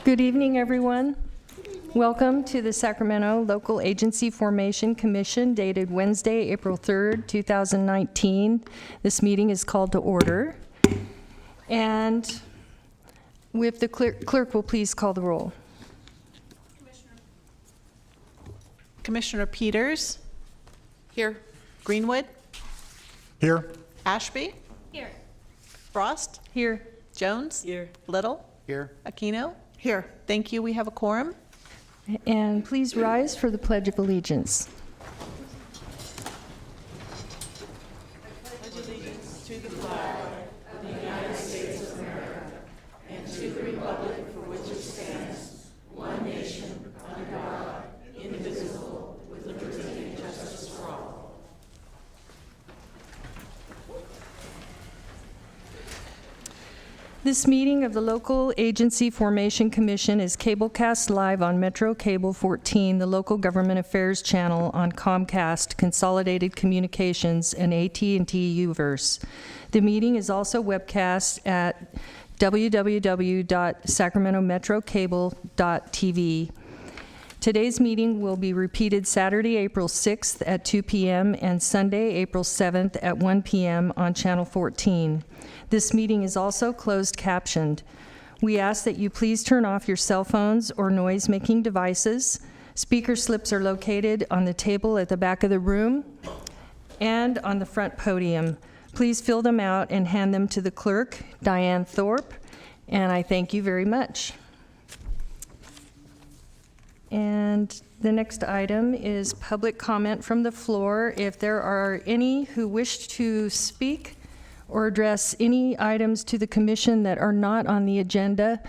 Good evening, everyone. Welcome to the Sacramento Local Agency Formation Commission dated Wednesday, April 3rd, 2019. This meeting is called to order. And if the clerk will please call the roll. Commissioner Peters? Here. Greenwood? Here. Ashby? Here. Frost? Here. Jones? Here. Little? Here. Aquino? Here. Thank you. We have a quorum. And please rise for the Pledge of Allegiance. This meeting of the Local Agency Formation Commission is cablecast live on Metro Cable 14, the local government affairs channel on Comcast, Consolidated Communications, and AT&T Uverse. The meeting is also webcast at www.sacramentometrocable.tv. Today's meeting will be repeated Saturday, April 6th at 2 p.m. and Sunday, April 7th at 1 p.m. on Channel 14. This meeting is also closed captioned. We ask that you please turn off your cell phones or noise-making devices. Speaker slips are located on the table at the back of the room and on the front podium. Please fill them out and hand them to the clerk, Diane Thorpe, and I thank you very much. And the next item is public comment from the floor. If there are any who wish to speak or address any items to the commission that are not on the agenda,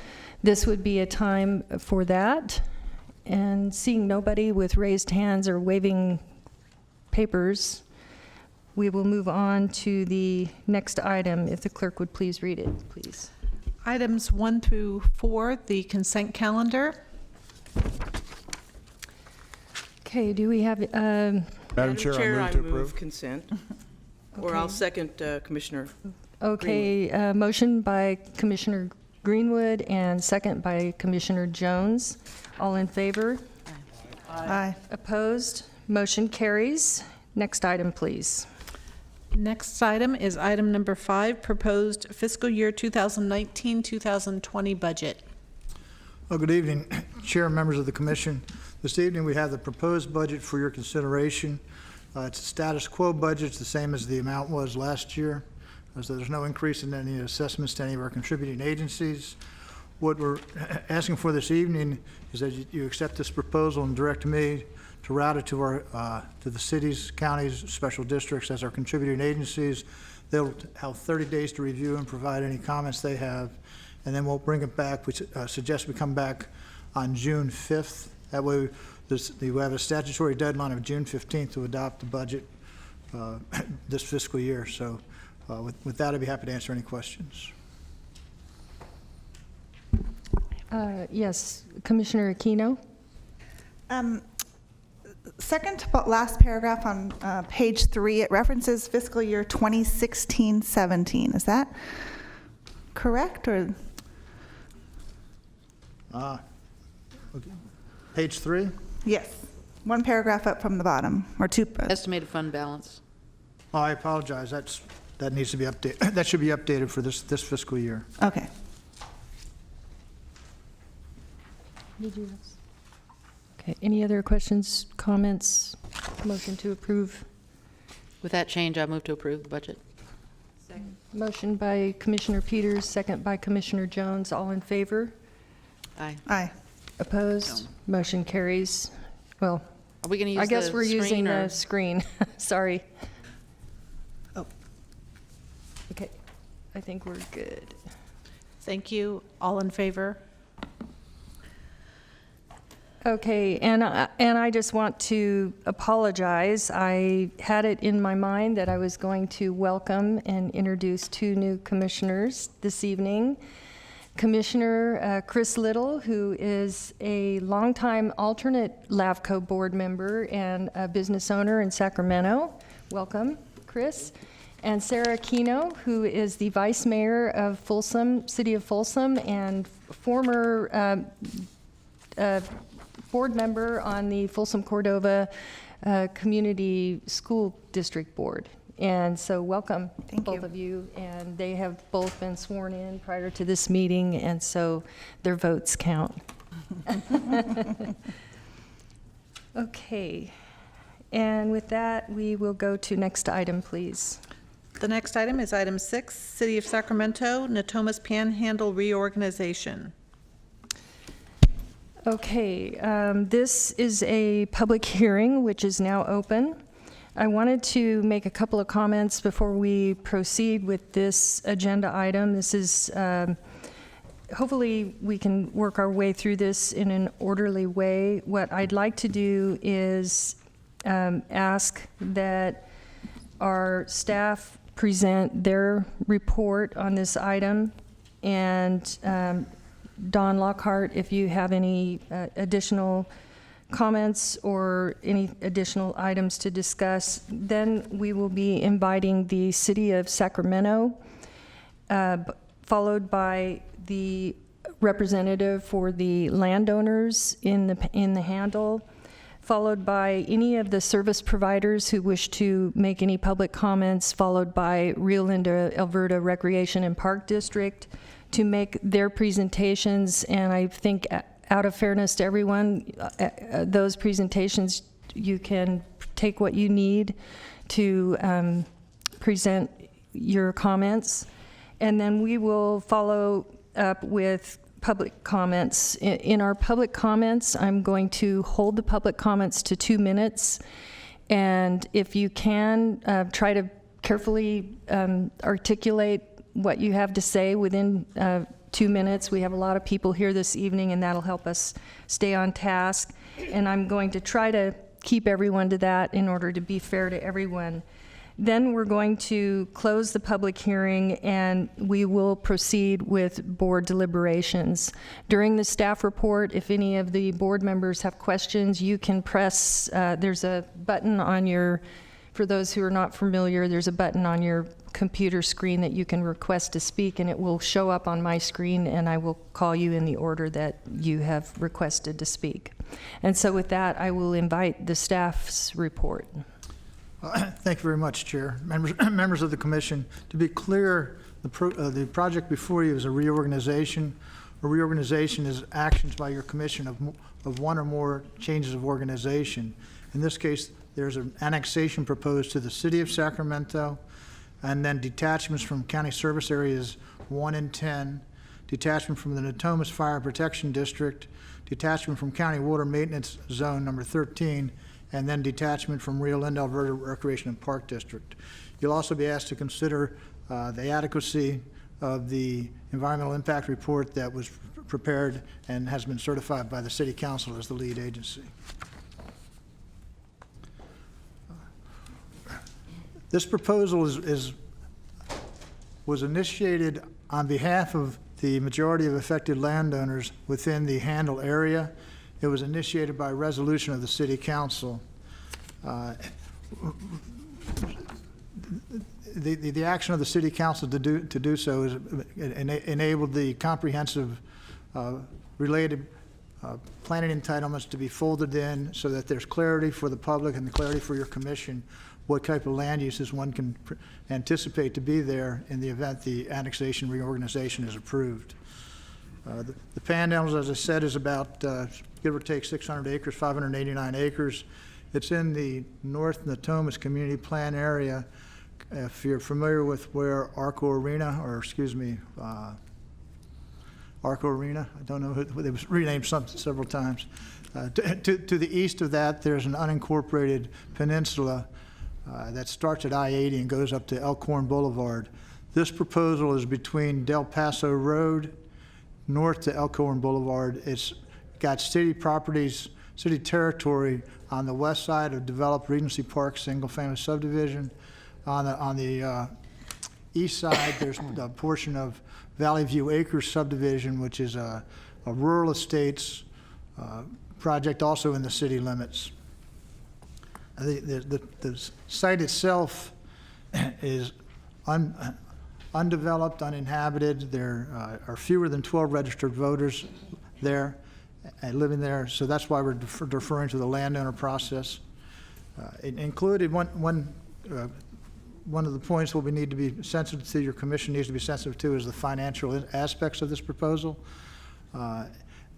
this would be a time for that. And seeing nobody with raised hands or waving papers, we will move on to the next item. If the clerk would please read it, please. Items 1 through 4, the consent calendar. Okay, do we have, Madam Chair, I move to approve. Consent. Okay. Or I'll second Commissioner. okay, motion by Commissioner Greenwood and second by Commissioner Jones. All in favor? Aye. Opposed? Motion carries. Next item, please. Next item is item number 5, proposed fiscal year 2019-2020 budget. Well, good evening, Chair and members of the Commission. This evening we have the proposed budget for your consideration. It's a status quo budget. It's the same as the amount was last year. So there's no increase in any assessments to any of our contributing agencies. What we're asking for this evening is that you accept this proposal and direct me to route it to our to the cities, counties, special districts as our contributing agencies. They'll have 30 days to review and provide any comments they have, and then we'll bring it back. We suggest we come back on June 5th. That way we have a statutory deadline of June 15th to adopt the budget this fiscal year. So with that, I'd be happy to answer any questions. Yes, Commissioner Aquino. Second to last paragraph on page 3, it references fiscal year 2016-17. Is that correct, or? Okay. Page 3? Yes, one paragraph up from the bottom, or two. Estimated fund balance. Oh, I apologize. That needs to be updated. That should be updated for this fiscal year. Okay. Did you? Okay. Any other questions, comments? Motion to approve. With that change, I move to approve the budget. Second. Motion by Commissioner Peters, second by Commissioner Jones. All in favor? Aye. Aye. Opposed? Motion carries. Well, Are we going to use I guess the we're screen using or- the screen. Sorry. Oh. Okay. I think we're good. Thank you. All in favor? Okay, and I just want to apologize. I had it in my mind that I was going to welcome and introduce 2 new commissioners this evening. Commissioner Chris Little, who is a longtime alternate LAFCo board member and a business owner in Sacramento. Welcome, Chris. and Sarah Keno, who is the Vice Mayor of Folsom, City of Folsom, and former board member on the Folsom Cordova Community School District Board. And so welcome, Thank both you. of you. And they have both been sworn in prior to this meeting, and so their votes count. Okay. And with that, we will go to next item, please. The next item is item 6, City of Sacramento, Natomas Panhandle reorganization. Okay, this is a public hearing, which is now open. I wanted to make a couple of comments before we proceed with this agenda item. This is, hopefully we can work our way through this in an orderly way. What I'd like to do is ask that our staff present their report on this item, and Don Lockhart, if you have any additional comments or any additional items to discuss, then we will be inviting the City of Sacramento, followed by the representative for the landowners in the handle, followed by any of the service providers who wish to make any public comments, followed by Rio Linda Alberta Recreation and Park District to make their presentations. And I think out of fairness to everyone, those presentations, you can take what you need to present your comments. And then we will follow up with public comments. In our public comments, I'm going to hold the public comments to 2 minutes. And if you can, try to carefully articulate what you have to say within 2 minutes. We have a lot of people here this evening, and that'll help us stay on task. And I'm going to try to keep everyone to that in order to be fair to everyone. Then we're going to close the public hearing, and we will proceed with board deliberations. During the staff report, if any of the board members have questions, you can press, there's a button on your, for those who are not familiar, there's a button on your computer screen that you can request to speak, and it will show up on my screen, and I will call you in the order that you have requested to speak. And so with that, I will invite the staff's report. Thank you very much, Chair. Members of the commission, to be clear, the project before you is a reorganization. A reorganization is actions by your commission of one or more changes of organization. In this case, there's an annexation proposed to the City of Sacramento, and then detachments from county service areas 1 and 10, detachment from the Natomas Fire Protection District, detachment from County Water Maintenance Zone number 13, and then detachment from Rio Linda Alberta Recreation and Park District. You'll also be asked to consider the adequacy of the environmental impact report that was prepared and has been certified by the City Council as the lead agency. This proposal was initiated on behalf of the majority of affected landowners within the Handle area. It was initiated by resolution of the City Council. The action of the City Council to do so is enabled the comprehensive related planning entitlements to be folded in so that there's clarity for the public and the clarity for your commission what type of land uses one can anticipate to be there in the event the annexation reorganization is approved. The Panhandles, as I said, is about give or take 600 acres, 589 acres. It's in the North Natomas Community Plan area. If you're familiar with where Arco Arena, or excuse me, Arco Arena, I don't know, it was renamed several times. To the east of that, there's an unincorporated peninsula that starts at I-80 and goes up to Elkhorn Boulevard. This proposal is between Del Paso Road north to Elkhorn Boulevard. It's got city properties, city territory on the west side of developed Regency Park single-family subdivision. On the east side, there's a portion of Valley View Acres subdivision, which is a rural estates project also in the city limits. The site itself is undeveloped, uninhabited. There are fewer than 12 registered voters there living there, so that's why we're deferring to the landowner process. It included one of the points we need to be sensitive to, your commission needs to be sensitive to, is the financial aspects of this proposal.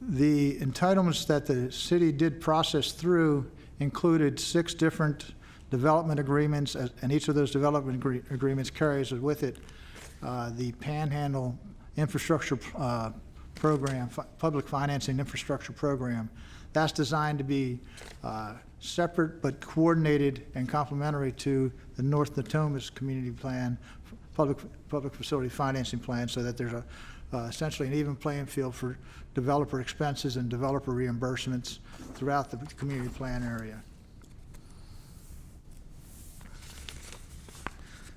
The entitlements that the city did process through included 6 different development agreements, and each of those development agreements carries with it the Panhandle Infrastructure Program, Public Financing Infrastructure Program. That's designed to be separate but coordinated and complementary to the North Natomas Community Plan, Public Facility Financing Plan, so that there's essentially an even playing field for developer expenses and developer reimbursements throughout the community plan area.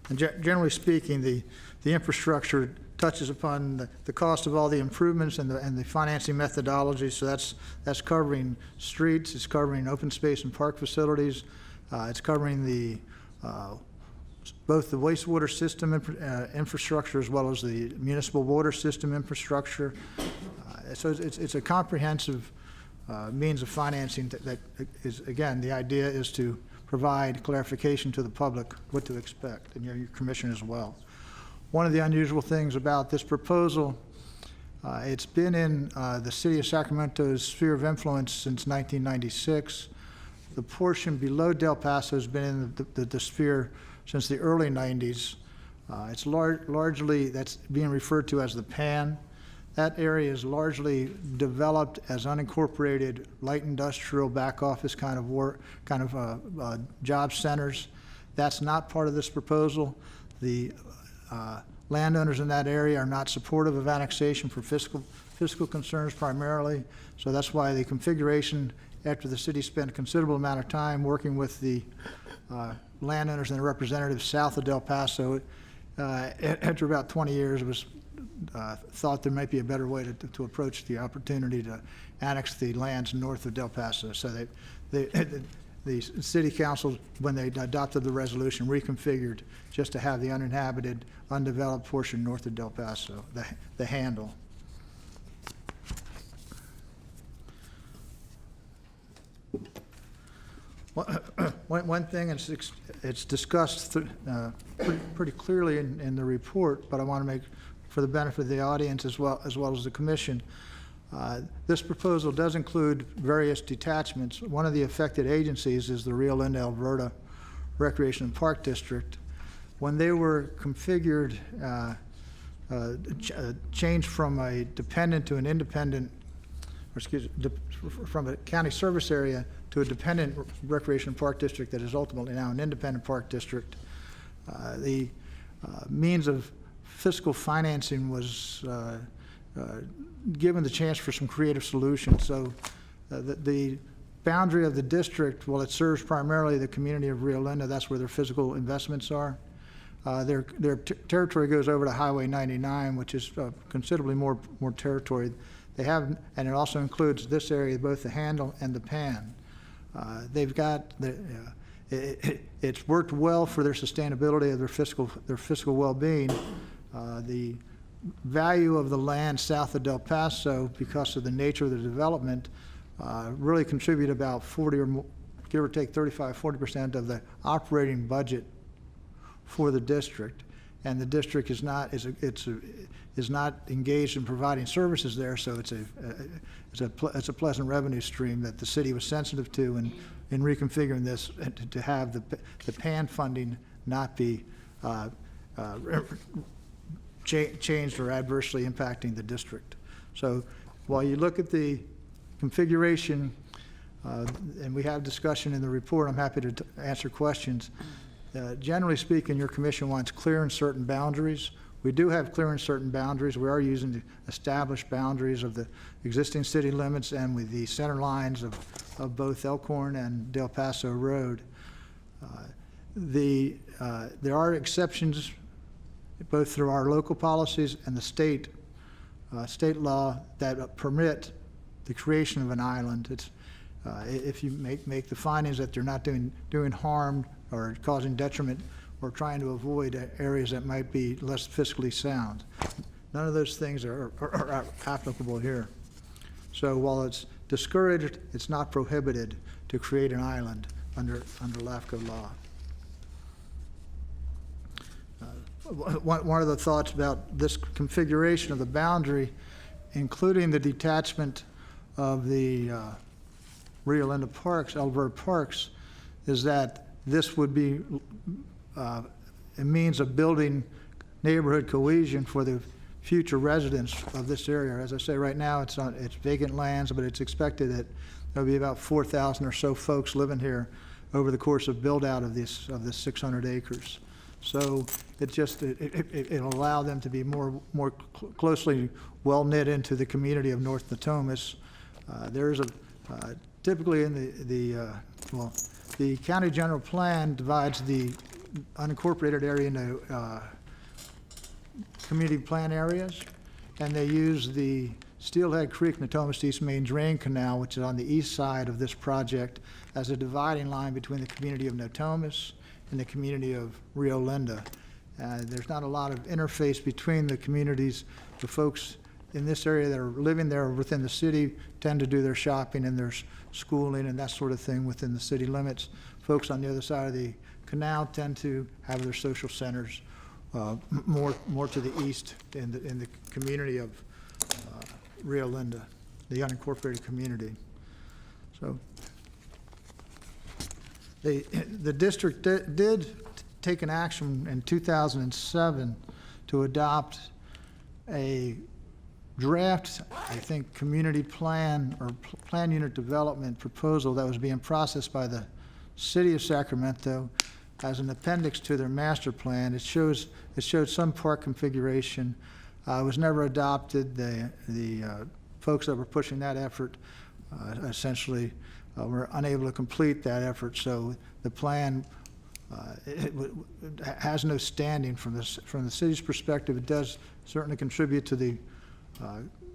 And generally speaking, the infrastructure touches upon the cost of all the improvements and the financing methodology. So that's covering streets, it's covering open space and park facilities, it's covering the both the wastewater system infrastructure as well as the municipal water system infrastructure. So it's a comprehensive means of financing that is, again, the idea is to provide clarification to the public what to expect, and your commission as well. One of the unusual things about this proposal, it's been in the city of Sacramento's sphere of influence since 1996. The portion below Del Paso has been in the sphere since the early 90s. It's largely, that's being referred to as the PAN. That area is largely developed as unincorporated light industrial back office kind of work, job centers. That's not part of this proposal. The landowners in that area are not supportive of annexation for fiscal concerns primarily. So that's why the configuration, after the city spent a considerable amount of time working with the landowners and the representatives south of Del Paso, after about 20 years, it was thought there might be a better way to approach the opportunity to annex the lands north of Del Paso. So the city council, when they adopted the resolution, reconfigured just to have the uninhabited, undeveloped portion north of Del Paso, the handle. One thing, it's discussed pretty clearly in the report, but I want to make, for the benefit of the audience as well as the commission, this proposal does include various detachments. One of the affected agencies is the Rio Linda Alberta Recreation and Park District. When they were configured, changed from a dependent to an independent, from a county service area to a dependent recreation and park district that is ultimately now an independent park district, the means of fiscal financing was given the chance for some creative solutions. So the boundary of the district, while it serves primarily the community of Rio Linda, that's where their physical investments are. Their territory goes over to Highway 99, which is considerably more territory. They have, and it also includes this area, both the handle and the pan. They've got it's worked well for their sustainability of their fiscal well-being. The value of the land south of Del Paso, because of the nature of the development, really contribute about 40 or more, give or take 35–40% of the operating budget for the district. And the district is not engaged in providing services there, so it's a pleasant revenue stream that the city was sensitive to in reconfiguring this to have the PAN funding not be changed or adversely impacting the district. So while you look at the configuration, and we have discussion in the report, I'm happy to answer questions. Generally speaking, your commission wants clear and certain boundaries. We do have clear and certain boundaries. We are using the established boundaries of the existing city limits and with the center lines of both Elkhorn and Del Paso Road. There are exceptions both through our local policies and the state law that permit the creation of an island. It's if you make the findings that they're not doing harm or causing detriment or trying to avoid areas that might be less fiscally sound. None of those things are applicable here. So while it's discouraged, it's not prohibited to create an island under LAFCo law. One of the thoughts about this configuration of the boundary, including the detachment of the Rio Linda Parks, Alberta Parks, is that this would be a means of building neighborhood cohesion for the future residents of this area. As I say, right now it's vacant lands, but it's expected that there'll be about 4,000 or so folks living here over the course of build out of this 600 acres. So it'll allow them to be more closely well knit into the community of North Natomas. There's typically in the county general plan divides the unincorporated area into community plan areas, and they use the Steelhead Creek Natomas East Main Drain Canal, which is on the east side of this project, as a dividing line between the community of Natomas and the community of Rio Linda. There's not a lot of interface between the communities. The folks in this area that are living there within the city tend to do their shopping and their schooling and that sort of thing within the city limits. Folks on the other side of the canal tend to have their social centers more to the east in the community of Rio Linda, the unincorporated community. So the district did take an action in 2007 to adopt a draft, I think, community plan or plan unit development proposal that was being processed by the city of Sacramento as an appendix to their master plan. It showed some park configuration. It was never adopted. The folks that were pushing that effort essentially were unable to complete that effort. So the plan has no standing from the city's perspective. It does certainly contribute to the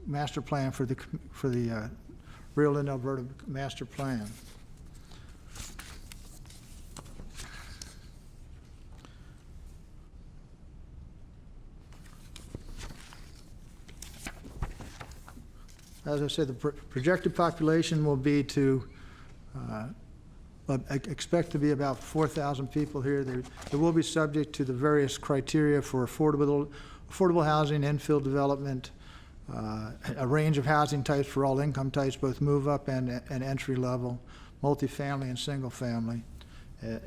master plan for the Rio Linda, Alberta master plan. As I said, the projected population will be expect to be about 4,000 people here. They will be subject to the various criteria for affordable housing, infill development, a range of housing types for all income types, both move up and entry level, multifamily and single family,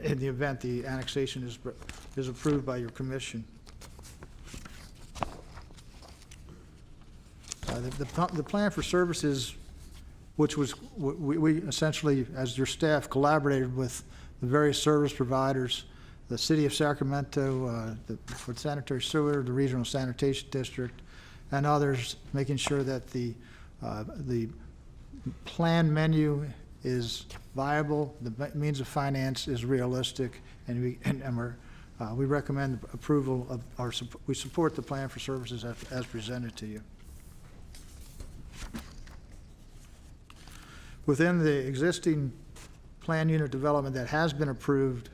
in the event the annexation is approved by your commission. The plan for services, which was, we essentially, as your staff, collaborated with the various service providers, the City of Sacramento, for sanitary sewer, the Regional Sanitation District, and others, making sure that the plan menu is viable, the means of finance is realistic, and we recommend approval of we support the plan for services as presented to you. Within the existing plan unit development that has been approved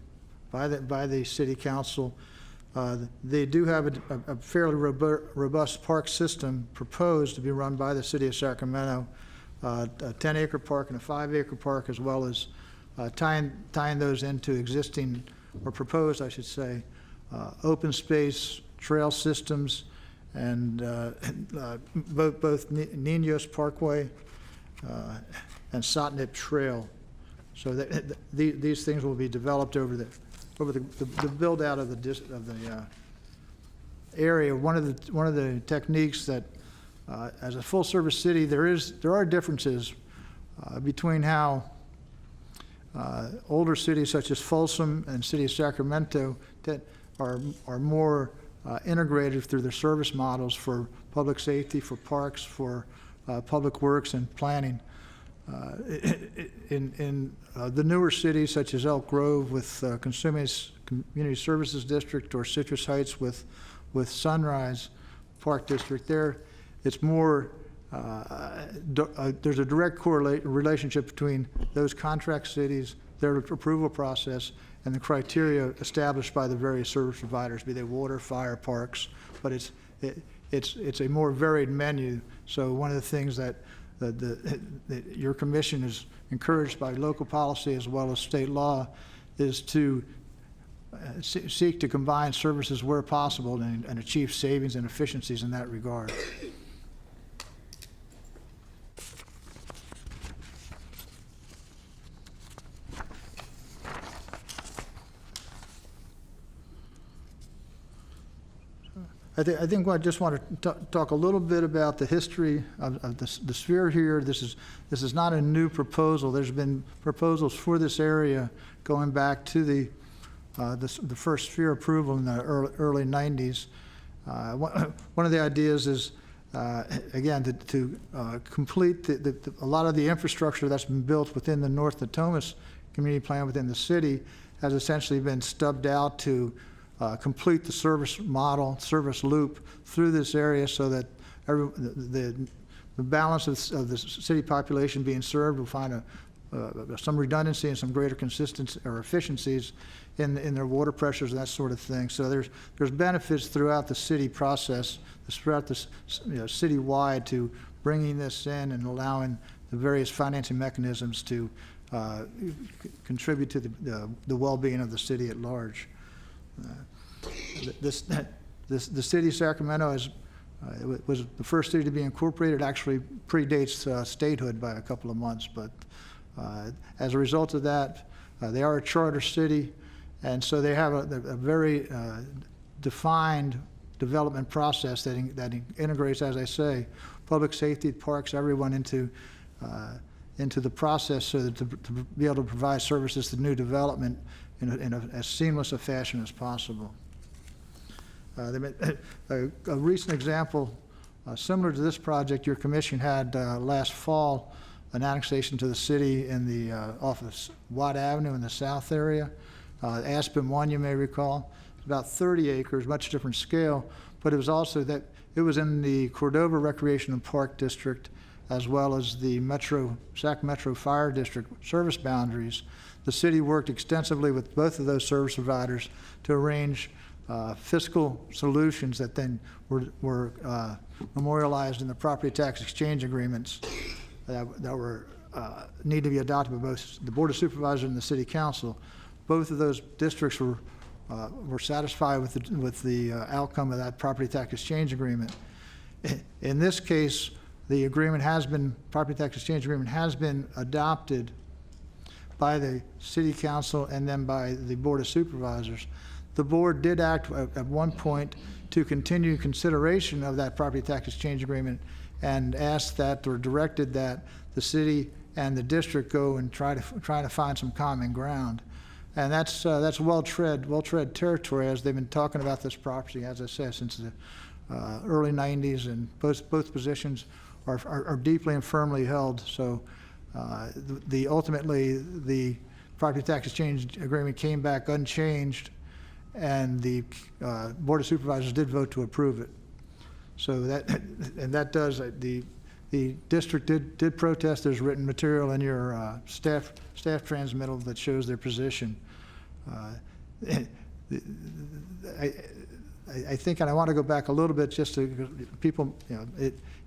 by the City Council, they do have a fairly robust park system proposed to be run by the City of Sacramento, a 10-acre park and a 5-acre park, as well as tying those into existing, or proposed, I should say, open space trail systems, and both Niños Parkway and Sotnip Trail. So these things will be developed over the build out of the area. One of the techniques that, as a full service city, there are differences between how older cities such as Folsom and City of Sacramento that are more integrated through their service models for public safety, for parks, for public works and planning. In the newer cities such as Elk Grove with Consumers Community Services District, or Citrus Heights with Sunrise Park District, there it's more, there's a direct relationship between those contract cities, their approval process, and the criteria established by the various service providers, be they water, fire, parks, but it's a more varied menu. So one of the things that your commission is encouraged by local policy as well as state law is to seek to combine services where possible and achieve savings and efficiencies in that regard. I think I just want to talk a little bit about the history of the sphere here. This is not a new proposal. There's been proposals for this area going back to the first sphere approval in the early 90s. One of the ideas is, again, to complete a lot of the infrastructure that's been built within the North Natomas community plan within the city has essentially been stubbed out to complete the service model, service loop through this area so that the balance of the city population being served will find some redundancy and some greater consistency or efficiencies in their water pressures and that sort of thing. So there's benefits throughout the city process, throughout the citywide, to bringing this in and allowing the various financing mechanisms to contribute to the well-being of the city at large. The city of Sacramento was the first city to be incorporated. Actually predates statehood by a couple of months, but as a result of that, they are a charter city, and so they have a very defined development process that integrates, as I say, public safety, parks, everyone into the process so that to be able to provide services to new development in as seamless a fashion as possible. A recent example similar to this project, your commission had last fall an annexation to the city in the off of Watt Avenue in the south area. Aspen 1, you may recall, about 30 acres, much different scale, but it was also that it was in the Cordova Recreation and Park District as well as the Sac Metro Fire District service boundaries. The city worked extensively with both of those service providers to arrange fiscal solutions that then were memorialized in the property tax exchange agreements that were need to be adopted by both the Board of Supervisors and the City Council. Both of those districts were satisfied with the outcome of that property tax exchange agreement. In this case, the property tax exchange agreement has been adopted by the City Council and then by the Board of Supervisors. The board did act at one point to continue consideration of that property tax exchange agreement and asked that, or directed that, the city and the district go and try to find some common ground. And that's well-tread territory, as they've been talking about this property, as I said, since the early 90s, and both positions are deeply and firmly held. So ultimately the property tax exchange agreement came back unchanged, and the Board of Supervisors did vote to approve it. So that does, the district did protest. There's written material in your staff transmittal that shows their position. I think, and I want to go back a little bit just to people,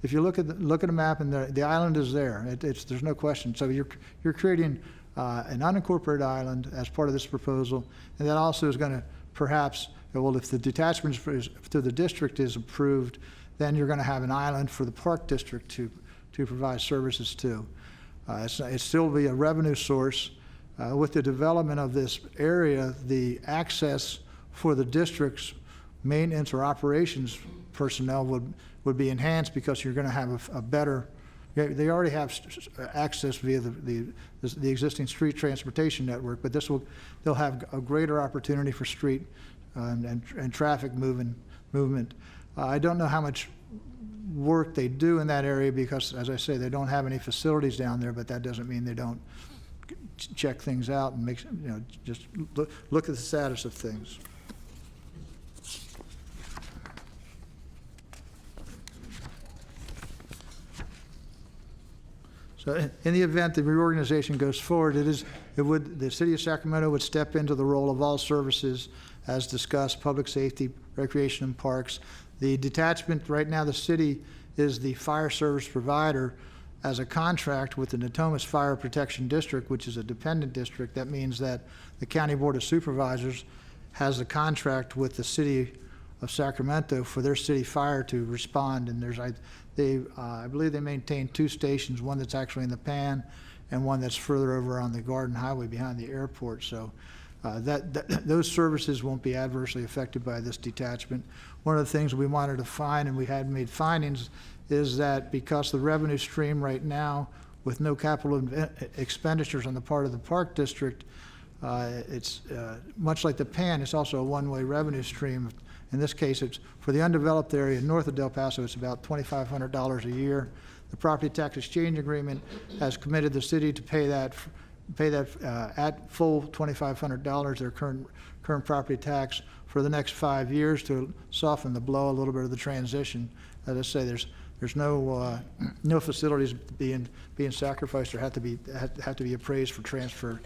if you look at a map and the island is there, there's no question. So you're creating an unincorporated island as part of this proposal, and that also is going to perhaps, well, if the detachment to the district is approved, then you're going to have an island for the park district to provide services to. It's still be a revenue source. With the development of this area, the access for the district's maintenance or operations personnel would be enhanced, because you're going to have a better, they already have access via the existing street transportation network, but they'll have a greater opportunity for street and traffic movement. I don't know how much work they do in that area, because, as I say, they don't have any facilities down there, but that doesn't mean they don't check things out and make, just look at the status of things. So in the event the reorganization goes forward, the city of Sacramento would step into the role of all services as discussed, public safety, recreation and parks. The detachment, right now the city is the fire service provider as a contract with the Natomas Fire Protection District, which is a dependent district. That means that the County Board of Supervisors has a contract with the city of Sacramento for their city fire to respond. And I believe they maintain 2 stations, one that's actually in the Pan and one that's further over on the Garden Highway behind the airport. So those services won't be adversely affected by this detachment. One of the things we wanted to find, and we had made findings, is that because the revenue stream right now, with no capital expenditures on the part of the Park District, it's much like the Pan, it's also a one-way revenue stream. In this case, it's for the undeveloped area north of Del Paso, it's about $2,500 a year. The property tax exchange agreement has committed the city to pay that at full $2,500, their current property tax, for the next 5 years to soften the blow a little bit of the transition. As I say, there's no facilities being sacrificed or have to be appraised for transfer.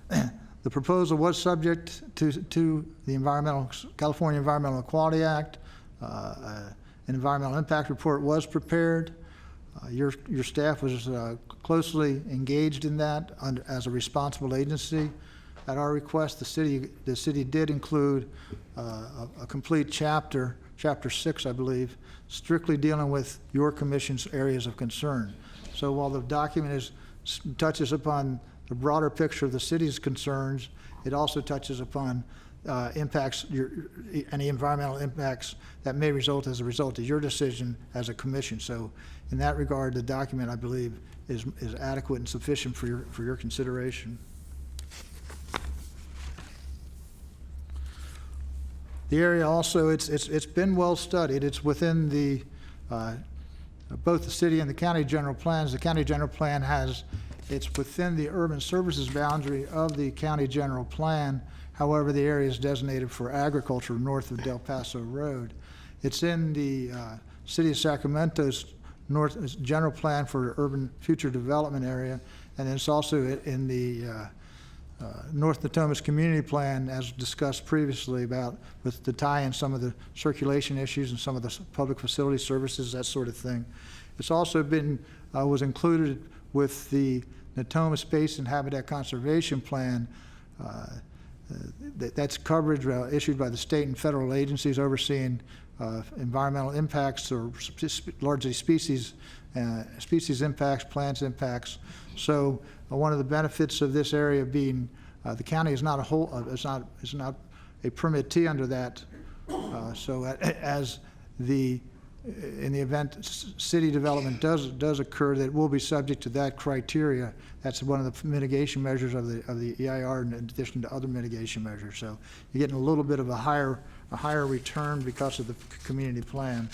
The proposal was subject to the California Environmental Quality Act. An environmental impact report was prepared. Your staff was closely engaged in that as a responsible agency. At our request, the city did include a complete chapter 6, I believe, strictly dealing with your commission's areas of concern. So while the document touches upon the broader picture of the city's concerns, it also touches upon impacts, any environmental impacts that may result as a result of your decision as a commission. So in that regard, the document, I believe, is adequate and sufficient for your consideration. The area also, it's been well studied. It's within the both the city and the county general plans. The county general plan it's within the urban services boundary of the county general plan. However, the area is designated for agriculture north of Del Paso Road. It's in the city of Sacramento's general plan for urban future development area, and it's also in the North Natomas Community Plan, as discussed previously, with the tie in some of the circulation issues and some of the public facility services, that sort of thing. It's also was included with the Natomas Basin Habitat Conservation Plan. That's coverage issued by the state and federal agencies overseeing environmental impacts, or largely species impacts, plants impacts. So one of the benefits of this area being the county is not is not a permittee under that. So in the event city development does occur, that will be subject to that criteria. That's one of the mitigation measures of the EIR, in addition to other mitigation measures. So you're getting a little bit of a higher return because of the community plan.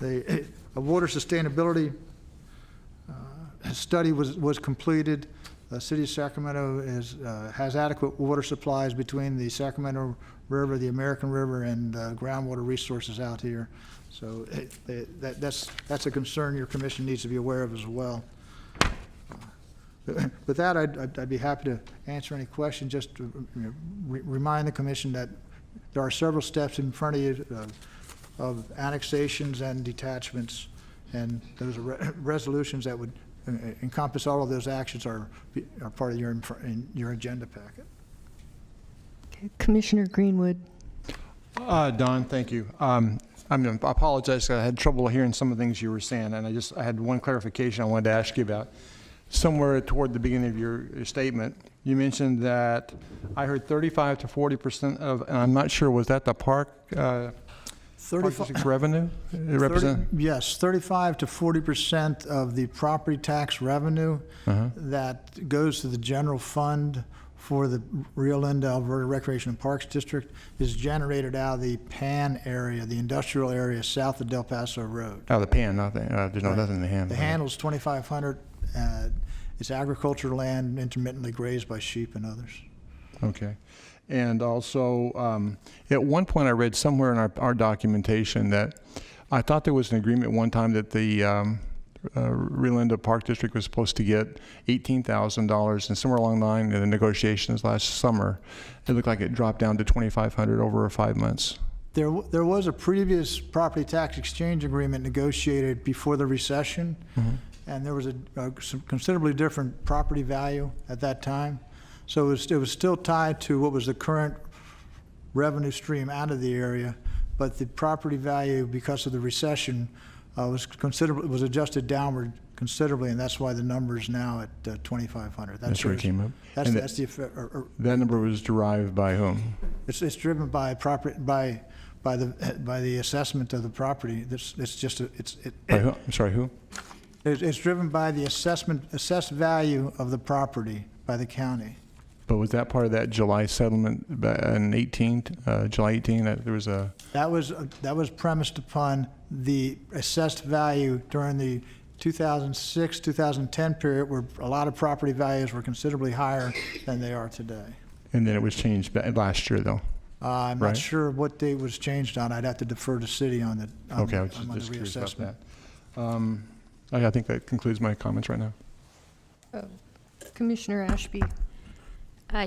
A water sustainability study was completed. The city of Sacramento has adequate water supplies between the Sacramento River, the American River, and groundwater resources out here. So that's a concern your commission needs to be aware of as well. With that, I'd be happy to answer any questions. Just to remind the commission that there are several steps in front of you of annexations and detachments, and those are resolutions that would encompass all of those actions are part of your agenda packet. Okay. Commissioner Greenwood. Don, thank you. I apologize. I had trouble hearing some of the things you were saying, and I had one clarification I wanted to ask you about. Somewhere toward the beginning of your statement, you mentioned that I heard 35 to 40% of, and I'm not sure, was that the park district's revenue? Yes, 35 to 40% of the property tax revenue that goes to the general fund for the Rio Linda Alberta Recreation and Parks District is generated out of the Pan area, the industrial area south of Del Paso Road. Oh, the Pan, nothing. There's nothing in the handle. The handle's 2,500. It's agricultural land intermittently grazed by sheep and others. Okay. And also, at one point I read somewhere in our documentation that I thought there was an agreement one time that the Rio Linda Park District was supposed to get $18,000, and somewhere along the line in the negotiations last summer, it looked like it dropped down to $2,500 over 5 months. There was a previous property tax exchange agreement negotiated before the recession, and there was some considerably different property value at that time. So it was still tied to what was the current revenue stream out of the area, but the property value, because of the recession, was adjusted downward considerably, and that's why the number is now at 2,500. That's where it came up. That's And the effect. That number was derived by whom? It's driven by the assessment of the property. By who? I'm sorry, who? It's driven by the assessed value of the property by the county. But was that part of that July settlement in July 18? There was a... That was premised upon the assessed value during the 2006, 2010 period, where a lot of property values were considerably higher than they are today. And then it was changed last year, though. I'm Right. not sure what date was changed on. I'd have to defer to city on the Okay, I was on the just curious about reassessment. that. I think that concludes my comments right now. Commissioner Ashby.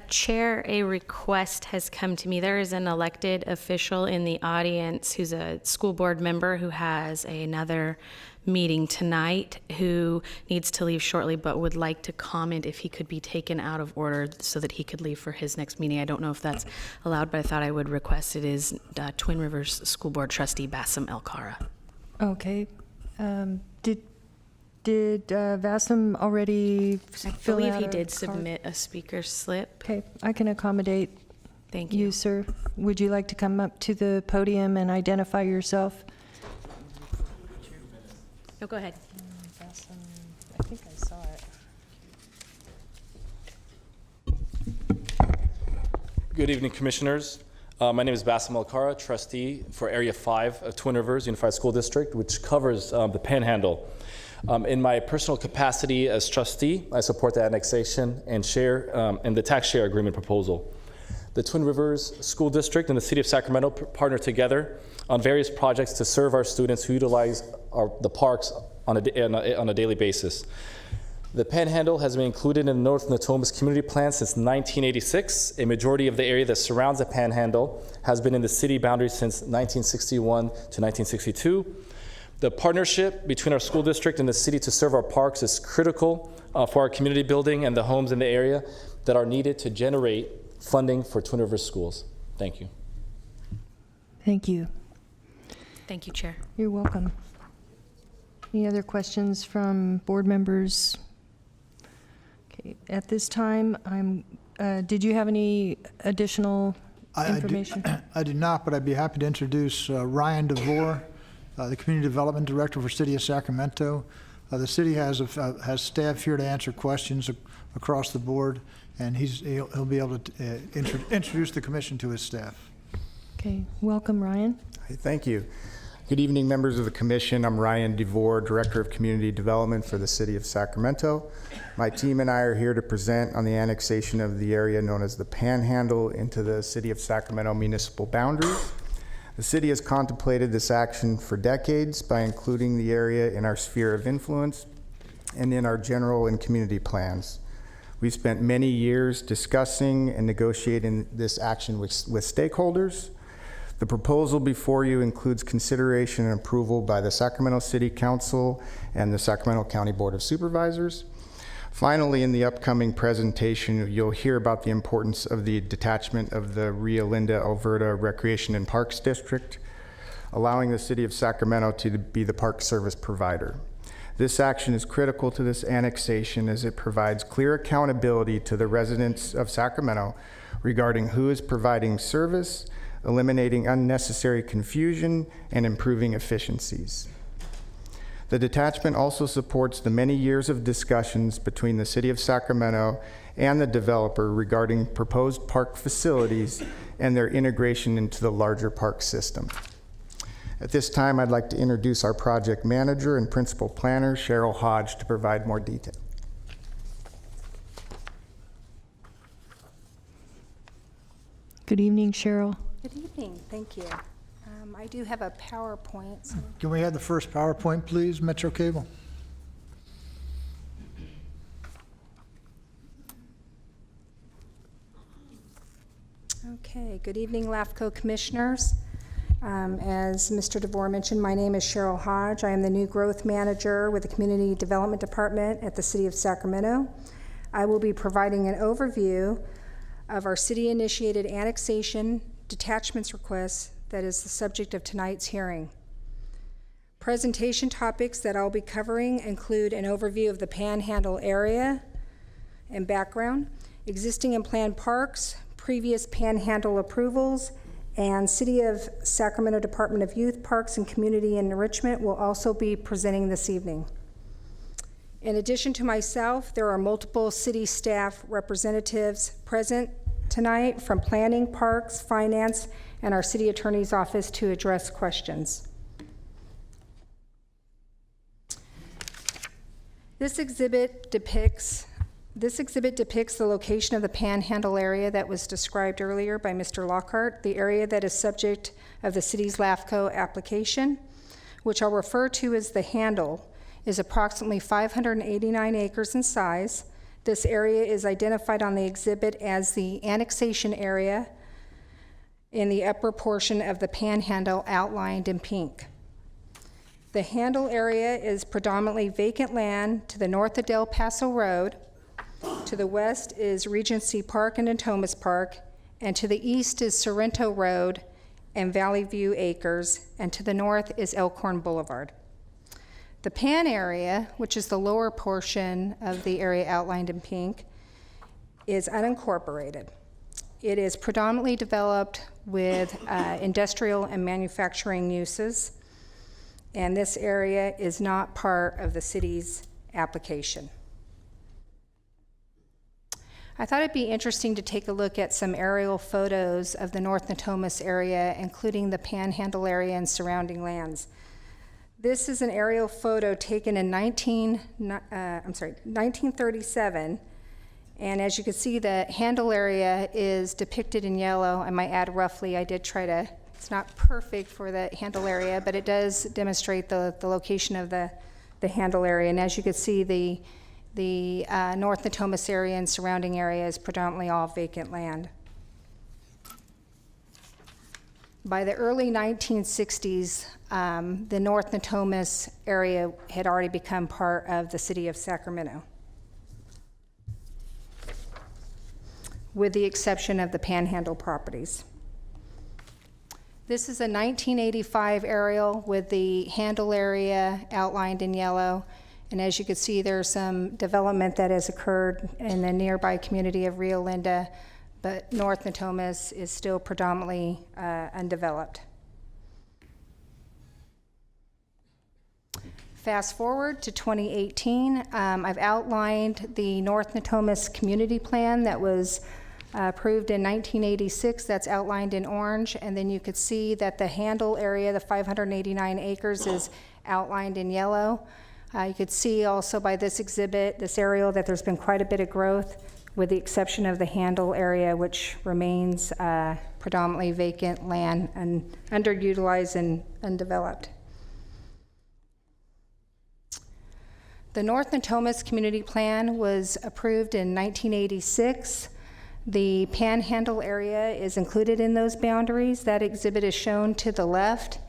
Chair, a request has come to me. There is an elected official in the audience who's a school board member who has another meeting tonight who needs to leave shortly but would like to comment if he could be taken out of order so that he could leave for his next meeting. I don't know if that's allowed, but I thought I would request it is Twin Rivers School Board Trustee Bassem Elkara. Okay. Did Vassam already I fill believe out he a did card? submit a speaker slip. Okay, I can accommodate Thank you, you. sir. Would you like to come up to the podium and identify yourself? No, go ahead. I think I saw it. Good evening, Commissioners. My name is Bassem Elkara, trustee for Area 5 of Twin Rivers Unified School District, which covers the Panhandle. In my personal capacity as trustee, I support the annexation and the tax share agreement proposal. The Twin Rivers School District and the City of Sacramento partner together on various projects to serve our students who utilize the parks on a daily basis. The Panhandle has been included in the North Natomas Community Plan since 1986. A majority of the area that surrounds the Panhandle has been in the city boundaries since 1961 to 1962. The partnership between our school district and the city to serve our parks is critical for our community building and the homes in the area that are needed to generate funding for Twin Rivers schools. Thank you. Thank you. Thank you, Chair. You're welcome. Any other questions from board members? Okay, at this time, did you have any additional information? I did not, but I'd be happy to introduce Ryan DeVore, the Community Development Director for City of Sacramento. The city has staff here to answer questions across the board, and he'll be able to introduce the commission to his staff. Okay, welcome, Ryan. Hey, thank you. Good evening, members of the commission. I'm Ryan DeVore, Director of Community Development for the City of Sacramento. My team and I are here to present on the annexation of the area known as the Panhandle into the City of Sacramento municipal boundaries. The city has contemplated this action for decades by including the area in our sphere of influence and in our general and community plans. We've spent many years discussing and negotiating this action with stakeholders. The proposal before you includes consideration and approval by the Sacramento City Council and the Sacramento County Board of Supervisors. Finally, in the upcoming presentation, you'll hear about the importance of the detachment of the Rio Linda, Alberta Recreation and Parks District, allowing the City of Sacramento to be the park service provider. This action is critical to this annexation as it provides clear accountability to the residents of Sacramento regarding who is providing service, eliminating unnecessary confusion, and improving efficiencies. The detachment also supports the many years of discussions between the City of Sacramento and the developer regarding proposed park facilities and their integration into the larger park system. At this time, I'd like to introduce our project manager and principal planner, Cheryl Hodge, to provide more detail. Good evening, Cheryl. Good evening, thank you. I do have a PowerPoint. So Can we have the first PowerPoint, please, Metro Cable? Okay, good evening, LAFCo commissioners. As Mr. DeVore mentioned, my name is Cheryl Hodge. I am the new growth manager with the Community Development Department at the City of Sacramento. I will be providing an overview of our city-initiated annexation detachments request that is the subject of tonight's hearing. Presentation topics that I'll be covering include an overview of the Panhandle area and background, existing and planned parks, previous Panhandle approvals, and City of Sacramento Department of Youth, Parks, and Community Enrichment will also be presenting this evening. In addition to myself, there are multiple city staff representatives present tonight from Planning, Parks, Finance, and our City Attorney's Office to address questions. This exhibit depicts the location of the Panhandle area that was described earlier by Mr. Lockhart, the area that is subject of the city's LAFCo application, which I'll refer to as the Handle, is approximately 589 acres in size. This area is identified on the exhibit as the annexation area in the upper portion of the Panhandle outlined in pink. The Handle area is predominantly vacant land to the north of Del Paso Road. To the west is Regency Park and Natomas Park, and to the east is Sorrento Road and Valley View Acres, and to the north is Elkhorn Boulevard. The Pan area, which is the lower portion of the area outlined in pink, is unincorporated. It is predominantly developed with industrial and manufacturing uses, and this area is not part of the city's application. I thought it'd be interesting to take a look at some aerial photos of the North Natomas area, including the Panhandle area and surrounding lands. This is an aerial photo taken in 1937, and as you can see, the Handle area is depicted in yellow. I might add roughly, I did try to, it's not perfect for the Handle area, but it does demonstrate the location of the Handle area. And as you can see, the North Natomas area and surrounding area is predominantly all vacant land. By the early 1960s, the North Natomas area had already become part of the City of Sacramento, with the exception of the Panhandle properties. This is a 1985 aerial with the Handle area outlined in yellow. And as you can see, there's some development that has occurred in the nearby community of Rio Linda, but North Natomas is still predominantly undeveloped. Fast forward to 2018, I've outlined the North Natomas Community Plan that was approved in 1986. That's outlined in orange, and then you could see that the Handle area, the 589 acres, is outlined in yellow. You could see also by this exhibit, this aerial, that there's been quite a bit of growth, with the exception of the Handle area, which remains predominantly vacant land and underutilized and undeveloped. The North Natomas Community Plan was approved in 1986. The Panhandle area is included in those boundaries. That exhibit is shown to the left.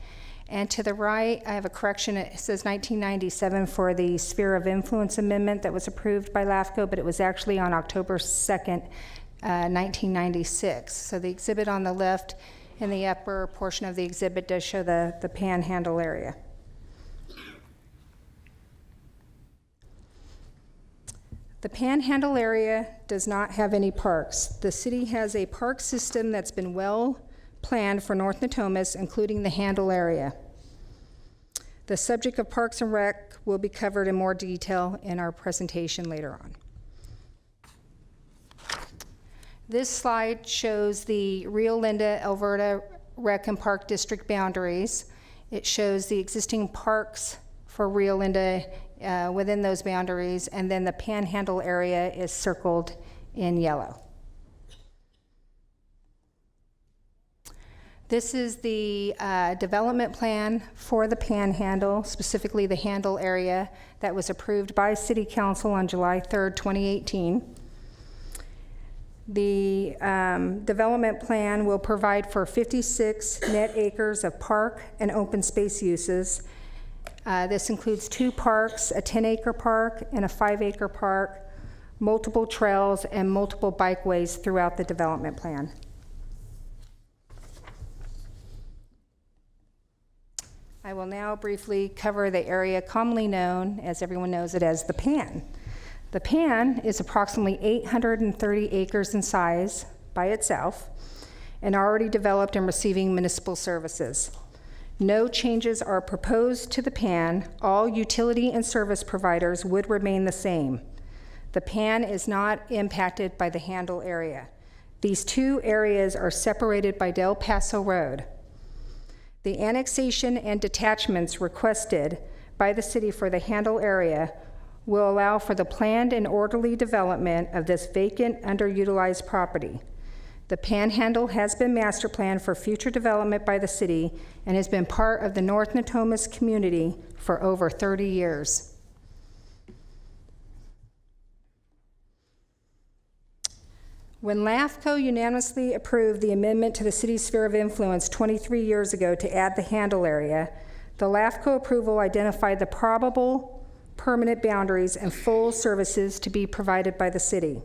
And to the right, I have a correction. It says 1997 for the Sphere of Influence Amendment that was approved by LAFCo, but it was actually on October 2nd, 1996. So the exhibit on the left in the upper portion of the exhibit does show the Panhandle area. The Panhandle area does not have any parks. The city has a park system that's been well planned for North Natomas, including the Handle area. The subject of Parks and Rec will be covered in more detail in our presentation later on. This slide shows the Rio Linda, Alberta Rec and Park District boundaries. It shows the existing parks for Rio Linda within those boundaries, and then the Panhandle area is circled in yellow. This is the development plan for the Panhandle, specifically the Handle area, that was approved by City Council on July 3rd, 2018. The development plan will provide for 56 net acres of park and open space uses. This includes 2 parks, a 10-acre park and a 5-acre park, multiple trails, and multiple bikeways throughout the development plan. I will now briefly cover the area commonly known, as everyone knows it, as the Pan. The Pan is approximately 830 acres in size by itself and already developed and receiving municipal services. No changes are proposed to the Pan. All utility and service providers would remain the same. The Pan is not impacted by the Handle area. These 2 areas are separated by Del Paso Road. The annexation and detachments requested by the city for the Handle area will allow for the planned and orderly development of this vacant, underutilized property. The Panhandle has been master planned for future development by the city and has been part of the North Natomas community for over 30 years. When LAFCo unanimously approved the amendment to the city's sphere of influence 23 years ago to add the Handle area, the LAFCo approval identified the probable permanent boundaries and full services to be provided by the city.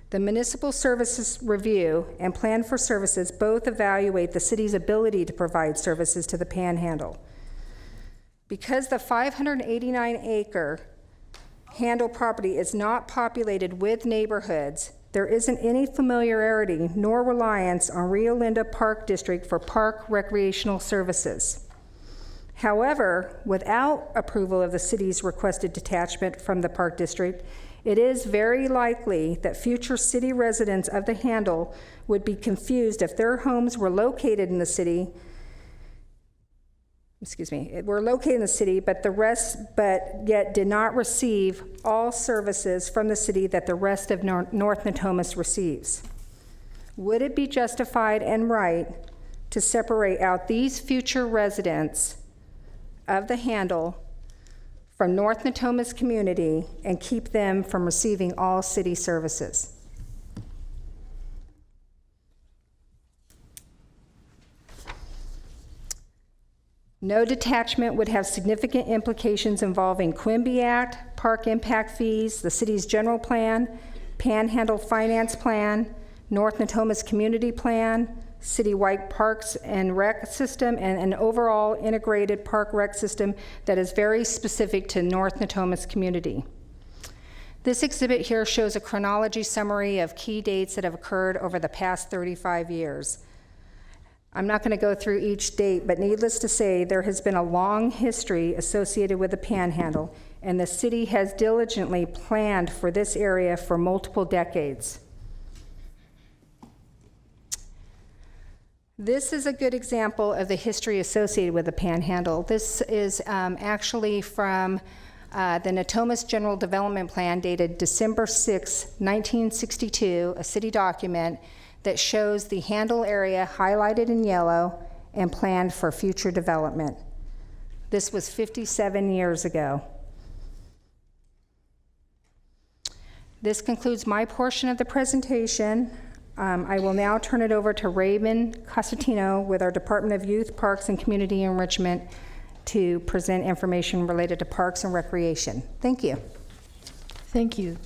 The Municipal Services Review and Plan for Services both evaluate the city's ability to provide services to the Panhandle. Because the 589-acre Handle property is not populated with neighborhoods, there isn't any familiarity nor reliance on Rio Linda Park District for park recreational services. However, without approval of the city's requested detachment from the Park District, it is very likely that future city residents of the Handle would be confused if their homes were located in the city, but yet did not receive all services from the city that the rest of North Natomas receives. Would it be justified and right to separate out these future residents of the Handle from North Natomas community and keep them from receiving all city services? No detachment would have significant implications involving Quimby Act, park impact fees, the city's general plan, Panhandle finance plan, North Natomas community plan, citywide parks and rec system, and an overall integrated park rec system that is very specific to North Natomas community. This exhibit here shows a chronology summary of key dates that have occurred over the past 35 years. I'm not going to go through each date, but needless to say, there has been a long history associated with the Panhandle, and the city has diligently planned for this area for multiple decades. This is a good example of the history associated with the Panhandle. This is actually from the Natomas General Development Plan dated December 6, 1962, a city document that shows the Handle area highlighted in yellow and planned for future development. This was 57 years ago. This concludes my portion of the presentation. I will now turn it over to Raymond Costantino with our Department of Youth, Parks, and Community Enrichment to present information related to parks and recreation. Thank you. Thank you.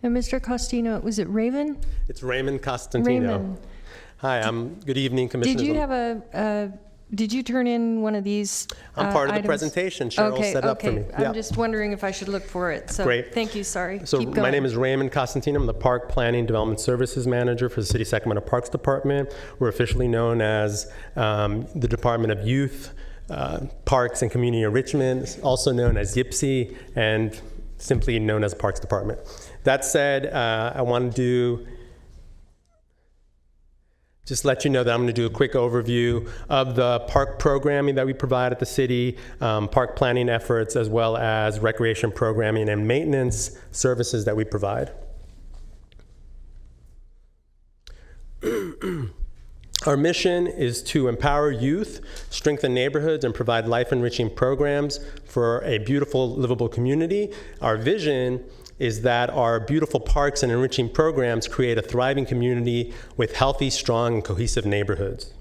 And Mr. Costino, was it Raven? It's Raymond Costantino. Raymond. Hi, good evening, Commissioners. Did you have did you turn in one of these I'm part of items? the presentation. Cheryl set up for me. I'm just wondering if I should look for it. So Great. Thank you, sorry. So Keep going. my name is Raymond Costantino. I'm the Park Planning Development Services Manager for the City of Sacramento Parks Department. We're officially known as the Department of Youth, Parks, and Community Enrichment, also known as YPSI, and simply known as Parks Department. That said, I want to just let you know that I'm going to do a quick overview of the park programming that we provide at the city, park planning efforts, as well as recreation programming and maintenance services that we provide. Our mission is to empower youth, strengthen neighborhoods, and provide life-enriching programs for a beautiful, livable community. Our vision is that our beautiful parks and enriching programs create a thriving community with healthy, strong, and cohesive neighborhoods.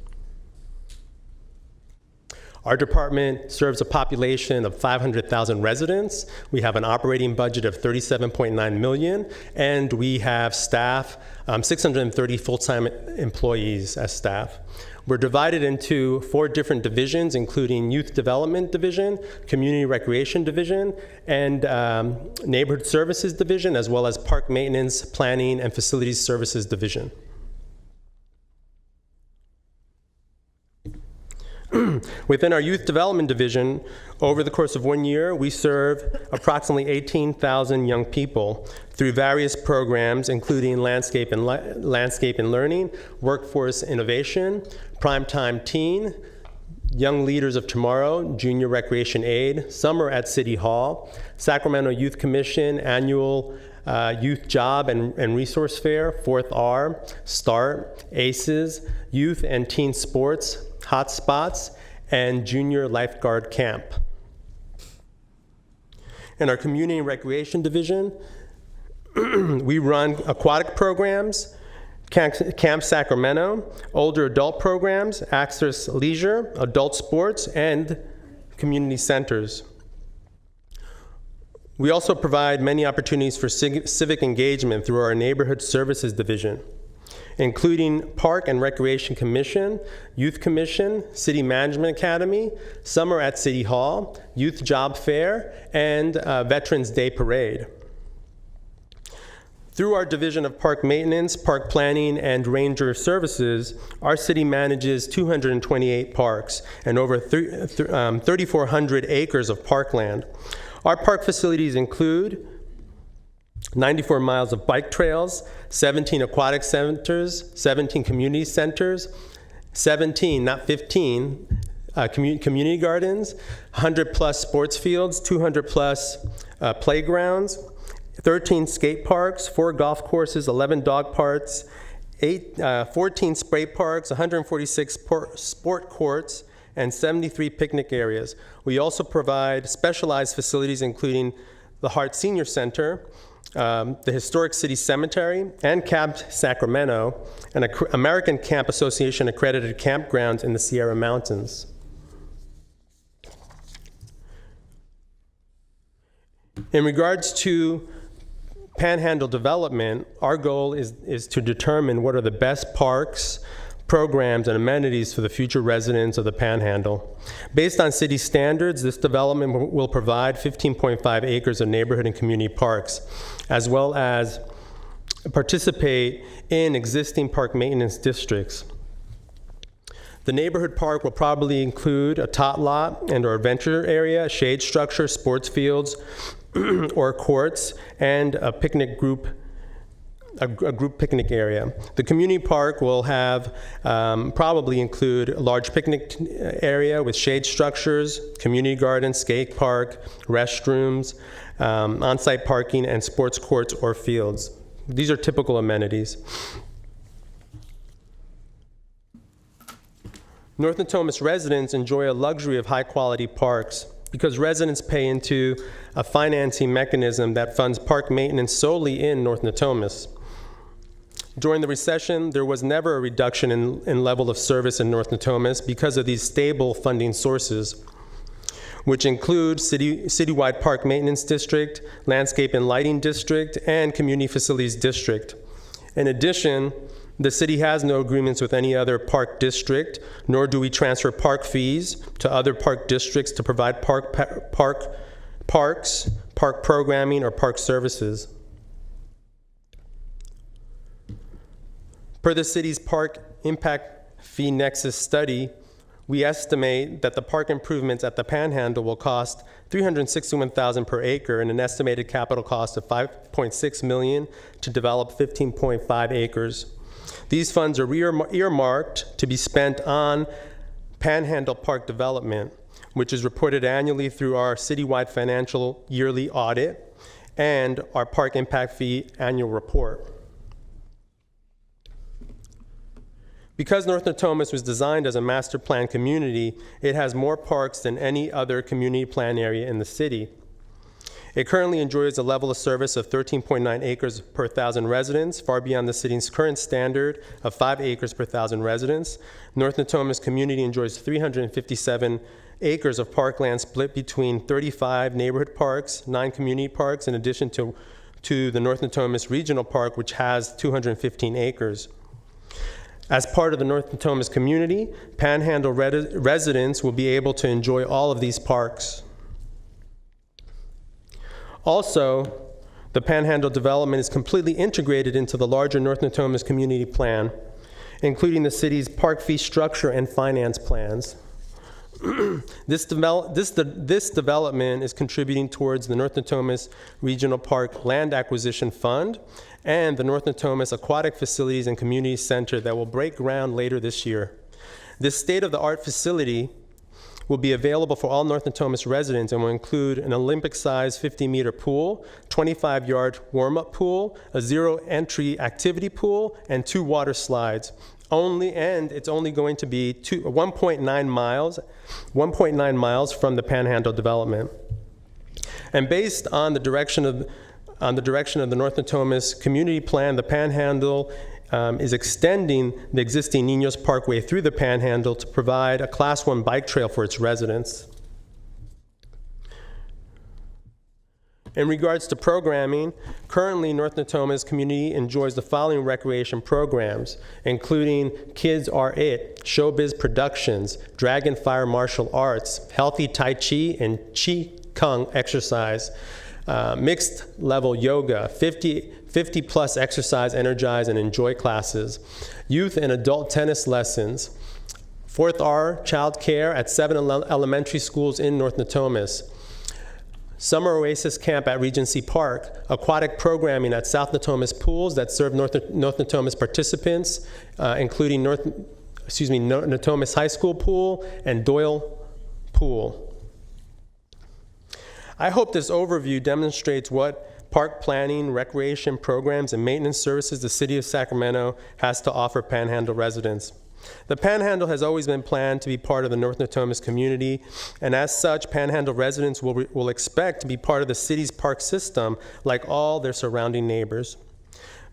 Our department serves a population of 500,000 residents. We have an operating budget of $37.9 million, and we have staff, 630 full-time employees as staff. We're divided into 4 different divisions, including Youth Development Division, Community Recreation Division, and Neighborhood Services Division, as well as Park Maintenance, Planning, and Facilities Services Division. Within our Youth Development Division, over the course of 1 year, we serve approximately 18,000 young people through various programs, including landscape and learning, workforce innovation, primetime teen, Young Leaders of Tomorrow, Junior Recreation Aid, Summer at City Hall, Sacramento Youth Commission Annual Youth Job and Resource Fair, 4th R, START, ACES, Youth and Teen Sports, Hotspots, and Junior Lifeguard Camp. In our Community and Recreation Division, we run aquatic programs, Camp Sacramento, older adult programs, Access Leisure, adult sports, and community centers. We also provide many opportunities for civic engagement through our Neighborhood Services Division, including Park and Recreation Commission, Youth Commission, City Management Academy, Summer at City Hall, Youth Job Fair, and Veterans Day Parade. Through our Division of Park Maintenance, Park Planning, and Ranger Services, our city manages 228 parks and over 3,400 acres of parkland. Our park facilities include 94 miles of bike trails, 17 aquatic centers, 17 community centers, 17, not 15, community gardens, 100 plus sports fields, 200 plus playgrounds, 13 skate parks, 4 golf courses, 11 dog parks, 14 spray parks, 146 sport courts, and 73 picnic areas. We also provide specialized facilities including the Hart Senior Center, the Historic City Cemetery, and Camp Sacramento, an American Camp Association accredited campgrounds in the Sierra Mountains. In regards to Panhandle development, our goal is to determine what are the best parks, programs, and amenities for the future residents of the Panhandle. Based on city standards, this development will provide 15.5 acres of neighborhood and community parks, as well as participate in existing park maintenance districts. The neighborhood park will probably include a tot lot and/or adventure area, shade structure, sports fields, or courts, and a picnic group, a group picnic area. The community park will have probably include a large picnic area with shade structures, community garden, skate park, restrooms, on-site parking, and sports courts or fields. These are typical amenities. North Natomas residents enjoy a luxury of high-quality parks because residents pay into a financing mechanism that funds park maintenance solely in North Natomas. During the recession, there was never a reduction in level of service in North Natomas because of these stable funding sources, which include citywide park maintenance district, landscape and lighting district, and community facilities district. In addition, the city has no agreements with any other park district, nor do we transfer park fees to other park districts to provide parks, park programming, or park services. Per the city's Park Impact Fee Nexus study, we estimate that the park improvements at the Panhandle will cost $361,000 per acre and an estimated capital cost of $5.6 million to develop 15.5 acres. These funds are earmarked to be spent on Panhandle Park development, which is reported annually through our citywide financial yearly audit and our Park Impact Fee annual report. Because North Natomas was designed as a master plan community, it has more parks than any other community plan area in the city. It currently enjoys a level of service of 13.9 acres per 1,000 residents, far beyond the city's current standard of 5 acres per 1,000 residents. North Natomas community enjoys 357 acres of parkland split between 35 neighborhood parks, 9 community parks, in addition to the North Natomas Regional Park, which has 215 acres. As part of the North Natomas community, Panhandle residents will be able to enjoy all of these parks. Also, the Panhandle development is completely integrated into the larger North Natomas community plan, including the city's park fee structure and finance plans. This development is contributing towards the North Natomas Regional Park Land Acquisition Fund and the North Natomas Aquatic Facilities and Community Center that will break ground later this year. This state-of-the-art facility will be available for all North Natomas residents and will include an Olympic-sized 50-meter pool, 25-yard warm-up pool, a zero-entry activity pool, and 2 water slides. And it's only going to be 1.9 miles from the Panhandle development. And based on the direction of the North Natomas community plan, the Panhandle is extending the existing Niños Parkway through the Panhandle to provide a Class 1 bike trail for its residents. In regards to programming, currently North Natomas community enjoys the following recreation programs, including Kids Are It, Showbiz Productions, Dragon Fire Martial Arts, Healthy Tai Chi and Chi Kung exercise, mixed level yoga, 50 plus exercise, energize, and enjoy classes, youth and adult tennis lessons, 4th R child care at 7 elementary schools in North Natomas, Summer Oasis Camp at Regency Park, aquatic programming at South Natomas pools that serve North Natomas participants, including Natomas High School Pool and Doyle Pool. I hope this overview demonstrates what park planning, recreation programs, and maintenance services the City of Sacramento has to offer Panhandle residents. The Panhandle has always been planned to be part of the North Natomas community, and as such, Panhandle residents will expect to be part of the city's park system like all their surrounding neighbors.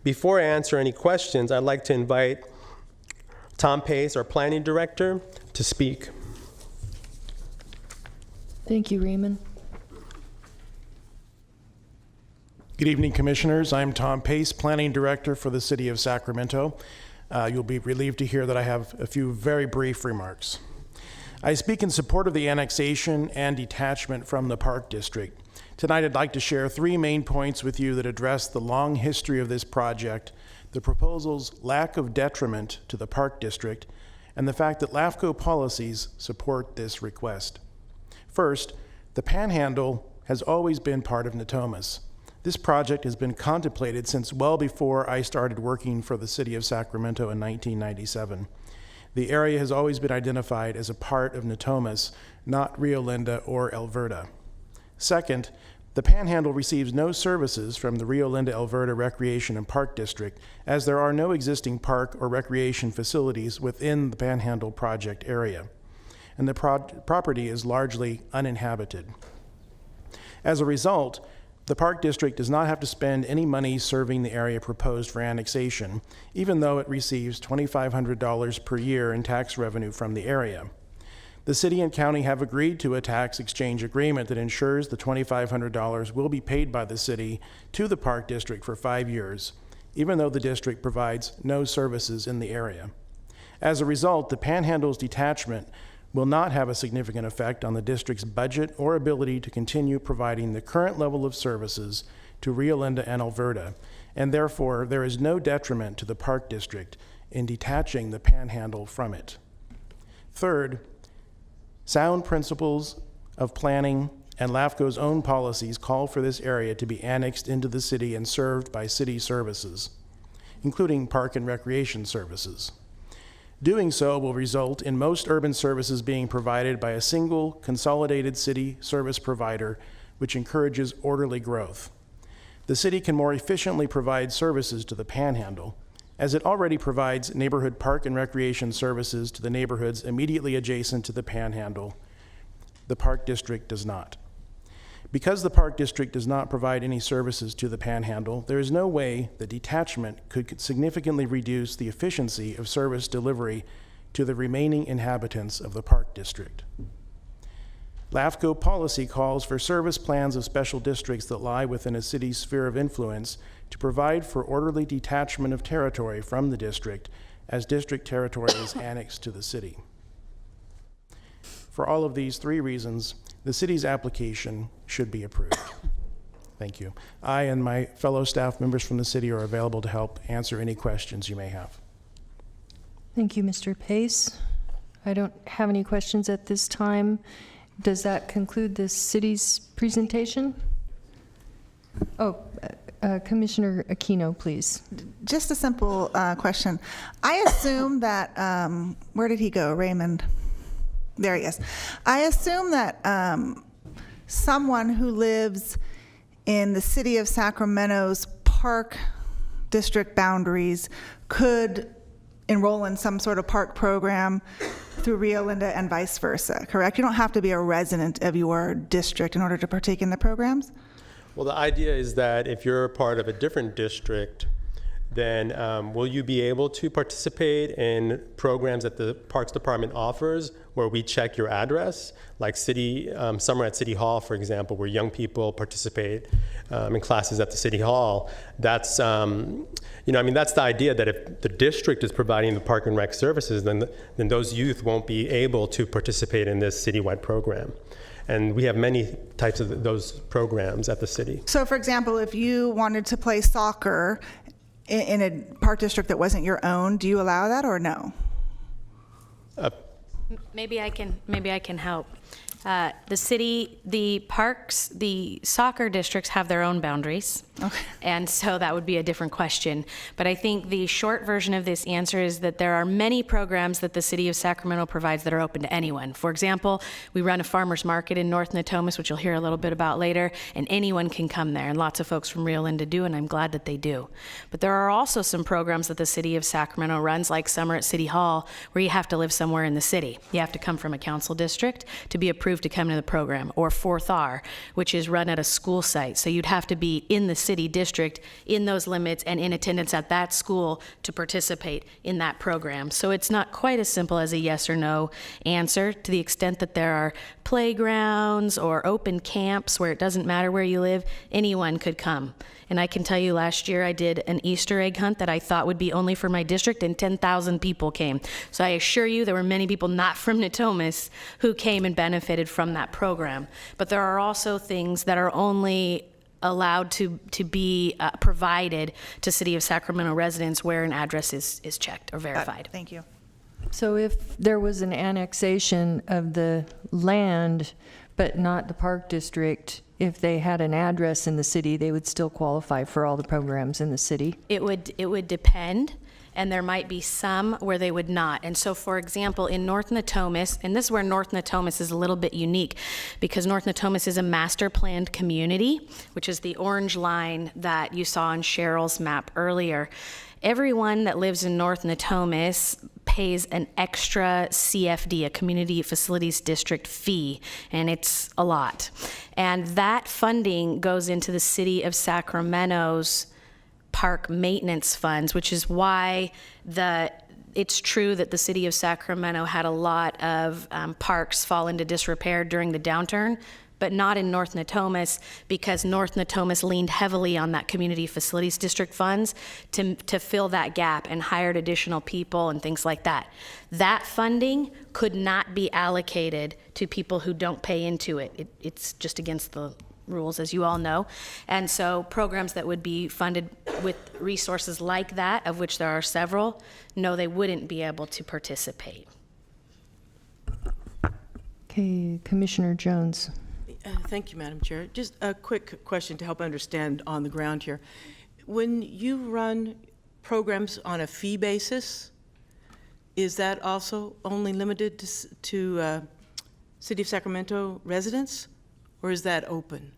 Before I answer any questions, I'd like to invite Tom Pace, our planning director, to speak. Thank you, Raymond. Good evening, Commissioners. I'm Tom Pace, Planning Director for the City of Sacramento. You'll be relieved to hear that I have a few very brief remarks. I speak in support of the annexation and detachment from the Park District. Tonight, I'd like to share 3 main points with you that address the long history of this project, the proposal's lack of detriment to the Park District, and the fact that LAFCo policies support this request. First, the Panhandle has always been part of Natomas. This project has been contemplated since well before I started working for the City of Sacramento in 1997. The area has always been identified as a part of Natomas, not Rio Linda or Alberta. Second, the Panhandle receives no services from the Rio Linda Alberta Recreation and Park District, as there are no existing park or recreation facilities within the Panhandle project area, and the property is largely uninhabited. As a result, the Park District does not have to spend any money serving the area proposed for annexation, even though it receives $2,500 per year in tax revenue from the area. The city and county have agreed to a tax exchange agreement that ensures the $2,500 will be paid by the city to the Park District for 5 years, even though the district provides no services in the area. As a result, the Panhandle's detachment will not have a significant effect on the district's budget or ability to continue providing the current level of services to Rio Linda and Alberta, and therefore there is no detriment to the Park District in detaching the Panhandle from it. Third, sound principles of planning and LAFCo's own policies call for this area to be annexed into the city and served by city services, including park and recreation services. Doing so will result in most urban services being provided by a single consolidated city service provider, which encourages orderly growth. The city can more efficiently provide services to the Panhandle, as it already provides neighborhood park and recreation services to the neighborhoods immediately adjacent to the Panhandle. The Park District does not. Because the Park District does not provide any services to the Panhandle, there is no way that detachment could significantly reduce the efficiency of service delivery to the remaining inhabitants of the Park District. LAFCo policy calls for service plans of special districts that lie within a city's sphere of influence to provide for orderly detachment of territory from the district as district territory is annexed to the city. For all of these three reasons, the city's application should be approved. Thank you. I and my fellow staff members from the city are available to help answer any questions you may have. Thank you, Mr. Pace. I don't have any questions at this time. Does that conclude the city's presentation? Oh, Commissioner Aquino, please. Just a simple question. I assume that, where did he go? Raymond? There he is. I assume that someone who lives in the city of Sacramento's park district boundaries could enroll in some sort of park program through Rio Linda and vice versa, correct? You don't have to be a resident of your district in order to partake in the programs? Well, the idea is that if you're a part of a different district, then will you be able to participate in programs that the Parks Department offers where we check your address, like Summer at City Hall, for example, where young people participate in classes at the City Hall? That's, that's the idea, that if the district is providing the park and rec services, then those youth won't be able to participate in this citywide program. And we have many types of those programs at the city. So, for example, if you wanted to play soccer in a park district that wasn't your own, do you allow that or no? Maybe I can help. The city, the parks, the soccer districts have their own boundaries. Okay. And so that would be a different question. But I think the short version of this answer is that there are many programs that the city of Sacramento provides that are open to anyone. For example, we run a farmer's market in North Natomas, which you'll hear a little bit about later, and anyone can come there. And lots of folks from Rio Linda do, and I'm glad that they do. But there are also some programs that the city of Sacramento runs, like Summer at City Hall, where you have to live somewhere in the city. You have to come from a council district to be approved to come to the program, or 4th R, which is run at a school site. So you'd have to be in the city district, in those limits, and in attendance at that school to participate in that program. So it's not quite as simple as a yes or no answer, to the extent that there are playgrounds or open camps where it doesn't matter where you live, anyone could come. And I can tell you, last year I did an Easter egg hunt that I thought would be only for my district, and 10,000 people came. So I assure you there were many people not from Natomas who came and benefited from that program. But there are also things that are only allowed to be provided to City of Sacramento residents where an address is checked or verified. Thank you. So if there was an annexation of the land, but not the park district, if they had an address in the city, they would still qualify for all the programs in the city? It would depend, and there might be some where they would not. And so, for example, in North Natomas, and this is where North Natomas is a little bit unique, because North Natomas is a master planned community, which is the orange line that you saw on Cheryl's map earlier. Everyone that lives in North Natomas pays an extra CFD, a Community Facilities District fee, and it's a lot. And that funding goes into the City of Sacramento's park maintenance funds, which is why it's true that the City of Sacramento had a lot of parks fall into disrepair during the downturn, but not in North Natomas, because North Natomas leaned heavily on that Community Facilities District funds to fill that gap and hired additional people and things like that. That funding could not be allocated to people who don't pay into it. It's just against the rules, as you all know. And so programs that would be funded with resources like that, of which there are several, no, they wouldn't be able to participate. Okay, Commissioner Jones. Thank you, Madam Chair. Just a quick question to help understand on the ground here. When you run programs on a fee basis, is that also only limited to City of Sacramento residents, or is that open?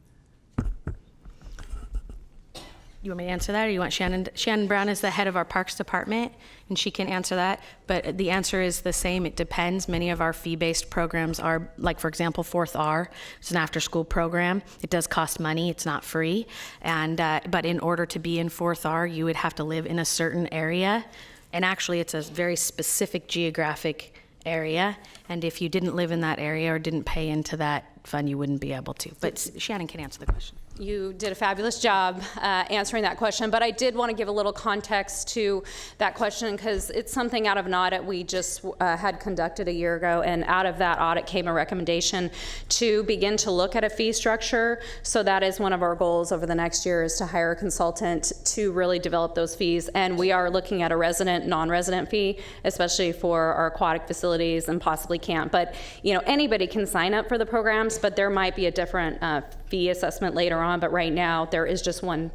You want me to answer that, or you want Shannon? Shannon Brown is the head of our Parks Department, and she can answer that. But the answer is the same. It depends. Many of our fee-based programs are, like, for example, 4th R. It's an after-school program. It does cost money. It's not free. And but in order to be in 4th R, you would have to live in a certain area. And actually, it's a very specific geographic area. And if you didn't live in that area or didn't pay into that fund, you wouldn't be able to. But Shannon can answer the question. You did a fabulous job answering that question, but I did want to give a little context to that question because it's something out of an audit we just had conducted a year ago, and out of that audit came a recommendation to begin to look at a fee structure. So that is one of our goals over the next year, is to hire a consultant to really develop those fees. And we are looking at a resident, non-resident fee, especially for our aquatic facilities and possibly camp. But anybody can sign up for the programs, but there might be a different fee assessment later on. But right now there is just one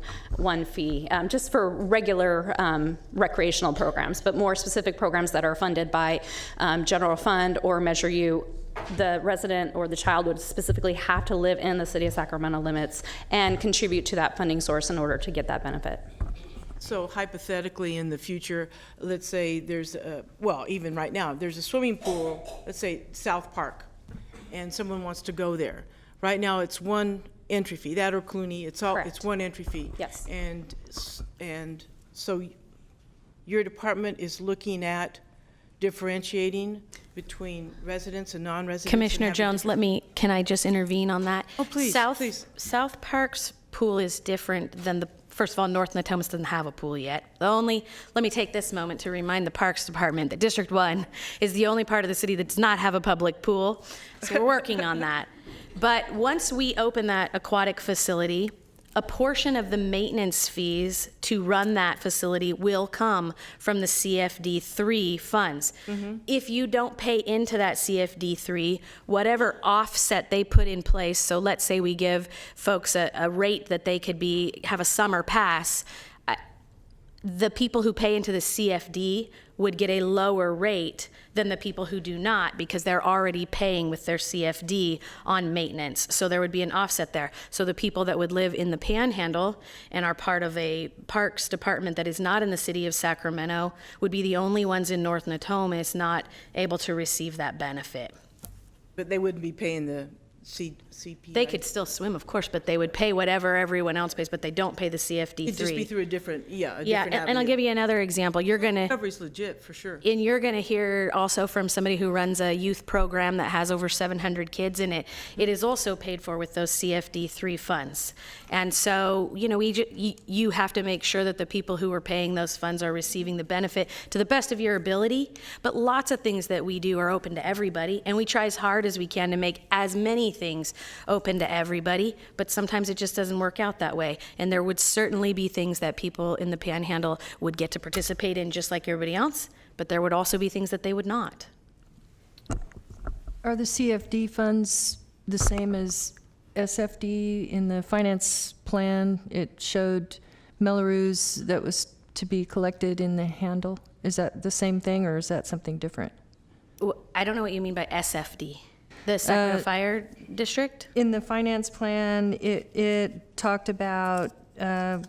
fee, just for regular recreational programs. But more specific programs that are funded by general fund or Measure U, the resident or the child would specifically have to live in the city of Sacramento limits and contribute to that funding source in order to get that benefit. So hypothetically, in the future, let's say there's even right now, there's a swimming pool, let's say South Park, and someone wants to go there. Right now, it's one entry fee. That or Clooney, it's one entry fee. Yes. And so your department is looking at differentiating between residents and non-residents? Commissioner Jones, can I just intervene on that? Oh, please, please. South Park's pool is different than first of all, North Natomas doesn't have a pool yet. Let me take this moment to remind the Parks Department that District 1 is the only part of the city that does not have a public pool, so we're working on that. But once we open that aquatic facility, a portion of the maintenance fees to run that facility will come from the CFD3 funds. Mm-hmm. If you don't pay into that CFD3, whatever offset they put in place, so let's say we give folks a rate that they could have a summer pass, the people who pay into the CFD would get a lower rate than the people who do not, because they're already paying with their CFD on maintenance. So there would be an offset there. So the people that would live in the Panhandle and are part of a Parks Department that is not in the city of Sacramento would be the only ones in North Natomas not able to receive that benefit. But they wouldn't be paying the CP. They could still swim, of course, but they would pay whatever everyone else pays, but they don't pay the CFD3. It'd just be through a different and I'll give you another example. Recovery's legit, for sure. And you're going to hear also from somebody who runs a youth program that has over 700 kids in it. It is also paid for with those CFD3 funds. And so, you have to make sure that the people who are paying those funds are receiving the benefit to the best of your ability. But lots of things that we do are open to everybody, and we try as hard as we can to make as many things open to everybody, but sometimes it just doesn't work out that way. And there would certainly be things that people in the Panhandle would get to participate in just like everybody else, but there would also be things that they would not. Are the CFD funds the same as SFD? In the finance plan, it showed Melrose that was to be collected in the handle. Is that the same thing, or is that something different? I don't know what you mean by SFD. The Sacramento Fire District? In the finance plan, it talked about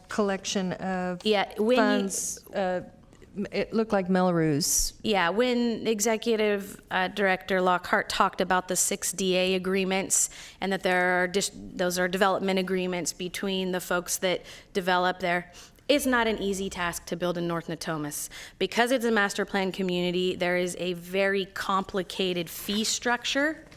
collection of funds. It looked like Melrose. Yeah, when Executive Director Lockhart talked about the 6 DA agreements, and that those are development agreements between the folks that develop there. It's not an easy task to build in North Natomas. Because it's a master plan community, there is a very complicated fee structure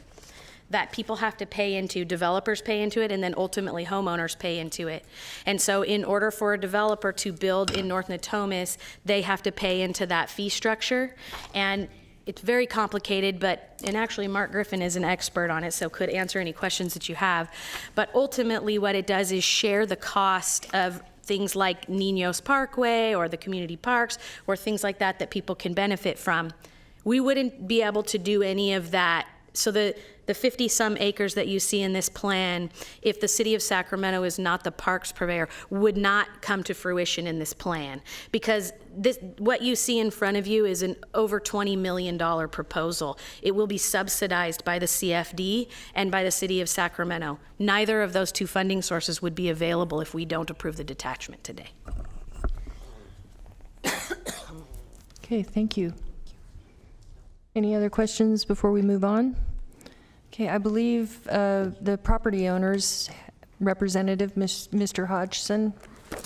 that people have to pay into, developers pay into it, and then ultimately homeowners pay into it. And so in order for a developer to build in North Natomas, they have to pay into that fee structure. And it's very complicated, and actually Mark Griffin is an expert on it, so could answer any questions that you have. But ultimately what it does is share the cost of things like Niños Parkway or the community parks or things like that that people can benefit from. We wouldn't be able to do any of that So the 50-some acres that you see in this plan, if the city of Sacramento is not the parks purveyor, would not come to fruition in this plan. Because what you see in front of you is an over $20 million proposal. It will be subsidized by the CFD and by the city of Sacramento. Neither of those two funding sources would be available if we don't approve the detachment today. Okay, thank you. Any other questions before we move on? Okay, I believe the property owner's representative, Mr. Hodgson,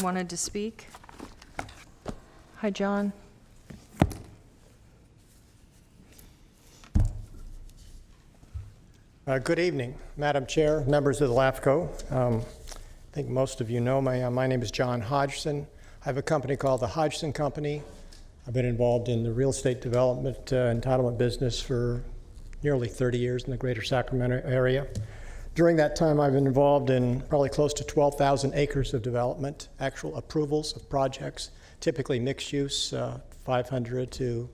wanted to speak. Hi, John. Good evening, Madam Chair, members of the LAFCo. I think most of you know my name is John Hodgson. I have a company called the Hodgson Company. I've been involved in the real estate development entitlement business for nearly 30 years in the greater Sacramento area. During that time, I've been involved in probably close to 12,000 acres of development, actual approvals of projects, typically mixed use, 500 to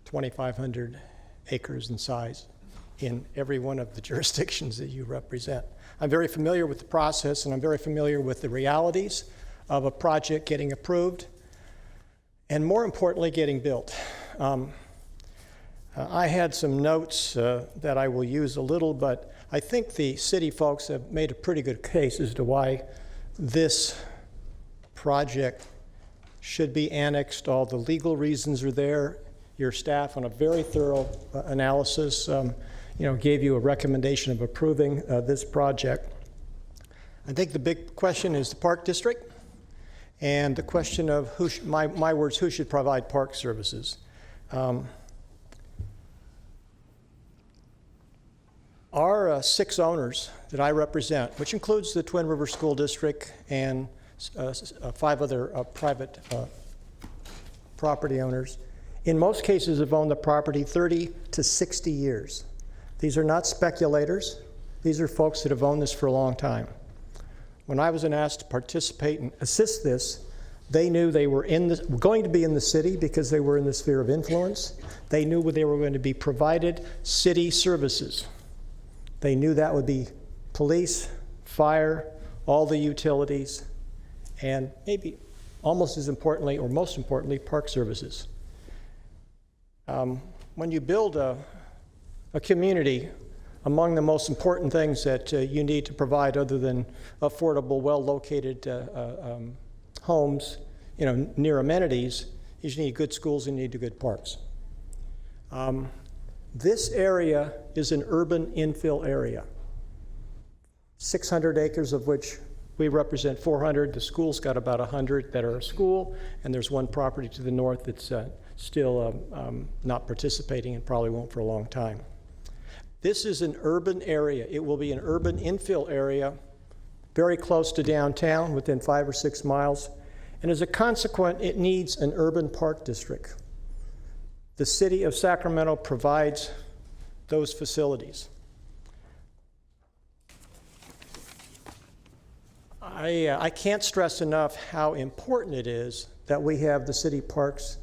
2,500 acres in size in every one of the jurisdictions that you represent. I'm very familiar with the process, and I'm very familiar with the realities of a project getting approved, and more importantly, getting built. I had some notes that I will use a little, but I think the city folks have made a pretty good case as to why this project should be annexed. All the legal reasons are there. Your staff, on a very thorough analysis, gave you a recommendation of approving this project. I think the big question is the Park District, and the question of who should provide park services. Our 6 owners that I represent, which includes the Twin River School District and 5 other private property owners, in most cases have owned the property 30 to 60 years. These are not speculators. These are folks that have owned this for a long time. When I was asked to participate and assist this, they knew they were going to be in the city because they were in the sphere of influence. They knew they were going to be provided city services. They knew that would be police, fire, all the utilities, and maybe almost as importantly, or most importantly, park services. When you build a community, among the most important things that you need to provide, other than affordable, well-located homes, near amenities, is you need good schools and you need good parks. This area is an urban infill area, 600 acres of which we represent 400. The school's got about 100 that are a school, and there's one property to the north that's still not participating and probably won't for a long time. This is an urban area. It will be an urban infill area, very close to downtown, within 5 or 6 miles. And as a consequence, it needs an urban park district. The city of Sacramento provides those facilities. I can't stress enough how important it is that we have the city parks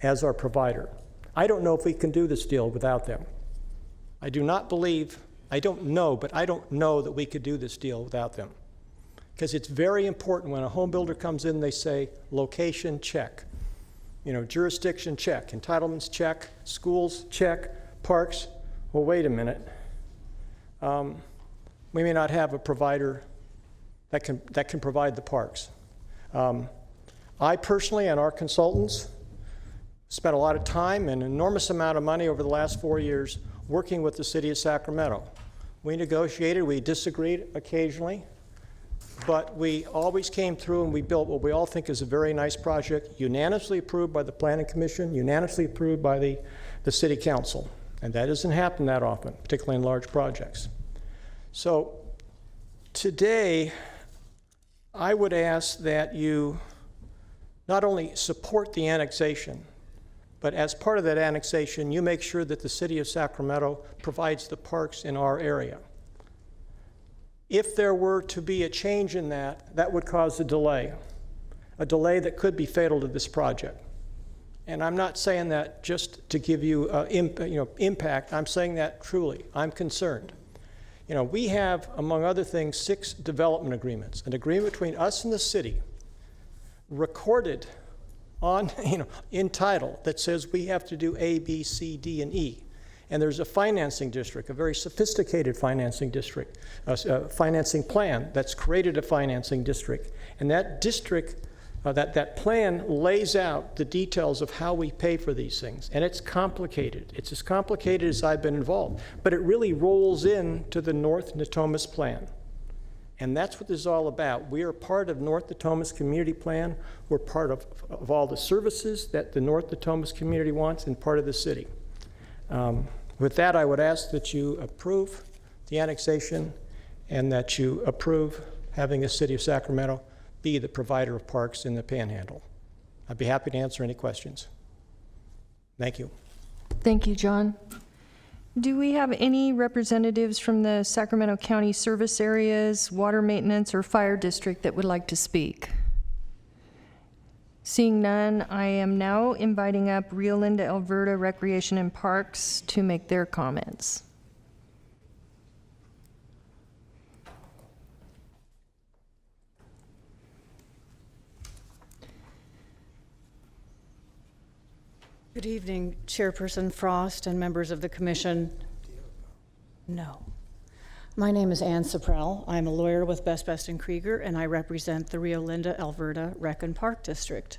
as our provider. I don't know if we can do this deal without them. I don't know that we could do this deal without them. Because it's very important when a home builder comes in, they say, location, check. Jurisdiction, check. Entitlements, check. Schools, check. Parks, well, wait a minute. We may not have a provider that can provide the parks. I personally and our consultants spent a lot of time and an enormous amount of money over the last 4 years working with the city of Sacramento. We negotiated, we disagreed occasionally, but we always came through and we built what we all think is a very nice project, unanimously approved by the Planning Commission, unanimously approved by the City Council. And that doesn't happen that often, particularly in large projects. So today, I would ask that you not only support the annexation, but as part of that annexation, you make sure that the city of Sacramento provides the parks in our area. If there were to be a change in that, that would cause a delay that could be fatal to this project. And I'm not saying that just to give you, impact. I'm saying that truly. I'm concerned. We have, among other things, 6 development agreements. An agreement between us and the city, recorded on, in title, that says we have to do A, B, C, D, and E. And there's a financing district, a very sophisticated financing district, financing plan that's created a financing district. And that district, that plan lays out the details of how we pay for these things. And it's complicated. It's as complicated as I've been involved. But it really rolls into the North Natomas Plan. And that's what this is all about. We are part of North Natomas Community Plan. We're part of all the services that the North Natomas community wants and part of the city. With that, I would ask that you approve the annexation and that you approve having the city of Sacramento be the provider of parks in the Panhandle. I'd be happy to answer any questions. Thank you. Thank you, John. Do we have any representatives from the Sacramento County service areas, water maintenance, or fire district that would like to speak? Seeing none, I am now inviting up Rio Linda Alberta Recreation and Parks to make their comments. Good evening, Chairperson Frost and members of the Commission. No. My name is Ann Saprell. I'm a lawyer with Best & Krieger, and I represent the Rio Linda Alberta Rec and Park District.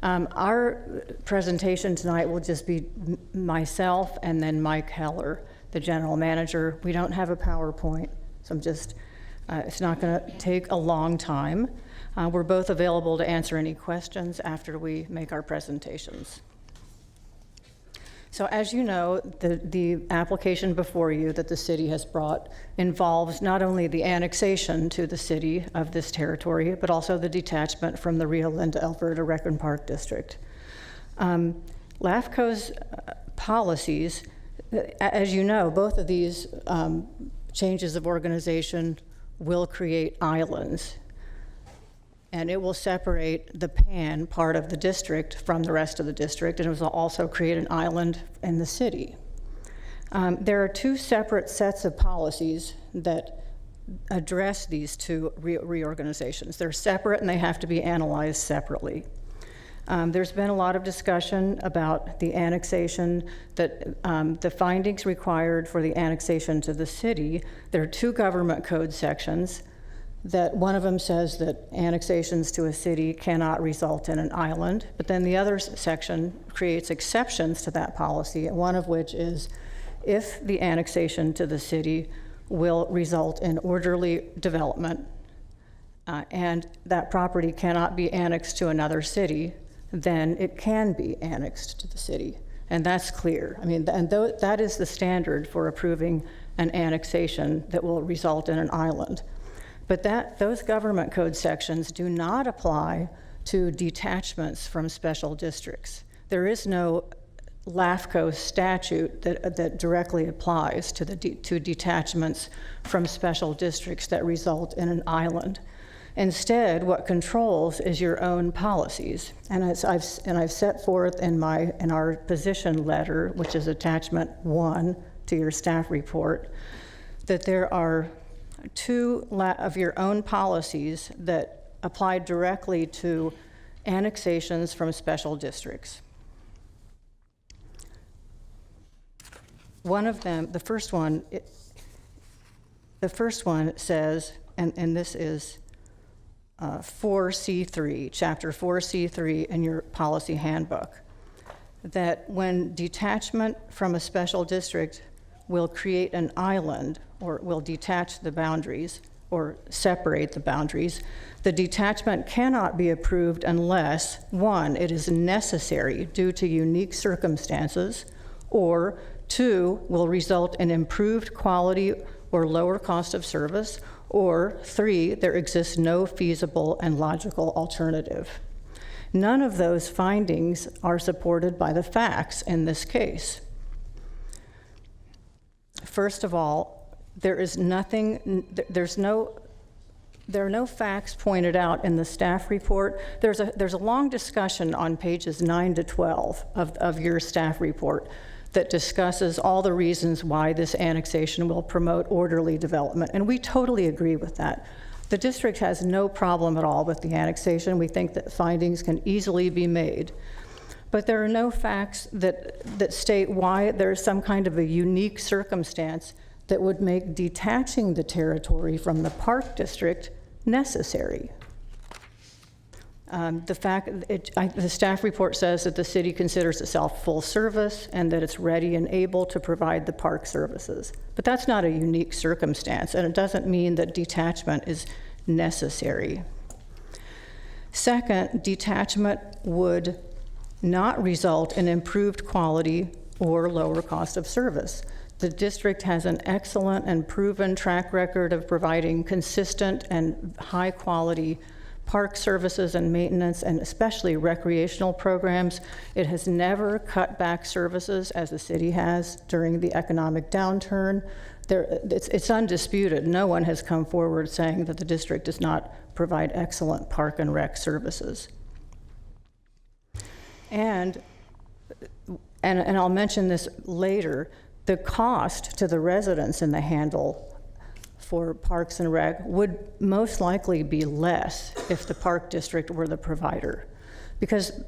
Our presentation tonight will just be myself and then Mike Heller, the general manager. We don't have a PowerPoint, so I'm just, it's not going to take a long time. We're both available to answer any questions after we make our presentations. So as you know, the application before you that the city has brought involves not only the annexation to the city of this territory, but also the detachment from the Rio Linda Alberta Rec and Park District. LAFCo's policies, as you know, both of these changes of organization will create islands. And it will separate the PAN part of the district from the rest of the district, and it will also create an island in the city. There are 2 separate sets of policies that address these 2 reorganizations. They're separate and they have to be analyzed separately. There's been a lot of discussion about the annexation, that the findings required for the annexation to the city. There are 2 government code sections. That one of them says that annexations to a city cannot result in an island, but then the other section creates exceptions to that policy, one of which is if the annexation to the city will result in orderly development and that property cannot be annexed to another city, then it can be annexed to the city. And that's clear. I mean, and that is the standard for approving an annexation that will result in an island. But those government code sections do not apply to detachments from special districts. There is no LAFCo statute that directly applies to detachments from special districts that result in an island. Instead, what controls is your own policies. And I've set forth in our position letter, which is attachment 1 to your staff report, that there are 2 of your own policies that apply directly to annexations from special districts. One of them, the first one says, and this is 4C3, Chapter 4C3 in your policy handbook, that when detachment from a special district will create an island or will detach the boundaries or separate the boundaries, the detachment cannot be approved unless, 1, it is necessary due to unique circumstances, or 2, will result in improved quality or lower cost of service, or 3, there exists no feasible and logical alternative. None of those findings are supported by the facts in this case. First of all, there's no There are no facts pointed out in the staff report. There's a long discussion on pages 9 to 12 of your staff report that discusses all the reasons why this annexation will promote orderly development, and we totally agree with that. The district has no problem at all with the annexation. We think that findings can easily be made. But there are no facts that state why there's some kind of a unique circumstance that would make detaching the territory from the park district necessary. The staff report says that the city considers itself full service and that it's ready and able to provide the park services. But that's not a unique circumstance, and it doesn't mean that detachment is necessary. Second, detachment would not result in improved quality or lower cost of service. The district has an excellent and proven track record of providing consistent and high-quality park services and maintenance, and especially recreational programs. It has never cut back services as the city has during the economic downturn. It's undisputed. No one has come forward saying that the district does not provide excellent park and rec services. And I'll mention this later, the cost to the residents in the Handle for Parks and Rec would most likely be less if the Park District were the provider. Because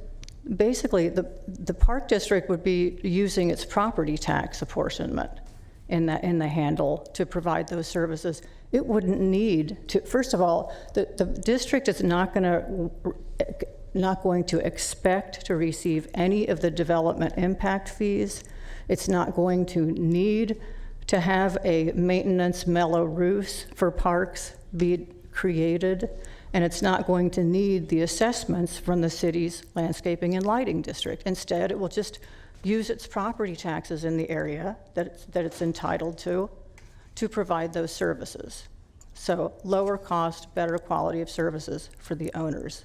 basically the Park District would be using its property tax apportionment in the Handle to provide those services. It wouldn't need to, first of all, the district is not going to expect to receive any of the development impact fees. It's not going to need to have a maintenance mellow roofs for parks be created, and it's not going to need the assessments from the city's landscaping and lighting district. Instead, it will just use its property taxes in the area that it's entitled to provide those services. So lower cost, better quality of services for the owners.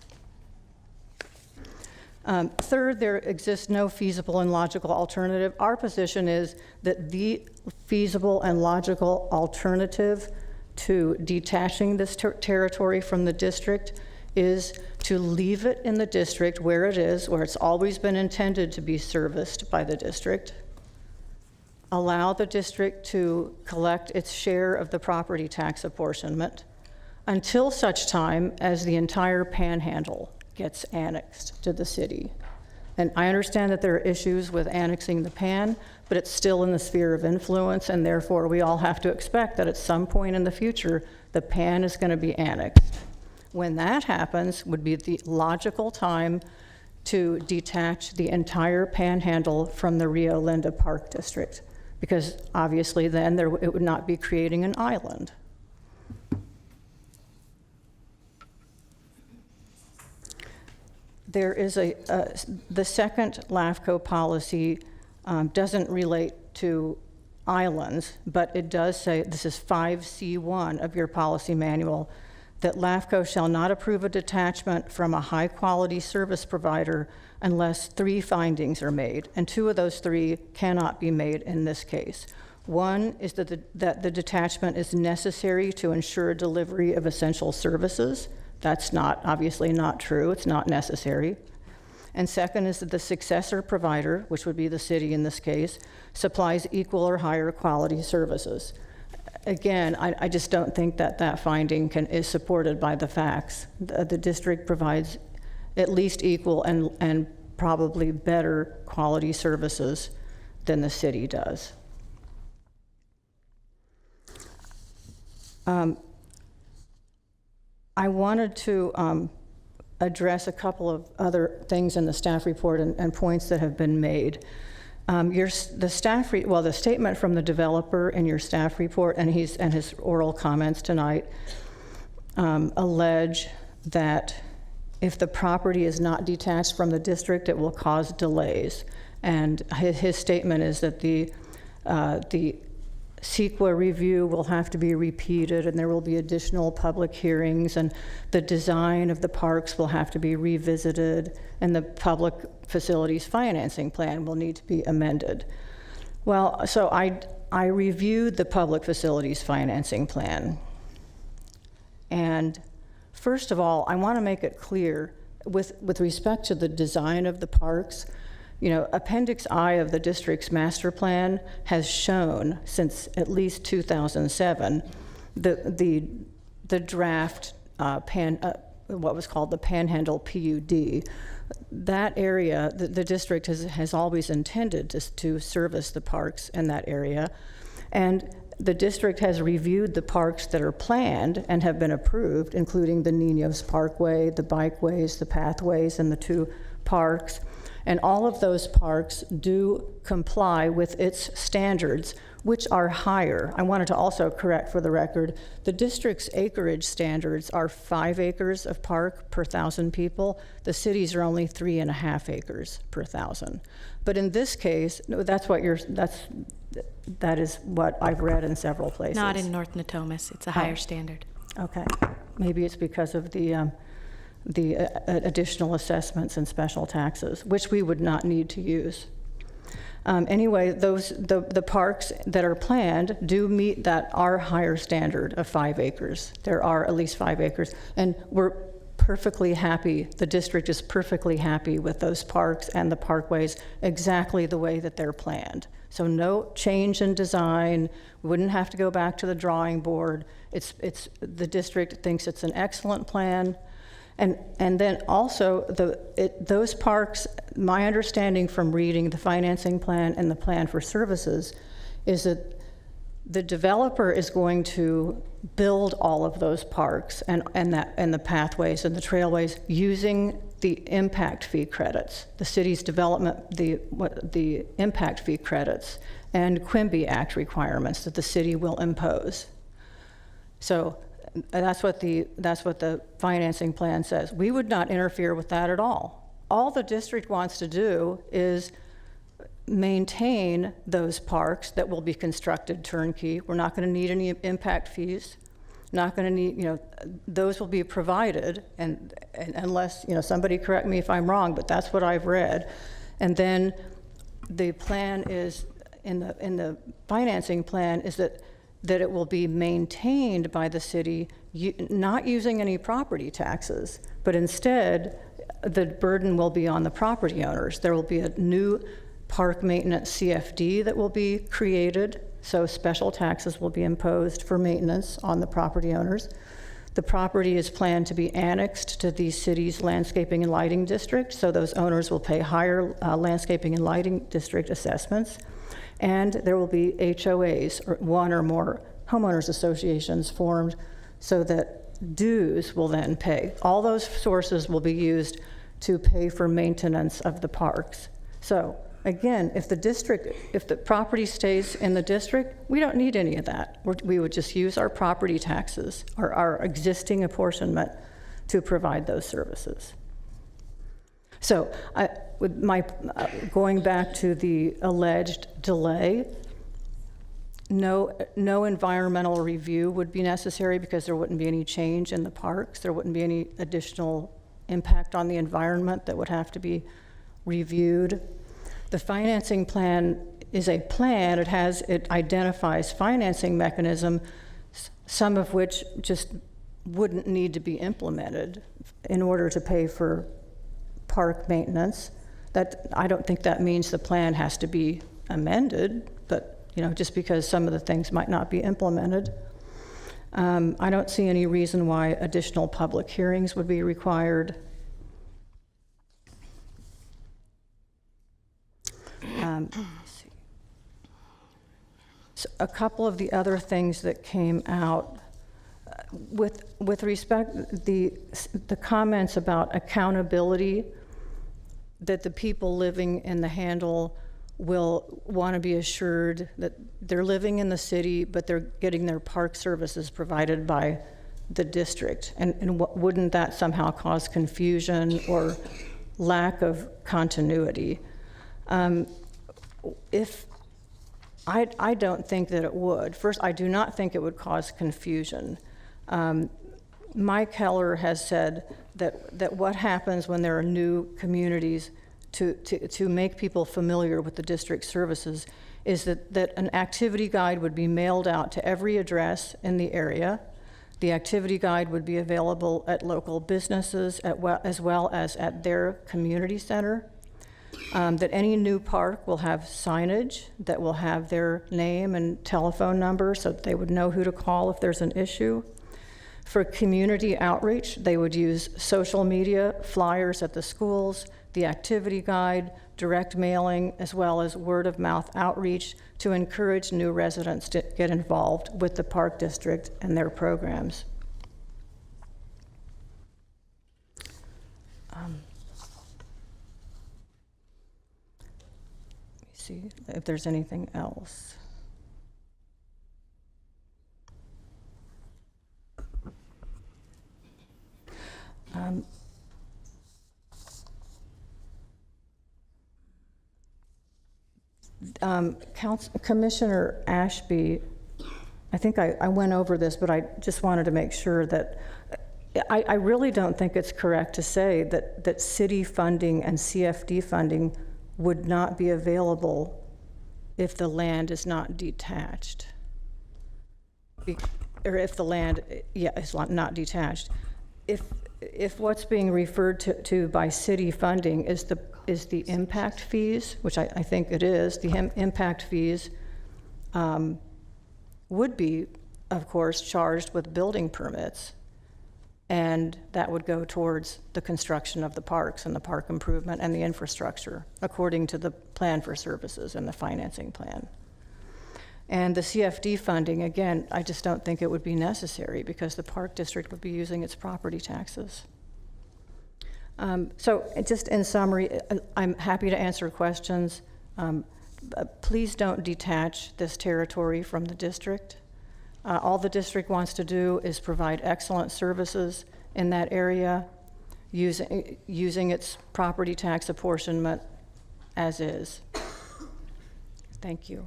Third, there exists no feasible and logical alternative. Our position is that the feasible and logical alternative to detaching this territory from the district is to leave it in the district where it is, where it's always been intended to be serviced by the district, allow the district to collect its share of the property tax apportionment until such time as the entire panhandle gets annexed to the city. And I understand that there are issues with annexing the pan, but it's still in the sphere of influence, and therefore we all have to expect that at some point in the future, the pan is going to be annexed. When that happens would be the logical time to detach the entire panhandle from the Rio Linda Park District, because obviously then it would not be creating an island. There is the second LAFCo policy doesn't relate to islands, but it does say, this is 5C1 of your policy manual, that LAFCo shall not approve a detachment from a high-quality service provider unless 3 findings are made, and 2 of those 3 cannot be made in this case. One is that the detachment is necessary to ensure delivery of essential services. That's obviously not true. It's not necessary. And second is that the successor provider, which would be the city in this case, supplies equal or higher quality services. Again, I just don't think that finding is supported by the facts. The district provides at least equal and probably better quality services than the city does. I wanted to address a couple of other things in the staff report and points that have been made. The statement from the developer in your staff report and his oral comments tonight allege that if the property is not detached from the district, it will cause delays. And his statement is that the CEQA review will have to be repeated, and there will be additional public hearings, and the design of the parks will have to be revisited, and the public facilities financing plan will need to be amended. Well, so I reviewed the public facilities financing plan. And first of all, I want to make it clear, with respect to the design of the parks, you know, Appendix I of the district's master plan has shown since at least 2007 the draft what was called the Panhandle PUD. That area, the district has always intended to service the parks in that area, and the district has reviewed the parks that are planned and have been approved, including the Niños Parkway, the bikeways, the pathways, and the 2 parks. And all of those parks do comply with its standards, which are higher. I wanted to also correct for the record, the district's acreage standards are 5 acres of park per 1,000 people. The cities are only 3.5 acres per 1,000. But in this case, that is what I've read in several places. Not in North Natomas. It's a higher standard. Okay. Maybe it's because of the additional assessments and special taxes, which we would not need to use. Anyway, the parks that are planned do meet our higher standard of 5 acres. There are at least 5 acres, and we're perfectly happy, the district is perfectly happy with those parks and the parkways exactly the way that they're planned. So no change in design, wouldn't have to go back to the drawing board. The district thinks it's an excellent plan. And then also, those parks, my understanding from reading the financing plan and the plan for services is that the developer is going to build all of those parks and the pathways and the trailways using the impact fee credits, the city's development, the impact fee credits, and Quimby Act requirements that the city will impose. So that's what the financing plan says. We would not interfere with that at all. All the district wants to do is maintain those parks that will be constructed turnkey. We're not going to need any impact fees. Not going to need, those will be provided, and unless, somebody correct me if I'm wrong, but that's what I've read. And then the plan is, in the financing plan, is that it will be maintained by the city, not using any property taxes, but instead the burden will be on the property owners. There will be a new park maintenance CFD that will be created, so special taxes will be imposed for maintenance on the property owners. The property is planned to be annexed to the city's landscaping and lighting district, so those owners will pay higher landscaping and lighting district assessments. And there will be HOAs, or one or more homeowners associations formed, so that dues will then pay. All those sources will be used to pay for maintenance of the parks. So again, if the property stays in the district, we don't need any of that. We would just use our property taxes, or our existing apportionment, to provide those services. So going back to the alleged delay, no environmental review would be necessary because there wouldn't be any change in the parks. There wouldn't be any additional impact on the environment that would have to be reviewed. The financing plan is a plan. It identifies financing mechanisms, some of which just wouldn't need to be implemented in order to pay for park maintenance. That, I don't think that means the plan has to be amended, but just because some of the things might not be implemented. I don't see any reason why additional public hearings would be required. So a couple of the other things that came out with respect the comments about accountability, that the people living in the Handle will want to be assured that they're living in the city, but they're getting their park services provided by the district. And wouldn't that somehow cause confusion or lack of continuity? I don't think that it would. First, I do not think it would cause confusion. Mike Heller has said that what happens when there are new communities to make people familiar with the district services is that an activity guide would be mailed out to every address in the area. The activity guide would be available at local businesses as well as at their community center. That any new park will have signage that will have their name and telephone number so that they would know who to call if there's an issue. For community outreach, they would use social media, flyers at the schools, the activity guide, direct mailing, as well as word-of-mouth outreach to encourage new residents to get involved with the Park District and their programs. Let me see if there's anything else. Commissioner Ashby, I think I went over this, but I just wanted to make sure that I really don't think it's correct to say that city funding and CFD funding would not be available if the land is not detached. Or if the land, is not detached. If what's being referred to by city funding is the impact fees, which I think it is, the impact fees would be, of course, charged with building permits, and that would go towards the construction of the parks and the park improvement and the infrastructure, according to the plan for services and the financing plan. And the CFD funding, again, I just don't think it would be necessary because the Park District would be using its property taxes. So just in summary, I'm happy to answer questions. Please don't detach this territory from the district. All the district wants to do is provide excellent services in that area using its property tax apportionment as is. Thank you.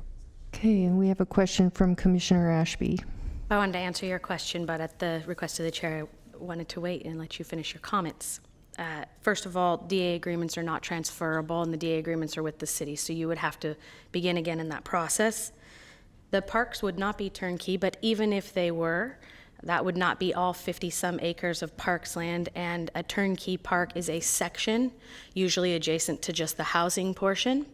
Okay, and we have a question from Commissioner Ashby. I wanted to answer your question, but at the request of the chair, I wanted to wait and let you finish your comments. First of all, DA agreements are not transferable, and the DA agreements are with the city, so you would have to begin again in that process. The parks would not be turnkey, but even if they were, that would not be all 50-some acres of parks land, and a turnkey park is a section, usually adjacent to just the housing portion,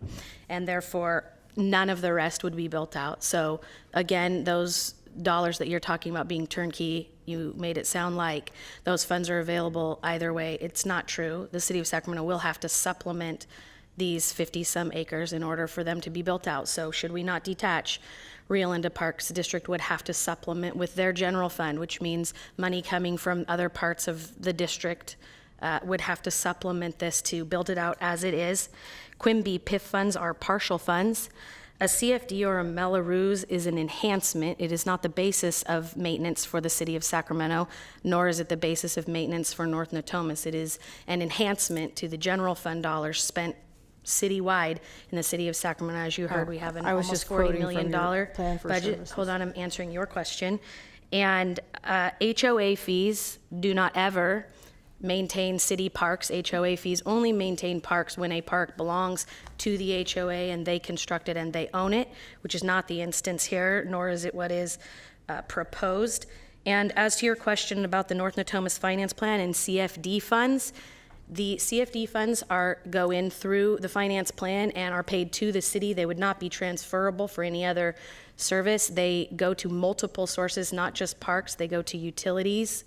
and therefore none of the rest would be built out. So again, those dollars that you're talking about being turnkey, you made it sound like those funds are available either way. It's not true. The city of Sacramento will have to supplement these 50-some acres in order for them to be built out. So should we not detach, Rio Linda Parks District would have to supplement with their general fund, which means money coming from other parts of the district would have to supplement this to build it out as it is. Quimby PIF funds are partial funds. A CFD or a Melrose is an enhancement. It is not the basis of maintenance for the city of Sacramento, nor is it the basis of maintenance for North Natomas. It is an enhancement to the general fund dollars spent citywide in the city of Sacramento. As you heard, we have an almost $40 million budget. Hold on, I'm answering your question. And HOA fees do not ever maintain city parks. HOA fees only maintain parks when a park belongs to the HOA and they construct it and they own it, which is not the instance here, nor is it what is proposed. And as to your question about the North Natomas Finance Plan and CFD funds, the CFD funds go in through the finance plan and are paid to the city. They would not be transferable for any other service. They go to multiple sources, not just parks. They go to utilities,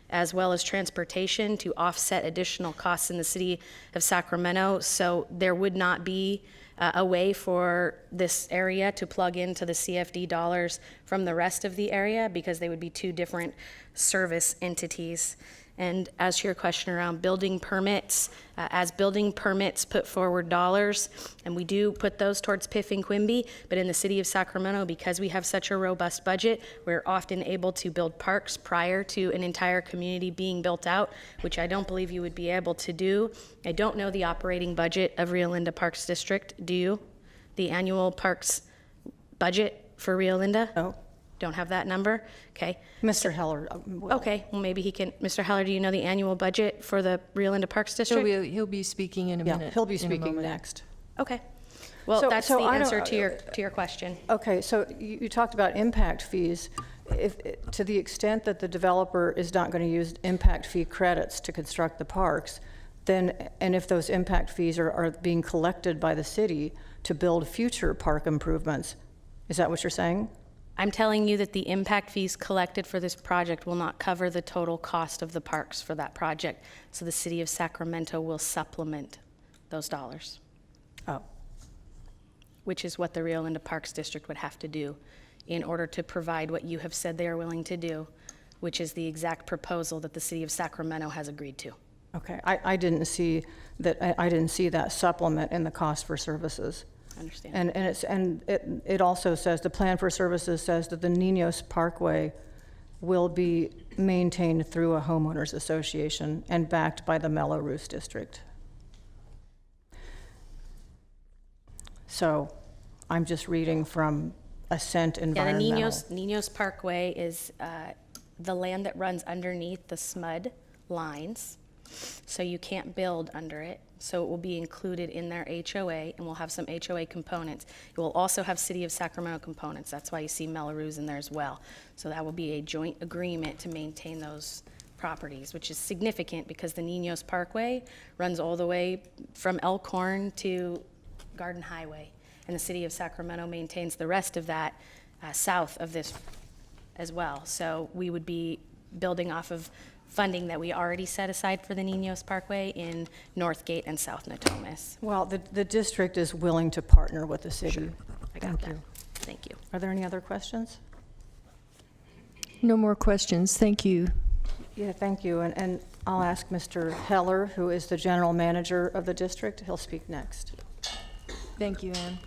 as well as transportation to offset additional costs in the city of Sacramento. So there would not be a way for this area to plug into the CFD dollars from the rest of the area because they would be two different service entities. And as to your question around building permits, as building permits put forward dollars, and we do put those towards PIF and Quimby, but in the city of Sacramento, because we have such a robust budget, we're often able to build parks prior to an entire community being built out, which I don't believe you would be able to do. I don't know the operating budget of Rio Linda Parks District. Do you? The annual parks budget for Rio Linda? No. Don't have that number? Okay. Mr. Heller. Okay, well, maybe he can. Mr. Heller, do you know the annual budget for the Rio Linda Parks District? He'll be speaking in a minute. He'll be speaking next. Okay. Well, that's the answer to your question. Okay, so you talked about impact fees. to the extent that the developer is not going to use impact fee credits to construct the parks, then, and if those impact fees are being collected by the city to build future park improvements, is that what you're saying? I'm telling you that the impact fees collected for this project will not cover the total cost of the parks for that project. So the city of Sacramento will supplement those dollars. Oh. Which is what the Rio Linda Parks District would have to do in order to provide what you have said they are willing to do, which is the exact proposal that the city of Sacramento has agreed to. Okay, I didn't see that. I didn't see that supplement in the cost for services. I understand. And it also says, the plan for services says that the Niños Parkway will be maintained through a homeowners association and backed by the Melrose District. So I'm just reading from Ascent Environmental. Yeah, the Niños Parkway is the land that runs underneath the SMUD lines, so you can't build under it. So it will be included in their HOA, and we'll have some HOA components. It will also have City of Sacramento components. That's why you see Melrose in there as well. So that will be a joint agreement to maintain those properties, which is significant because the Niños Parkway runs all the way from Elkhorn to Garden Highway, and the City of Sacramento maintains the rest of that south of this as well. So we would be building off of funding that we already set aside for the Niños Parkway in Northgate and South Natomas. Well, the district is willing to partner with the city. Sure. I got that. Thank you. Are there any other questions? No more questions. Thank you. Yeah, thank you. And I'll ask Mr. Heller, who is the general manager of the district. He'll speak next. Thank you, Ann.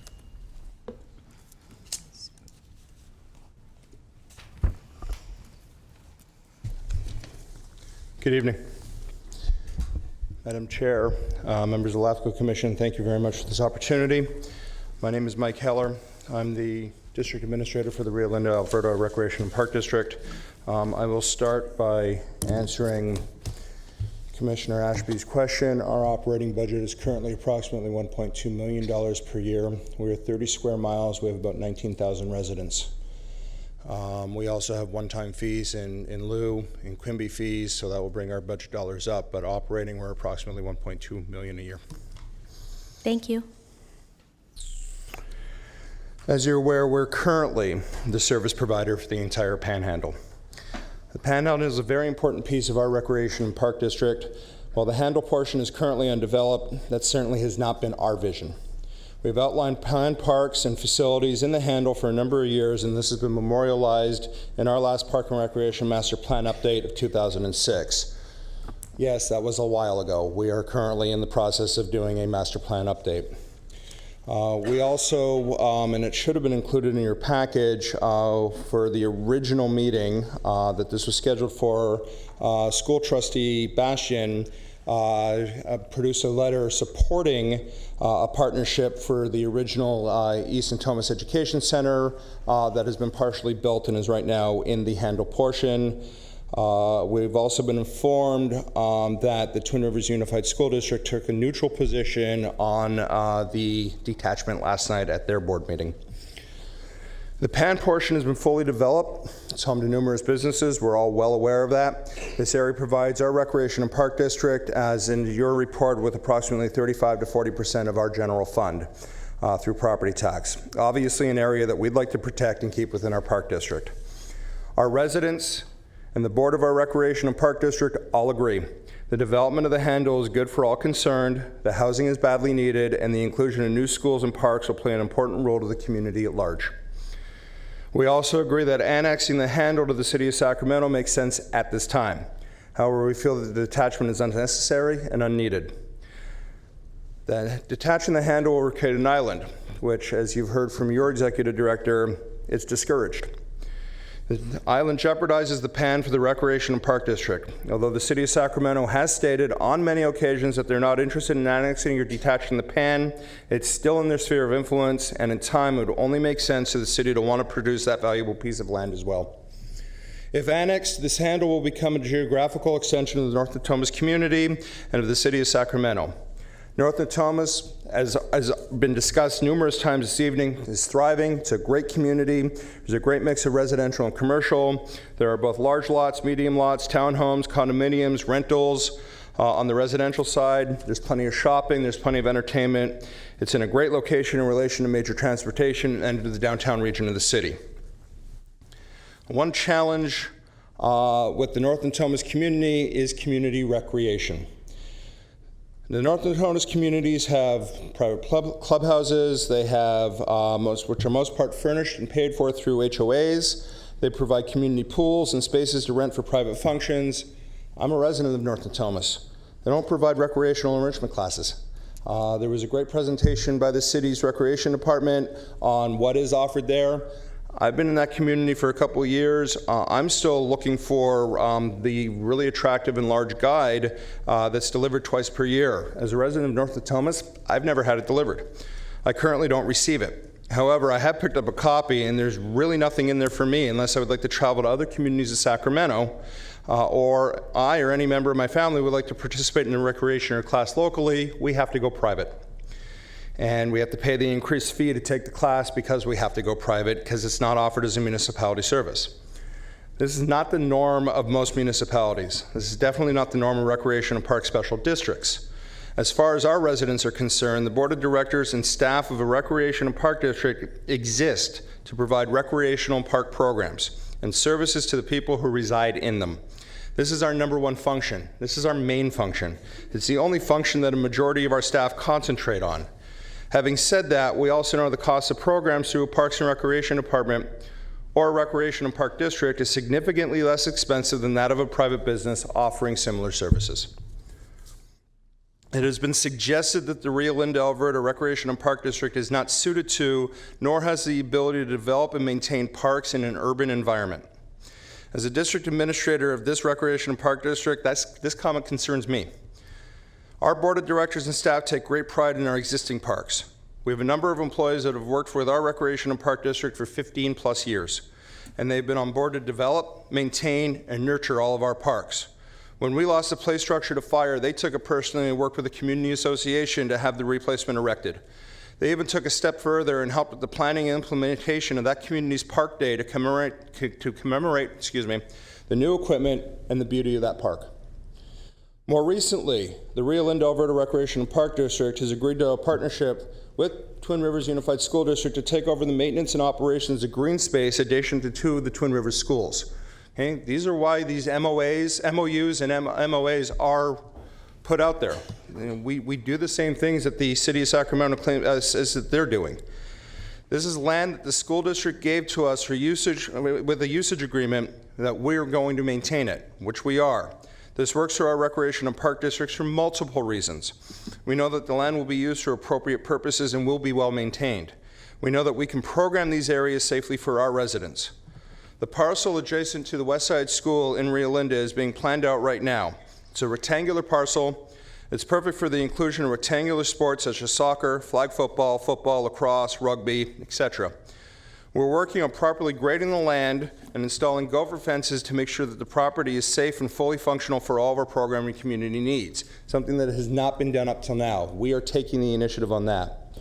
Good evening. Madam Chair, members of the LAFCo Commission, thank you very much for this opportunity. My name is Mike Heller. I'm the District Administrator for the Rio Linda, Alberta Recreation and Park District. I will start by answering Commissioner Ashby's question. Our operating budget is currently approximately $1.2 million per year. We're 30 square miles. We have about 19,000 residents. We also have one-time fees in lieu, in Quimby fees, so that will bring our budget dollars up. But operating, we're approximately $1.2 million a year. Thank you. As you're aware, we're currently the service provider for the entire Panhandle. The Panhandle is a very important piece of our recreation and park district. While the Handle portion is currently undeveloped, that certainly has not been our vision. We've outlined planned parks and facilities in the Handle for a number of years, and this has been memorialized in our last Park and Recreation Master Plan update of 2006. Yes, that was a while ago. We are currently in the process of doing a Master Plan update. We also, and it should have been included in your package, for the original meeting that this was scheduled for, School Trustee Bastian produced a letter supporting a partnership for the original East and Thomas Education Center that has been partially built and is right now in the Handle portion. We've also been informed that the Twin Rivers Unified School District took a neutral position on the detachment last night at their board meeting. The Pan portion has been fully developed. It's home to numerous businesses. We're all well aware of that. This area provides our Recreation and Park District, as in your report, with approximately 35 to 40% of our general fund through property tax. Obviously an area that we'd like to protect and keep within our park district. Our residents and the board of our Recreation and Park District all agree. The development of the Handle is good for all concerned, the housing is badly needed, and the inclusion of new schools and parks will play an important role to the community at large. We also agree that annexing the Handle to the City of Sacramento makes sense at this time. However, we feel that the detachment is unnecessary and unneeded. Detaching the Handle will create an island, which, as you've heard from your executive director, is discouraged. The island jeopardizes the Pan for the Recreation and Park District. Although the City of Sacramento has stated on many occasions that they're not interested in annexing or detaching the Pan, it's still in their sphere of influence, and in time it would only make sense to the city to want to produce that valuable piece of land as well. If annexed, this Handle will become a geographical extension of the North Natomas community and of the City of Sacramento. North Natomas, as has been discussed numerous times this evening, is thriving. It's a great community. There's a great mix of residential and commercial. There are both large lots, medium lots, townhomes, condominiums, rentals. On the residential side, there's plenty of shopping, there's plenty of entertainment. It's in a great location in relation to major transportation and to the downtown region of the city. One challenge with the North Natomas community is community recreation. The North Natomas communities have private clubhouses. They have, which are most part furnished and paid for through HOAs. They provide community pools and spaces to rent for private functions. I'm a resident of North Natomas. They don't provide recreational enrichment classes. There was a great presentation by the city's recreation department on what is offered there. I've been in that community for a couple of years. I'm still looking for the really attractive and large guide that's delivered twice per year. As a resident of North Natomas, I've never had it delivered. I currently don't receive it. However, I have picked up a copy, and there's really nothing in there for me unless I would like to travel to other communities of Sacramento, or I or any member of my family would like to participate in a recreation or class locally. We have to go private. And we have to pay the increased fee to take the class because we have to go private because it's not offered as a municipality service. This is not the norm of most municipalities. This is definitely not the norm of recreation and park special districts. As far as our residents are concerned, the board of directors and staff of a recreation and park district exist to provide recreational and park programs and services to the people who reside in them. This is our number one function. This is our main function. It's the only function that a majority of our staff concentrate on. Having said that, we also know the cost of programs through a Parks and Recreation Department or a Recreation and Park District is significantly less expensive than that of a private business offering similar services. It has been suggested that the Rio Linda, Alberta Recreation and Park District is not suited to, nor has the ability to develop and maintain parks in an urban environment. As a district administrator of this Recreation and Park District, this comment concerns me. Our board of directors and staff take great pride in our existing parks. We have a number of employees that have worked with our Recreation and Park District for 15 plus years, and they've been on board to develop, maintain, and nurture all of our parks. When we lost the play structure to fire, they took it personally and worked with the community association to have the replacement erected. They even took a step further and helped with the planning and implementation of that community's park day to commemorate the new equipment and the beauty of that park. More recently, the Rio Linda, Alberta Recreation and Park District has agreed to a partnership with Twin Rivers Unified School District to take over the maintenance and operations of green space adjacent to two of the Twin Rivers schools. Okay? These are why these MOUs and MOAs are put out there. We do the same things that the city of Sacramento claims that they're doing. This is land that the school district gave to us for usage with a usage agreement that we're going to maintain it, which we are. This works for our recreation and park districts for multiple reasons. We know that the land will be used for appropriate purposes and will be well maintained. We know that we can program these areas safely for our residents. The parcel adjacent to the West Side School in Rio Linda is being planned out right now. It's a rectangular parcel. It's perfect for the inclusion of rectangular sports such as soccer, flag football, lacrosse, rugby, etc. We're working on properly grading the land and installing gopher fences to make sure that the property is safe and fully functional for all of our programming community needs, something that has not been done up till now. We are taking the initiative on that.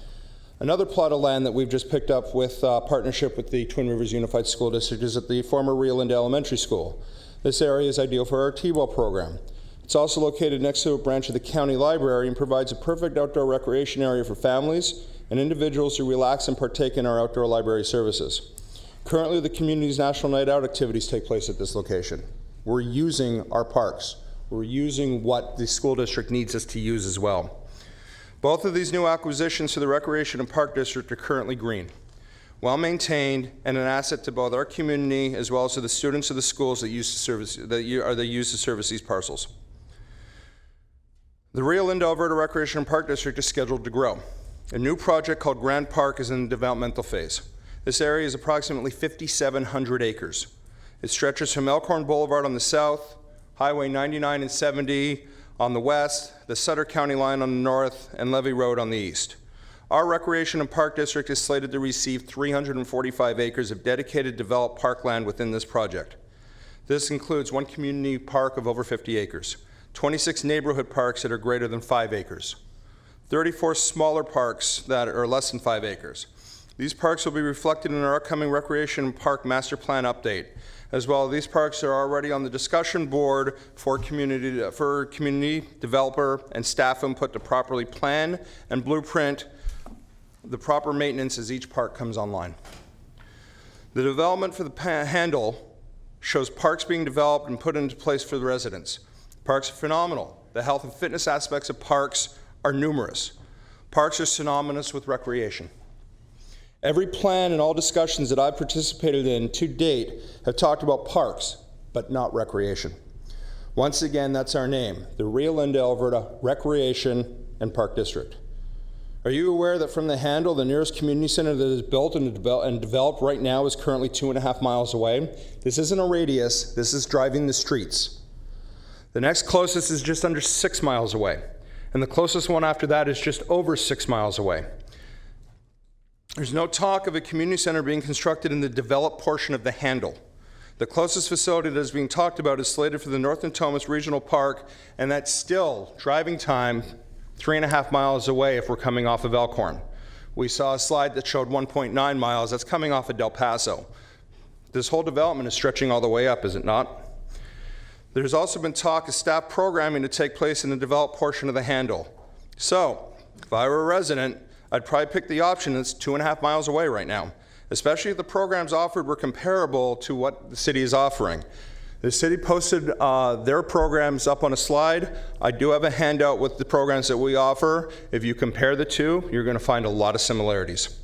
Another plot of land that we've just picked up with partnership with the Twin Rivers Unified School District is at the former Rio Linda Elementary School. This area is ideal for our T-ball program. It's also located next to a branch of the county library and provides a perfect outdoor recreation area for families and individuals who relax and partake in our outdoor library services. Currently, the community's National Night Out activities take place at this location. We're using our parks. We're using what the school district needs us to use as well. Both of these new acquisitions to the Recreation and Park District are currently green, well-maintained, and an asset to both our community as well as to the students of the schools that use to service these parcels. The Rio Linda, Alberta Recreation and Park District is scheduled to grow. A new project called Grand Park is in the developmental phase. This area is approximately 5,700 acres. It stretches from Elkhorn Boulevard on the south, Highway 99 and 70 on the west, the Sutter County line on the north, and Levy Road on the east. Our Recreation and Park District is slated to receive 345 acres of dedicated developed parkland within this project. This includes one community park of over 50 acres, 26 neighborhood parks that are greater than 5 acres, 34 smaller parks that are less than 5 acres. These parks will be reflected in our upcoming Recreation Park Master Plan update. As well, these parks are already on the discussion board for community developer and staff input to properly plan and blueprint the proper maintenance as each park comes online. The development for the Panhandle shows parks being developed and put into place for the residents. Parks are phenomenal. The health and fitness aspects of parks are numerous. Parks are synonymous with recreation. Every plan and all discussions that I've participated in to date have talked about parks, but not recreation. Once again, that's our name, the Rio Linda, Alberta Recreation and Park District. Are you aware that from the Handle, the nearest community center that is built and developed right now is currently 2.5 miles away? This isn't a radius, this is driving the streets. The next closest is just under 6 miles away, and the closest one after that is just over 6 miles away. There's no talk of a community center being constructed in the developed portion of the Handle. The closest facility that is being talked about is slated for the North Natomas Regional Park, and that's still driving time 3.5 miles away if we're coming off of Elkhorn. We saw a slide that showed 1.9 miles. That's coming off of Del Paso. This whole development is stretching all the way up, is it not? There's also been talk of staff programming to take place in the developed portion of the Handle. So, if I were a resident, I'd probably pick the option that's 2.5 miles away right now, especially if the programs offered were comparable to what the city is offering. The city posted their programs up on a slide. I do have a handout with the programs that we offer. If you compare the two, you're going to find a lot of similarities.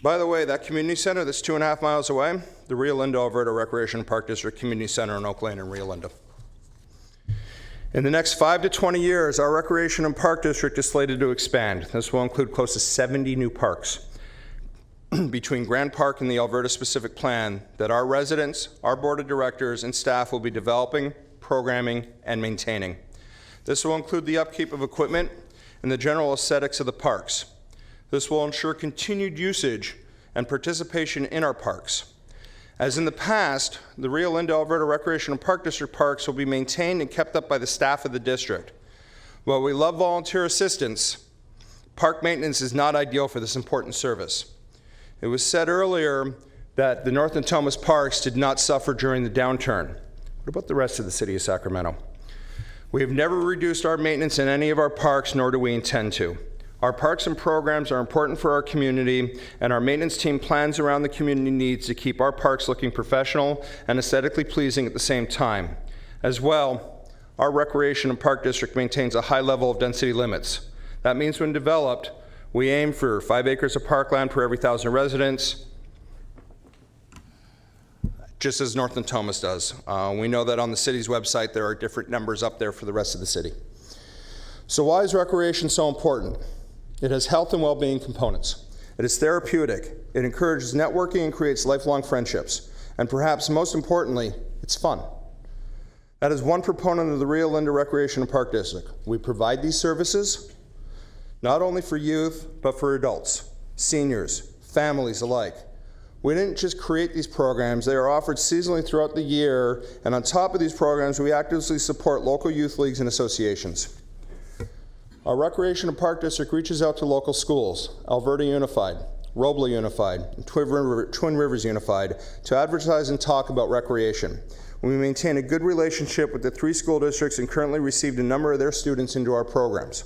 By the way, that community center that's 2.5 miles away, the Rio Linda, Alberta Recreation Park District Community Center in Oak Lane and Rio Linda. In the next 5 to 20 years, our Recreation and Park District is slated to expand. This will include close to 70 new parks between Grand Park and the Alberta Specific Plan that our residents, our board of directors, and staff will be developing, programming, and maintaining. This will include the upkeep of equipment and the general aesthetics of the parks. This will ensure continued usage and participation in our parks. As in the past, the Rio Linda, Alberta Recreation and Park District parks will be maintained and kept up by the staff of the district. While we love volunteer assistance, park maintenance is not ideal for this important service. It was said earlier that the North Natomas parks did not suffer during the downturn. What about the rest of the city of Sacramento? We have never reduced our maintenance in any of our parks, nor do we intend to. Our parks and programs are important for our community, and our maintenance team plans around the community needs to keep our parks looking professional and aesthetically pleasing at the same time. As well, our Recreation and Park District maintains a high level of density limits. That means when developed, we aim for 5 acres of parkland per every 1,000 residents, just as North Natomas does. We know that on the city's website there are different numbers up there for the rest of the city. So why is recreation so important? It has health and well-being components. It is therapeutic. It encourages networking and creates lifelong friendships. And perhaps most importantly, it's fun. That is one proponent of the Rio Linda Recreation and Park District. We provide these services not only for youth, but for adults, seniors, families alike. We didn't just create these programs, they are offered seasonally throughout the year, and on top of these programs, we actively support local youth leagues and associations. Our Recreation and Park District reaches out to local schools, Alberta Unified, Roble Unified, and Twin Rivers Unified, to advertise and talk about recreation. We maintain a good relationship with the 3 school districts and currently received a number of their students into our programs.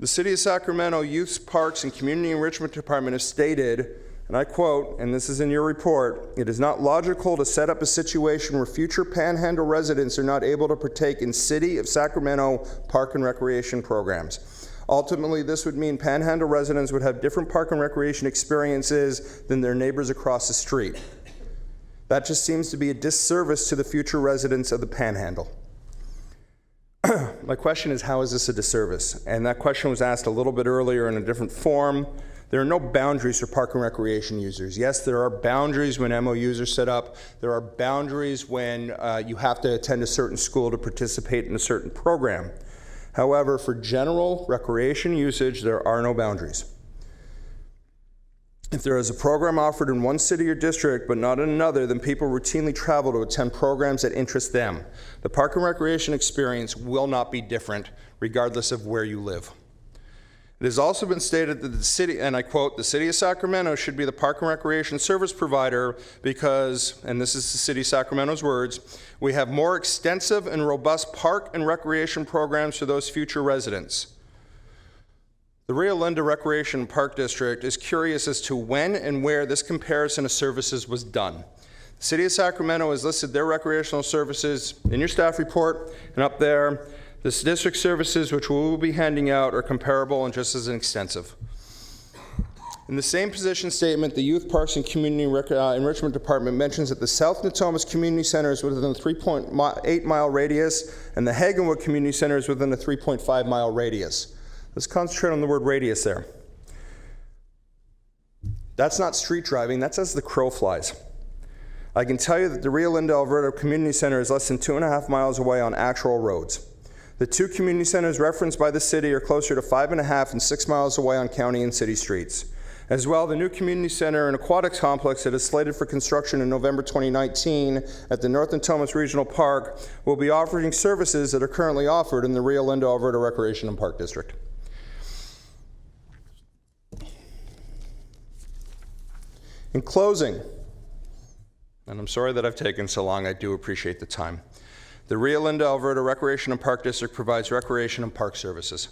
The City of Sacramento Youth, Parks, and Community Enrichment Department has stated, and I quote, and this is in your report, "It is not logical to set up a situation where future Panhandle residents are not able to partake in City of Sacramento park and recreation programs. Ultimately, this would mean Panhandle residents would have different park and recreation experiences than their neighbors across the street. That just seems to be a disservice to the future residents of the Panhandle." My question is, how is this a disservice? And that question was asked a little bit earlier in a different form. There are no boundaries for park and recreation users. Yes, there are boundaries when MOUs are set up. There are boundaries when you have to attend a certain school to participate in a certain program. However, for general recreation usage, there are no boundaries. If there is a program offered in one city or district but not in another, then people routinely travel to attend programs that interest them. The park and recreation experience will not be different regardless of where you live. It has also been stated that the city, and I quote, "The city of Sacramento should be the park and recreation service provider because," and this is the city of Sacramento's words, "we have more extensive and robust park and recreation programs for those future residents." The Rio Linda Recreation and Park District is curious as to when and where this comparison of services was done. The City of Sacramento has listed their recreational services in your staff report and up there. The district services, which we will be handing out, are comparable and just as extensive. In the same position statement, the Youth Parks and Community Enrichment Department mentions that the South Natomas Community Center is within a 3.8-mile radius and the Hagenwood Community Center is within a 3.5-mile radius. Let's concentrate on the word radius there. That's not street driving, that's as the crow flies. I can tell you that the Rio Linda, Alberta Community Center is less than 2.5 miles away on actual roads. The two community centers referenced by the city are closer to 5.5 and 6 miles away on county and city streets. As well, the new community center and aquatics complex that is slated for construction in November 2019 at the North Natomas Regional Park will be offering services that are currently offered in the Rio Linda, Alberta Recreation and Park District. In closing, and I'm sorry that I've taken so long, I do appreciate the time. The Rio Linda, Alberta Recreation and Park District provides recreation and park services.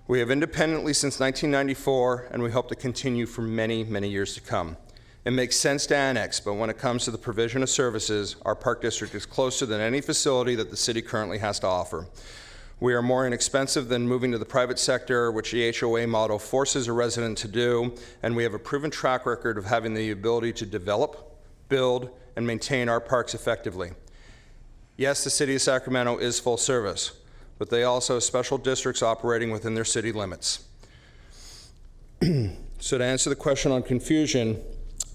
We have independently since 1994, and we hope to continue for many, many years to come. It makes sense to annex, but when it comes to the provision of services, our park district is closer than any facility that the city currently has to offer. We are more inexpensive than moving to the private sector, which the HOA model forces a resident to do, and we have a proven track record of having the ability to develop, build, and maintain our parks effectively. Yes, the City of Sacramento is full service, but they also have special districts operating within their city limits. So to answer the question on confusion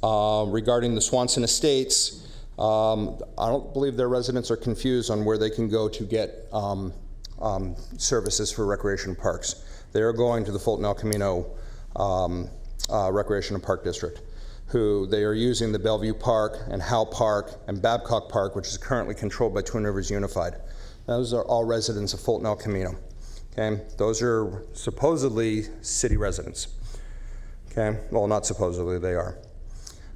regarding the Swanson Estates, I don't believe their residents are confused on where they can go to get services for recreation parks. They are going to the Fulton El Camino Recreation and Park District, who they are using the Bellevue Park and Howe Park and Babcock Park, which is currently controlled by Twin Rivers Unified. Those are all residents of Fulton El Camino. Okay, those are supposedly city residents. Okay, well, not supposedly, they are.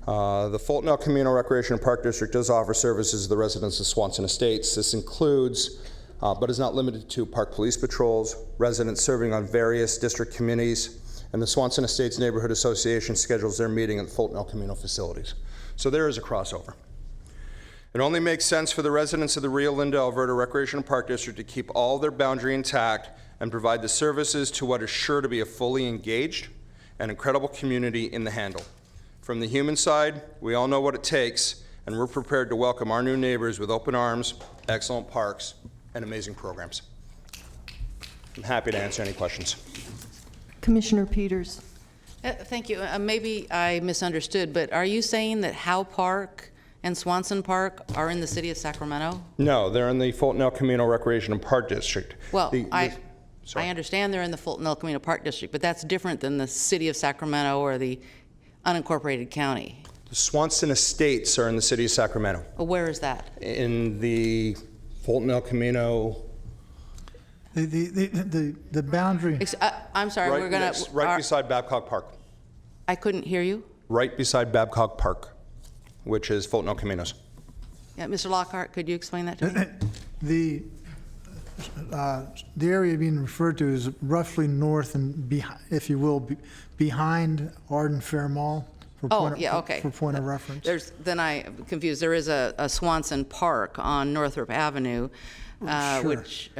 The Fulton El Camino Recreation and Park District does offer services to the residents of Swanson Estates. This includes, but is not limited to, park police patrols, residents serving on various district committees, and the Swanson Estates Neighborhood Association schedules their meeting at the Fulton El Camino facilities. So there is a crossover. It only makes sense for the residents of the Rio Linda, Alberta Recreation and Park District to keep all their boundary intact and provide the services to what is sure to be a fully engaged and incredible community in the Handle. From the human side, we all know what it takes, and we're prepared to welcome our new neighbors with open arms, excellent parks, and amazing programs. I'm happy to answer any questions. Commissioner Peters. Thank you. Maybe I misunderstood, but are you saying that Howe Park and Swanson Park are in the city of Sacramento? No, they're in the Fulton El Camino Recreation and Park District. Well, I understand they're in the Fulton El Camino Park District, but that's different than the city of Sacramento or the unincorporated county. The Swanson Estates are in the city of Sacramento. Well, where is that? In the Fulton El Camino. The boundary. I'm sorry, we're going to... Right beside Babcock Park. I couldn't hear you. Right beside Babcock Park, which is Fulton El Caminos. Yeah, Mr. Lockhart, could you explain that to me? The area being referred to is roughly north and, if you will, behind Arden Fair Mall. For point of reference. Then I'm confused. There is a Swanson Park on Northrop Avenue, which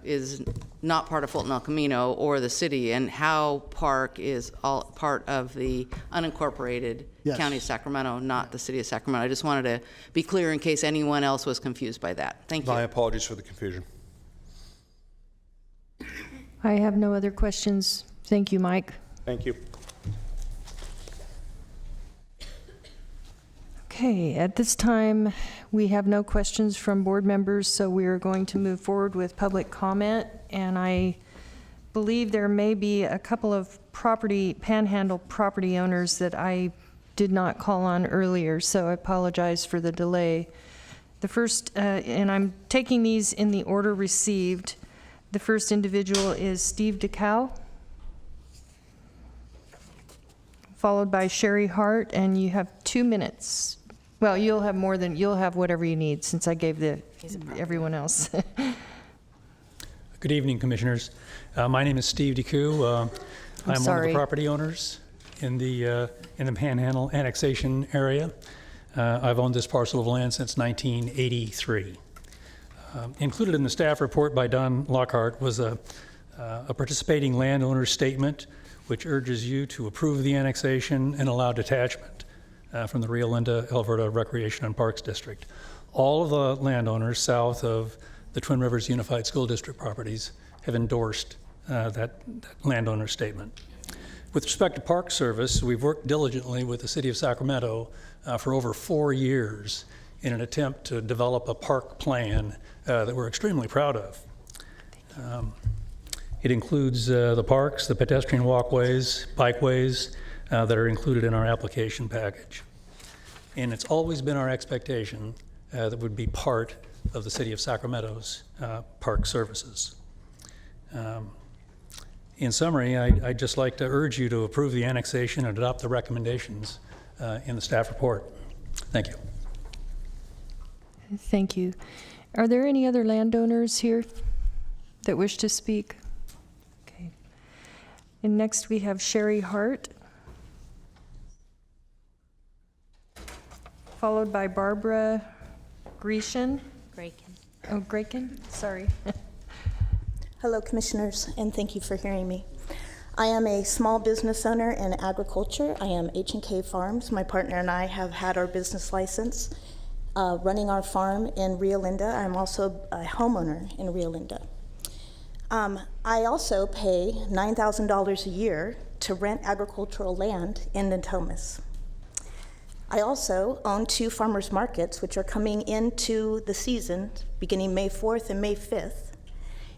is not part of Fulton El Camino or the city, and Howe Park is all part of the unincorporated county of Sacramento, not the city of Sacramento. I just wanted to be clear in case anyone else was confused by that. Thank you. My apologies for the confusion. I have no other questions. Thank you, Mike. Thank you. Okay, at this time, we have no questions from board members, so we are going to move forward with public comment. And I believe there may be a couple of panhandle property owners that I did not call on earlier, so I apologize for the delay. The first, and I'm taking these in the order received. The first individual is Steve DeCow, followed by Sherry Hart, and you have 2 minutes. Well, you'll have whatever you need since I gave everyone else. Good evening, Commissioners. My name is Steve DeCoux. I'm one of the property owners in the Panhandle annexation area. I've owned this parcel of land since 1983. Included in the staff report by Don Lockhart was a participating landowner statement which urges you to approve the annexation and allow detachment from the Rio Linda, Alberta Recreation and Parks District. All of the landowners south of the Twin Rivers Unified School District properties have endorsed that landowner statement. With respect to Park Service, we've worked diligently with the City of Sacramento for over 4 years in an attempt to develop a park plan that we're extremely proud of. It includes the parks, the pedestrian walkways, bikeways that are included in our application package. And it's always been our expectation that would be part of the City of Sacramento's park services. In summary, I'd just like to urge you to approve the annexation and adopt the recommendations in the staff report. Thank you. Thank you. Are there any other landowners here that wish to speak? Okay. And next we have Sherry Hart, followed by Barbara Grecian. Oh, Graken, sorry. Hello, Commissioners, and thank you for hearing me. I am a small business owner in agriculture. I am H&K Farms. My partner and I have had our business license running our farm in Rio Linda. I'm also a homeowner in Rio Linda. I also pay $9,000 a year to rent agricultural land in Natomas. I also own 2 farmers markets, which are coming into the season beginning May 4th and May 5th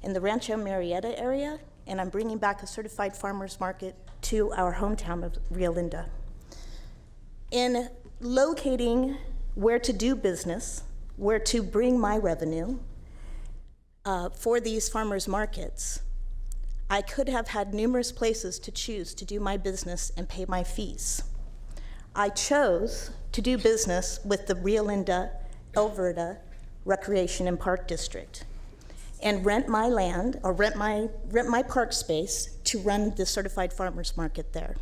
in the Rancho Marietta area, and I'm bringing back a certified farmers market to our hometown of Rio Linda. In locating where to do business, where to bring my revenue for these farmers markets, I could have had numerous places to choose to do my business and pay my fees. I chose to do business with the Rio Linda, Alberta Recreation and Park District and rent my land or rent my park space to run the certified farmers market there.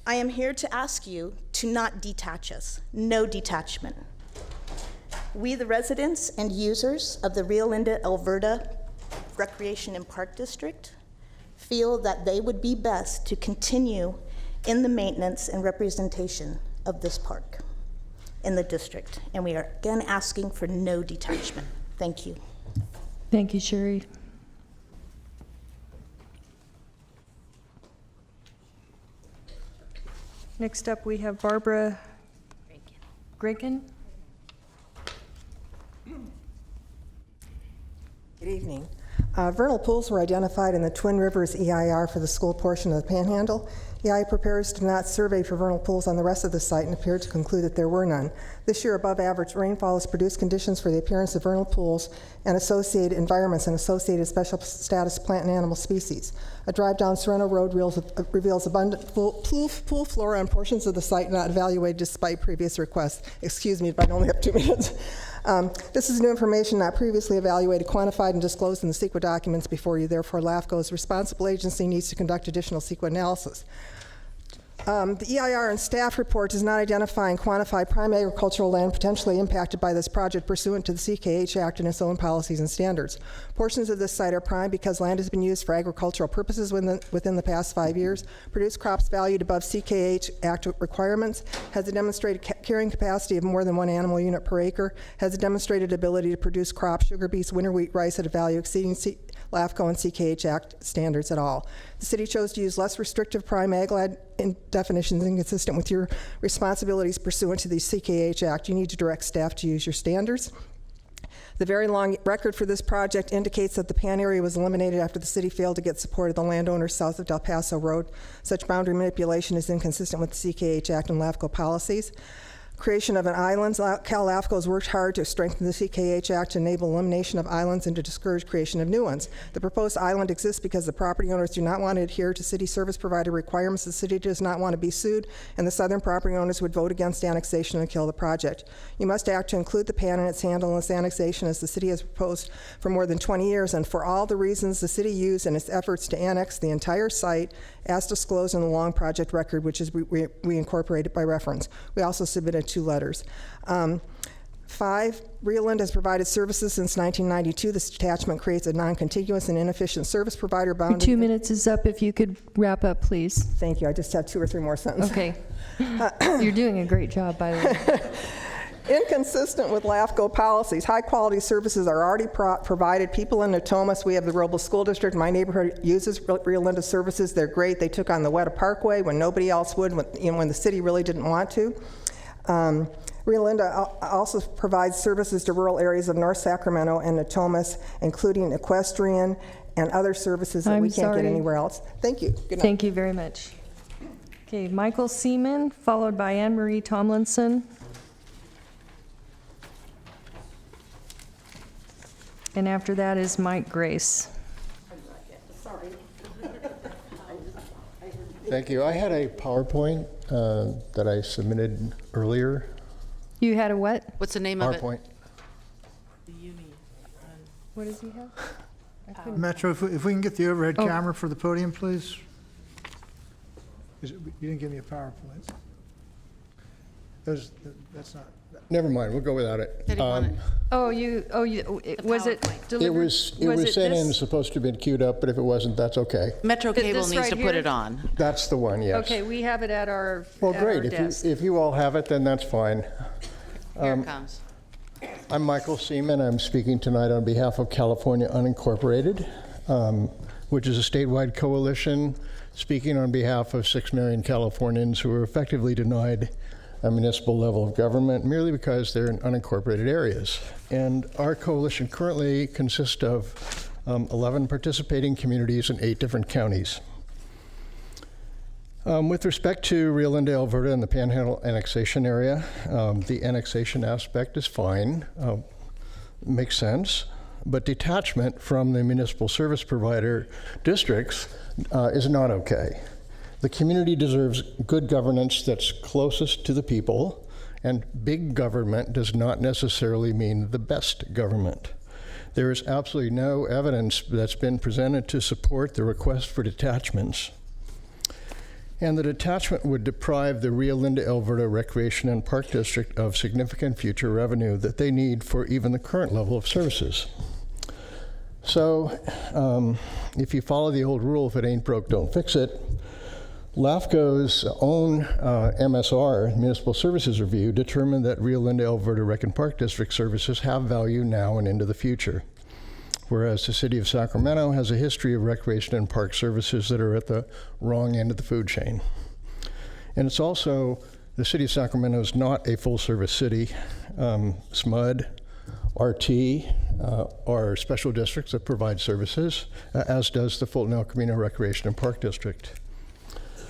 I am here to ask you to not detach us, no detachment. We, the residents and users of the Rio Linda, Alberta Recreation and Park District, feel that they would be best to continue in the maintenance and representation of this park in the district. And we are again asking for no detachment. Thank you. Thank you, Sherry. Next up, we have Barbara Graken. Good evening. Vernal pools were identified in the Twin Rivers EIR for the school portion of the Panhandle. EI prepares to not survey for vernal pools on the rest of the site and appeared to conclude that there were none. This year, above average rainfall has produced conditions for the appearance of vernal pools and associated environments and associated special status plant and animal species. A drive down Sorrento Road reveals abundant pool flora on portions of the site not evaluated despite previous requests. Excuse me, but I only have 2 minutes. This is new information not previously evaluated, quantified, and disclosed in the CEQA documents before you. Therefore, LAFCo's responsible agency needs to conduct additional CEQA analysis. The EIR and staff report does not identify and quantify prime agricultural land potentially impacted by this project pursuant to the CKH Act and its own policies and standards. Portions of this site are prime because land has been used for agricultural purposes within the past 5 years, produced crops valued above CKH Act requirements, has a demonstrated carrying capacity of more than 1 animal unit per acre, has a demonstrated ability to produce crops, sugar beets, winter wheat, rice at a value exceeding LAFCo and CKH Act standards at all. The city chose to use less restrictive prime ag land definitions inconsistent with your responsibilities pursuant to the CKH Act. You need to direct staff to use your standards. The very long record for this project indicates that the Pan area was eliminated after the city failed to get support of the landowners south of Del Paso Road. Such boundary manipulation is inconsistent with the CKH Act and LAFCo policies. Creation of an island. Cal LAFCo has worked hard to strengthen the CKH Act to enable elimination of islands and to discourage creation of new ones. The proposed island exists because the property owners do not want to adhere to city service provider requirements. The city does not want to be sued, and the southern property owners would vote against annexation and kill the project. You must act to include the Pan in its handle in this annexation, as the city has proposed for more than 20 years, and for all the reasons the city used in its efforts to annex the entire site as disclosed in the long project record, which is we incorporated by reference. We also submitted 2 letters. 5, Rio Linda has provided services since 1992. This detachment creates a non-contiguous and inefficient service provider bound. Your 2 minutes is up. If you could wrap up, please. Thank you. I just have 2 or 3 more sentences. Okay. You're doing a great job, by the way. Inconsistent with LAFCo policies. High-quality services are already provided. People in Natomas, we have the Roble School District. My neighborhood uses Rio Linda services. They're great. They took on the Weta Parkway when nobody else would, when the city really didn't want to. Rio Linda also provides services to rural areas of North Sacramento and Natomas, including equestrian and other services that we can't get anywhere else. Thank you. Good night. Thank you very much. Okay, Michael Seaman, followed by Anne Marie Tomlinson. And after that is Mike Grace. Thank you. I had a PowerPoint that I submitted earlier. You had a what? What's the name of PowerPoint. it? What does he have? Metro, if we can get the overhead camera for the podium, please. You didn't give me a PowerPoint. That's not. Never mind, we'll go without it. Was it delivered? It was sent in, supposed to have been queued up, but if it wasn't, that's okay. Metro Cable this needs right to here? put it on. That's the one, yes. Okay, we have it at our Well, great. desk. If you all have it, then that's fine. Here it comes. I'm Michael Seaman. I'm speaking tonight on behalf of California Unincorporated, which is a statewide coalition speaking on behalf of 6 million Californians who are effectively denied a municipal level of government merely because they're in unincorporated areas. And our coalition currently consists of 11 participating communities in 8 different counties. With respect to Rio Linda, Alberta, and the Panhandle annexation area, the annexation aspect is fine, makes sense, but detachment from the municipal service provider districts is not okay. The community deserves good governance that's closest to the people, and big government does not necessarily mean the best government. There is absolutely no evidence that's been presented to support the request for detachments. And the detachment would deprive the Rio Linda, Alberta Recreation and Park District of significant future revenue that they need for even the current level of services. So if you follow the old rule, if it ain't broke, don't fix it, LAFCo's own MSR, Municipal Services Review, determined that Rio Linda, Alberta Rec and Park District services have value now and into the future, whereas the City of Sacramento has a history of recreation and park services that are at the wrong end of the food chain. And it's also, the City of Sacramento is not a full-service city. SMUD, RT are special districts that provide services, as does the Fulton El Camino Recreation and Park District.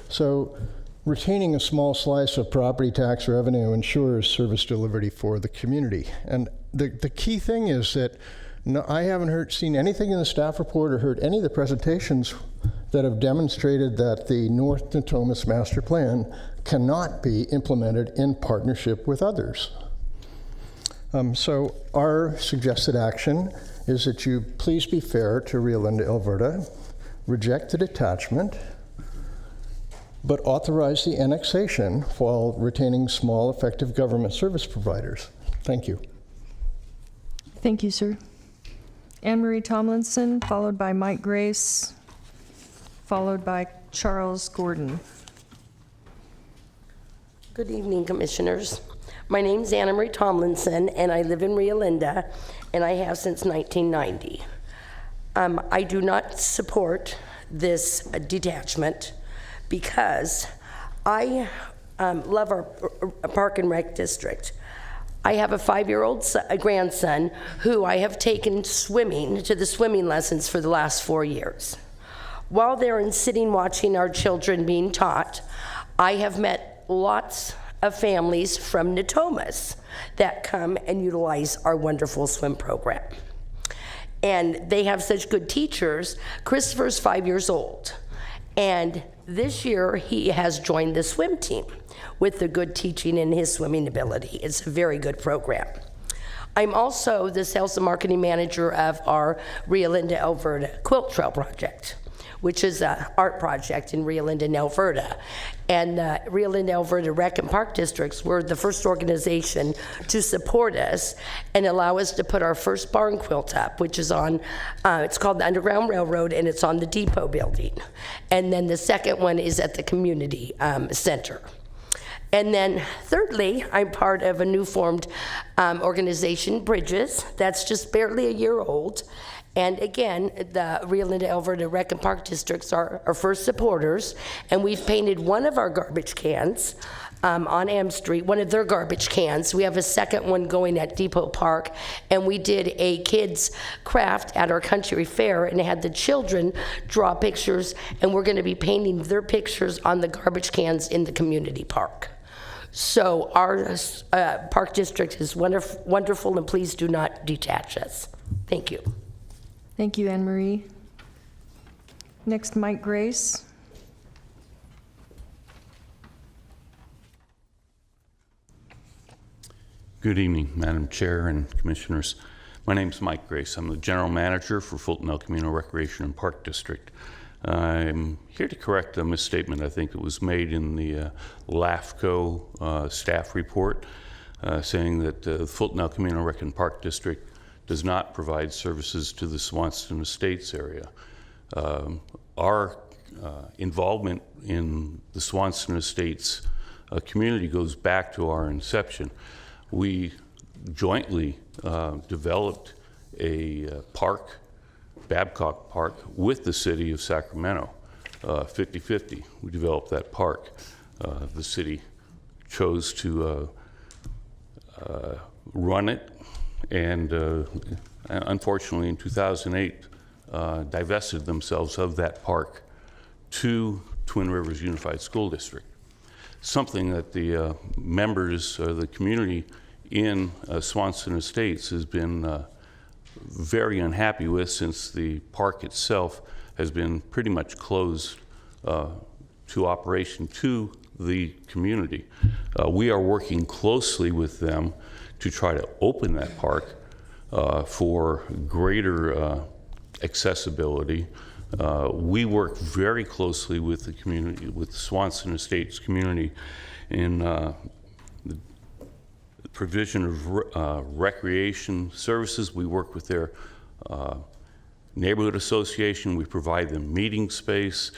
So retaining a small slice of property tax revenue ensures service delivery for the community. And the key thing is that I haven't seen anything in the staff report or heard any of the presentations that have demonstrated that the North Natomas Master Plan cannot be implemented in partnership with others. So our suggested action is that you please be fair to Rio Linda, Alberta, reject the detachment, but authorize the annexation while retaining small, effective government service providers. Thank you. Thank you, sir. Anne Marie Tomlinson, followed by Mike Grace, followed by Charles Gordon. Good evening, Commissioners. My name is Anna Marie Tomlinson, and I live in Rio Linda, and I have since 1990. I do not support this detachment because I love our park and rec district. I have a 5-year-old grandson who I have taken swimming to the swimming lessons for the last 4 years. While they're in sitting watching our children being taught, I have met lots of families from Natomas that come and utilize our wonderful swim program. And they have such good teachers. Christopher's 5 years old, and this year he has joined the swim team with the good teaching and his swimming ability. It's a very good program. I'm also the sales and marketing manager of our Rio Linda, Alberta Quilt Trail project, which is an art project in Rio Linda, Alberta. And Rio Linda, Alberta Rec and Park Districts were the first organization to support us and allow us to put our first barn quilt up, which is on, it's called the Underground Railroad, and it's on the depot building. And then the second one is at the community center. And then thirdly, I'm part of a new formed organization, Bridges, that's just barely a year old. And again, the Rio Linda, Alberta Rec and Park Districts are our first supporters, and we've painted one of our garbage cans on M Street, one of their garbage cans. We have a second one going at Depot Park, and we did a kids craft at our country fair and had the children draw pictures, and we're gonna be painting their pictures on the garbage cans in the community park. So our park district is wonderful, and please do not detach us. Thank you. Thank you, Anne Marie. Next, Mike Grace. Good evening, Madam Chair and Commissioners. My name is Mike Grace. I'm the General Manager for Fulton El Camino Recreation and Park District. I'm here to correct a misstatement I think that was made in the LAFCo staff report saying that the Fulton El Camino Rec and Park District does not provide services to the Swanston Estates area. Our involvement in the Swanston Estates community goes back to our inception. We jointly developed a park, Babcock Park, with the city of Sacramento, 50-50. We developed that park. The city chose to run it, and unfortunately in 2008 divested themselves of that park to Twin Rivers Unified School District. Something that the members, the community in Swanston Estates has been very unhappy with, since the park itself has been pretty much closed to operation to the community. We are working closely with them to try to open that park for greater accessibility. We work very closely with the community, with the Swanston Estates community, in the provision of recreation services. We work with their neighborhood association. We provide them meeting space.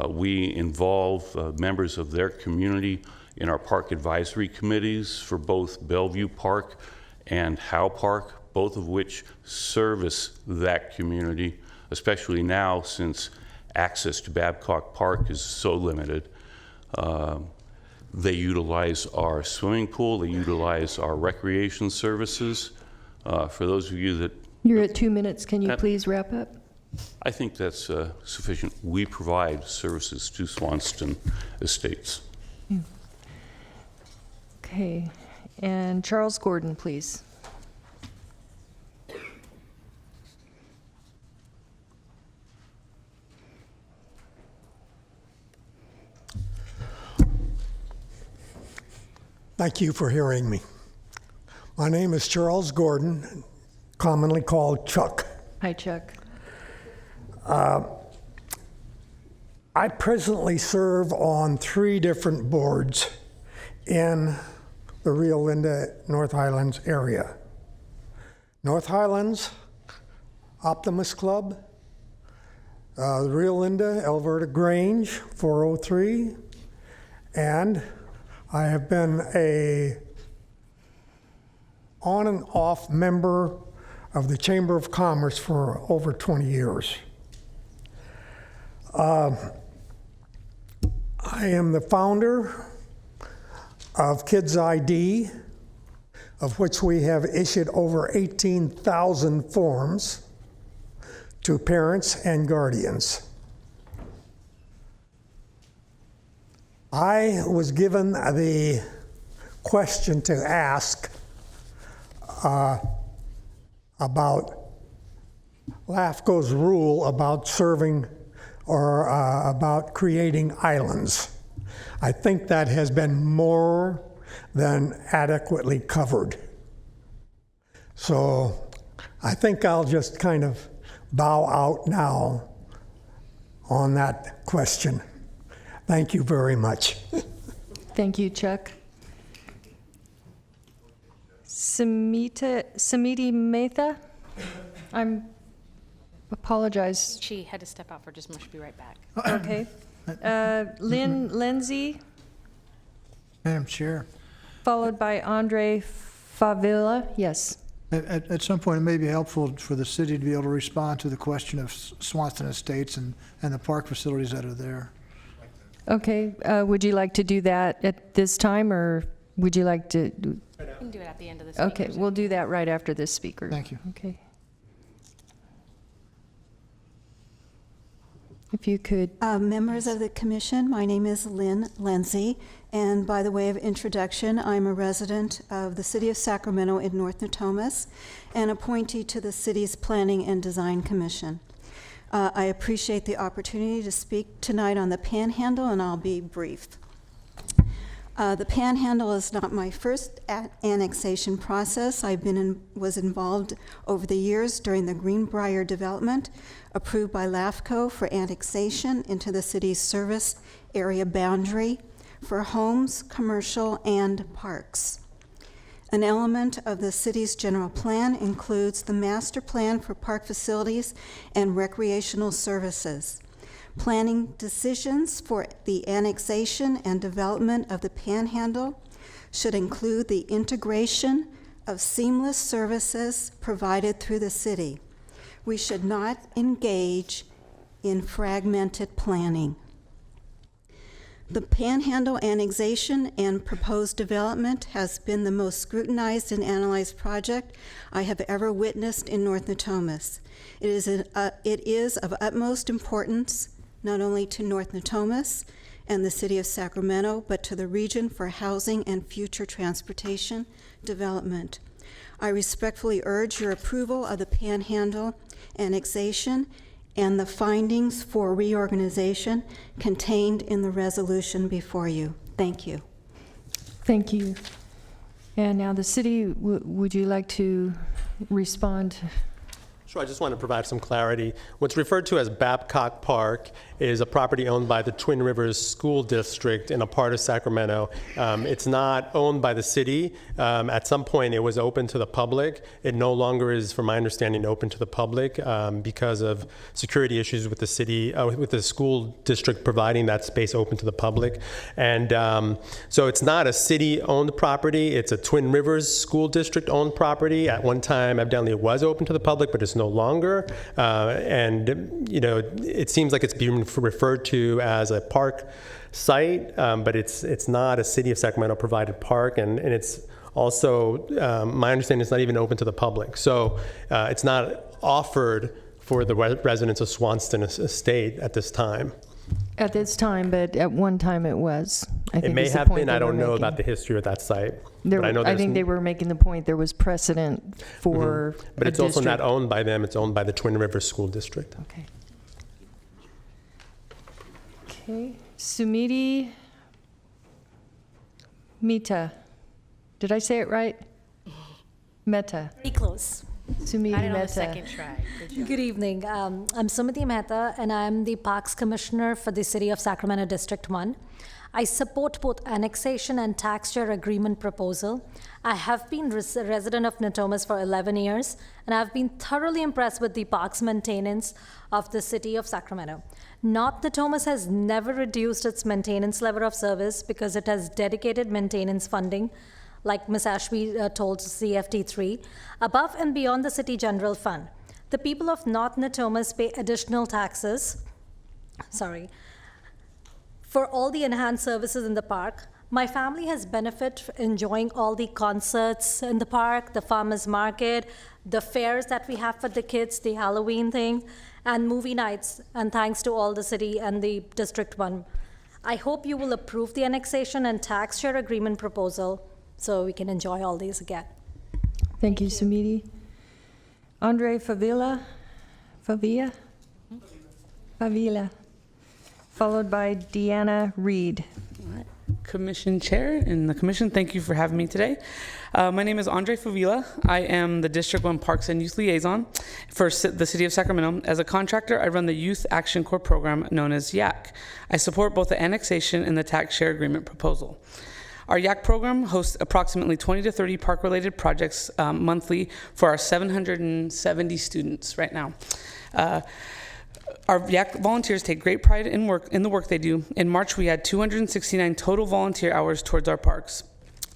We involve members of their community in our park advisory committees for both Bellevue Park and Howe Park, both of which service that community, especially now since access to Babcock Park is so limited. They utilize our swimming pool, they utilize our recreation services. For those of you that... You're at 2 minutes. Can you please wrap up? I think that's sufficient. We provide services to Swanston Estates. Okay. And Charles Gordon, please. Thank you for hearing me. My name is Charles Gordon, commonly called Chuck. Hi, Chuck. I presently serve on 3 different boards in the Rio Linda North Highlands area. North Highlands Optimist Club, the Rio Linda Alberta Grange 403, and I have been a on and off member of the Chamber of Commerce for over 20 years. I am the founder of Kids ID. of which we have issued over 18,000 forms to parents and guardians. I was given the question to ask about LAFCo's rule about serving or about creating islands. I think that has been more than adequately covered. So I think I'll just kind of bow out now on that question. Thank you very much. Thank you, Chuck. Samiti Mehta? Apologize. She had to step out for just a moment. She'll be right back. Okay. Lindsay, Madam Chair, followed by Andre Favilla. Yes. at some point, it may be helpful for the city to be able to respond to the question of Swanston Estates and the park facilities that are there. Okay. Would you like to do that at this time, or would you like to? We can do it at the end of this. Okay, we'll do that right after this speaker. Thank you. Okay. If you could. Members of the commission, my name is Lynn Lindsay, and by the way of introduction, I'm a resident of the city of Sacramento in North Natomas and appointee to the city's Planning and Design Commission. I appreciate the opportunity to speak tonight on the Panhandle, and I'll be brief. The Panhandle is not my first annexation process. Was involved over the years during the Greenbrier development, approved by LAFCo for annexation into the city's service area boundary for homes, commercial, and parks. An element of the city's general plan includes the master plan for park facilities and recreational services. Planning decisions for the annexation and development of the Panhandle should include the integration of seamless services provided through the city. We should not engage in fragmented planning. The Panhandle annexation and proposed development has been the most scrutinized and analyzed project I have ever witnessed in North Natomas. It is of utmost importance not only to North Natomas and the city of Sacramento, but to the region for housing and future transportation development. I respectfully urge your approval of the Panhandle annexation and the findings for reorganization contained in the resolution before you. Thank you. Thank you. And now the city, would you like to respond? Sure, I just want to provide some clarity. What's referred to as Babcock Park is a property owned by the Twin Rivers School District in a part of Sacramento. It's not owned by the city. At some point, it was open to the public. It no longer is, from my understanding, open to the public because of security issues with the city, with the school district providing that space open to the public. And so it's not a city-owned property. It's a Twin Rivers School District-owned property. At one time, evidently, it was open to the public, but it's no longer. And, you know, it seems like it's being referred to as a park site, but it's not a City of Sacramento provided park, and it's also, my understanding, it's not even open to the public. So it's not offered for the residents of Swanston Estate at this time. At this time, but at one time it was. I think It may is the have point been. they I were don't know making. about the history of that site. There, but I know I think they were making the point there was precedent for But a it's also not district. owned by them. It's owned by the Twin Rivers School District. Okay. Okay. Sumiti Mehta. Did I say it right? Mehta. Pretty close. Sumiti Got it on the Mehta. second try. Good job. Good evening. I'm Sumiti Mehta, and I'm the Parks Commissioner for the City of Sacramento District 1. I support both annexation and tax share agreement proposal. I have been a resident of Natomas for 11 years, and I've been thoroughly impressed with the parks maintenance of the City of Sacramento. North Natomas has never reduced its maintenance level of service because it has dedicated maintenance funding, like Ms. Ashby told CFT3, above and beyond the city general fund. The people of North Natomas pay additional taxes, for all the enhanced services in the park, My family has benefited enjoying all the concerts in the park, the farmers market, the fairs that we have for the kids, the Halloween thing, and movie nights, and thanks to all the city and the District 1. I hope you will approve the annexation and tax share agreement proposal so we can enjoy all these again. Thank you, Sumiti. Andre Favila, followed by Deanna Reed. Commission Chair and the Commission, thank you for having me today. My name is Andre Favila. I am the District 1 Parks and Youth Liaison for the City of Sacramento. As a contractor, I run the Youth Action Corps program known as YAC. I support both the annexation and the tax share agreement proposal. Our YAC program hosts approximately 20 to 30 park-related projects monthly for our 770 students right now. Our YAC volunteers take great pride in the work they do. In March, we had 269 total volunteer hours towards our parks.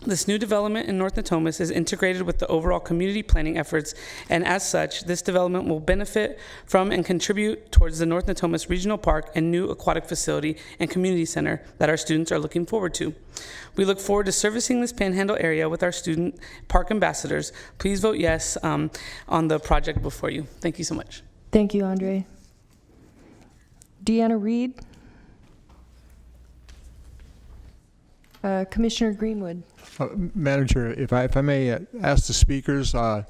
This new development in North Natomas is integrated with the overall community planning efforts, and as such, this development will benefit from and contribute towards the North Natomas Regional Park and new aquatic facility and community center that our students are looking forward to. We look forward to servicing this Panhandle area with our student park ambassadors. Please vote yes on the project before you. Thank you so much. Thank you, Andre. Deanna Reed. Commissioner Greenwood. Madam Chair, if I may ask the speakers, I'm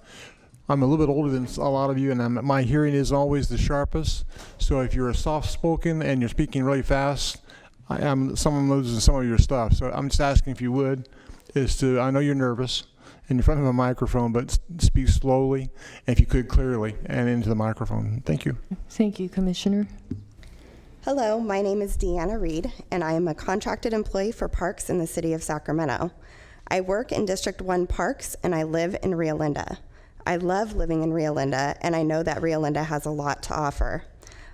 a little bit older than a lot of you, and my hearing isn't always the sharpest. So if you're soft-spoken and you're speaking really fast, someone losing some of your stuff. So I'm just asking if you would, I know you're nervous and in front of a microphone, but speak slowly, and if you could clearly and into the microphone. Thank you. Thank you, Commissioner. Hello, my name is Deanna Reed, and I am a contracted employee for Parks in the City of Sacramento. I work in District 1 Parks, and I live in Rio Linda. I love living in Rio Linda, and I know that Rio Linda has a lot to offer.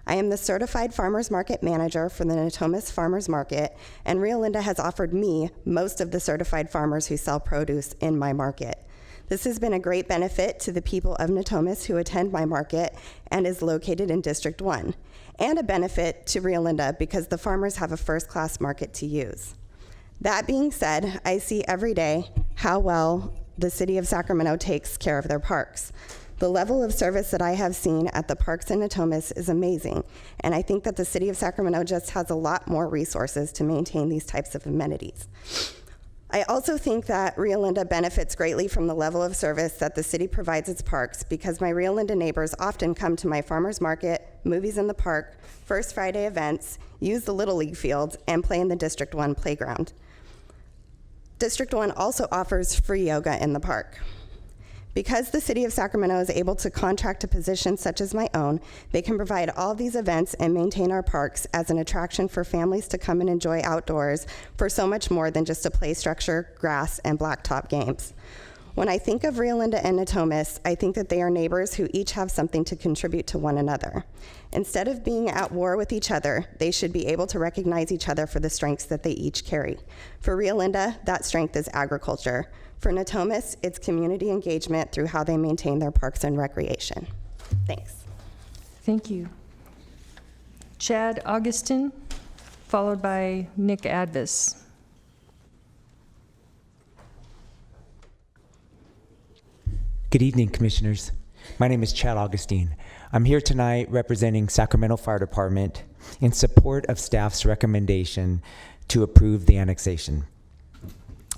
I am the Certified Farmers Market Manager for the Natomas Farmers Market, and Rio Linda has offered me most of the certified farmers who sell produce in my market. This has been a great benefit to the people of Natomas who attend my market and is located in District 1, and a benefit to Rio Linda because the farmers have a first-class market to use. That being said, I see every day how well the City of Sacramento takes care of their parks. The level of service that I have seen at the parks in Natomas is amazing, and I think that the City of Sacramento just has a lot more resources to maintain these types of amenities. I also think that Rio Linda benefits greatly from the level of service that the city provides its parks because my Rio Linda neighbors often come to my farmers market, movies in the park, First Friday events, use the Little League fields, and play in the District 1 playground. District 1 also offers free yoga in the park. Because the City of Sacramento is able to contract a position such as my own, they can provide all these events and maintain our parks as an attraction for families to come and enjoy outdoors for so much more than just a play structure, grass, and blacktop games. When I think of Rio Linda and Natomas, I think that they are neighbors who each have something to contribute to one another. Instead of being at war with each other, they should be able to recognize each other for the strengths that they each carry. For Rio Linda, that strength is agriculture. For Natomas, it's community engagement through how they maintain their parks and recreation. Thanks. Thank you. Chad Augustin, followed by Nick Advis. Good evening, Commissioners. My name is Chad Augustine. I'm here tonight representing Sacramento Fire Department in support of staff's recommendation to approve the annexation.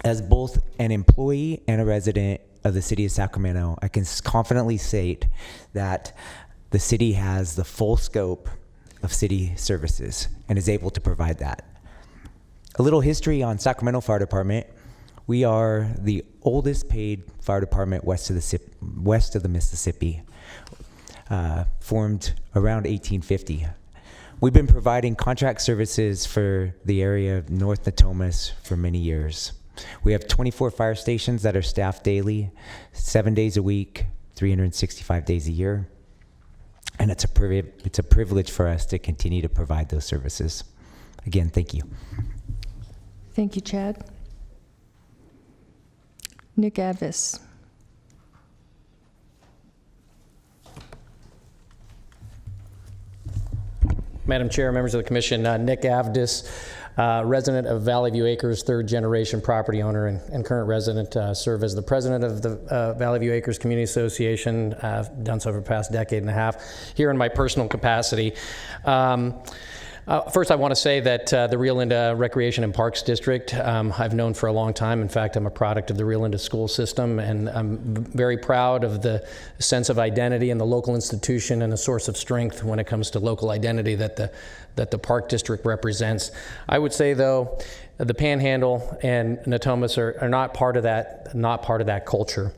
As both an employee and a resident of the City of Sacramento, I can confidently state that the city has the full scope of city services and is able to provide that. A little history on Sacramento Fire Department. We are the oldest paid fire department west of the Mississippi, formed around 1850. We've been providing contract services for the area of North Natomas for many years. We have 24 fire stations that are staffed daily, 7 days a week, 365 days a year. And it's a privilege for us to continue to provide those services. Again, thank you. Thank you, Chad. Nick Advis. Madam Chair, members of the Commission, Nick Avdis. resident of Valley View Acres, third generation property owner and current resident. Serve as the president of the Valley View Acres Community Association. I've done so for the past decade and a half here in my personal capacity. First, I want to say that the Rio Linda Recreation and Parks District I've known for a long time. In fact, I'm a product of the Rio Linda school system, and I'm very proud of the sense of identity in the local institution and a source of strength when it comes to local identity that the Park District represents. I would say, though, the Panhandle and Natomas are not part of that culture.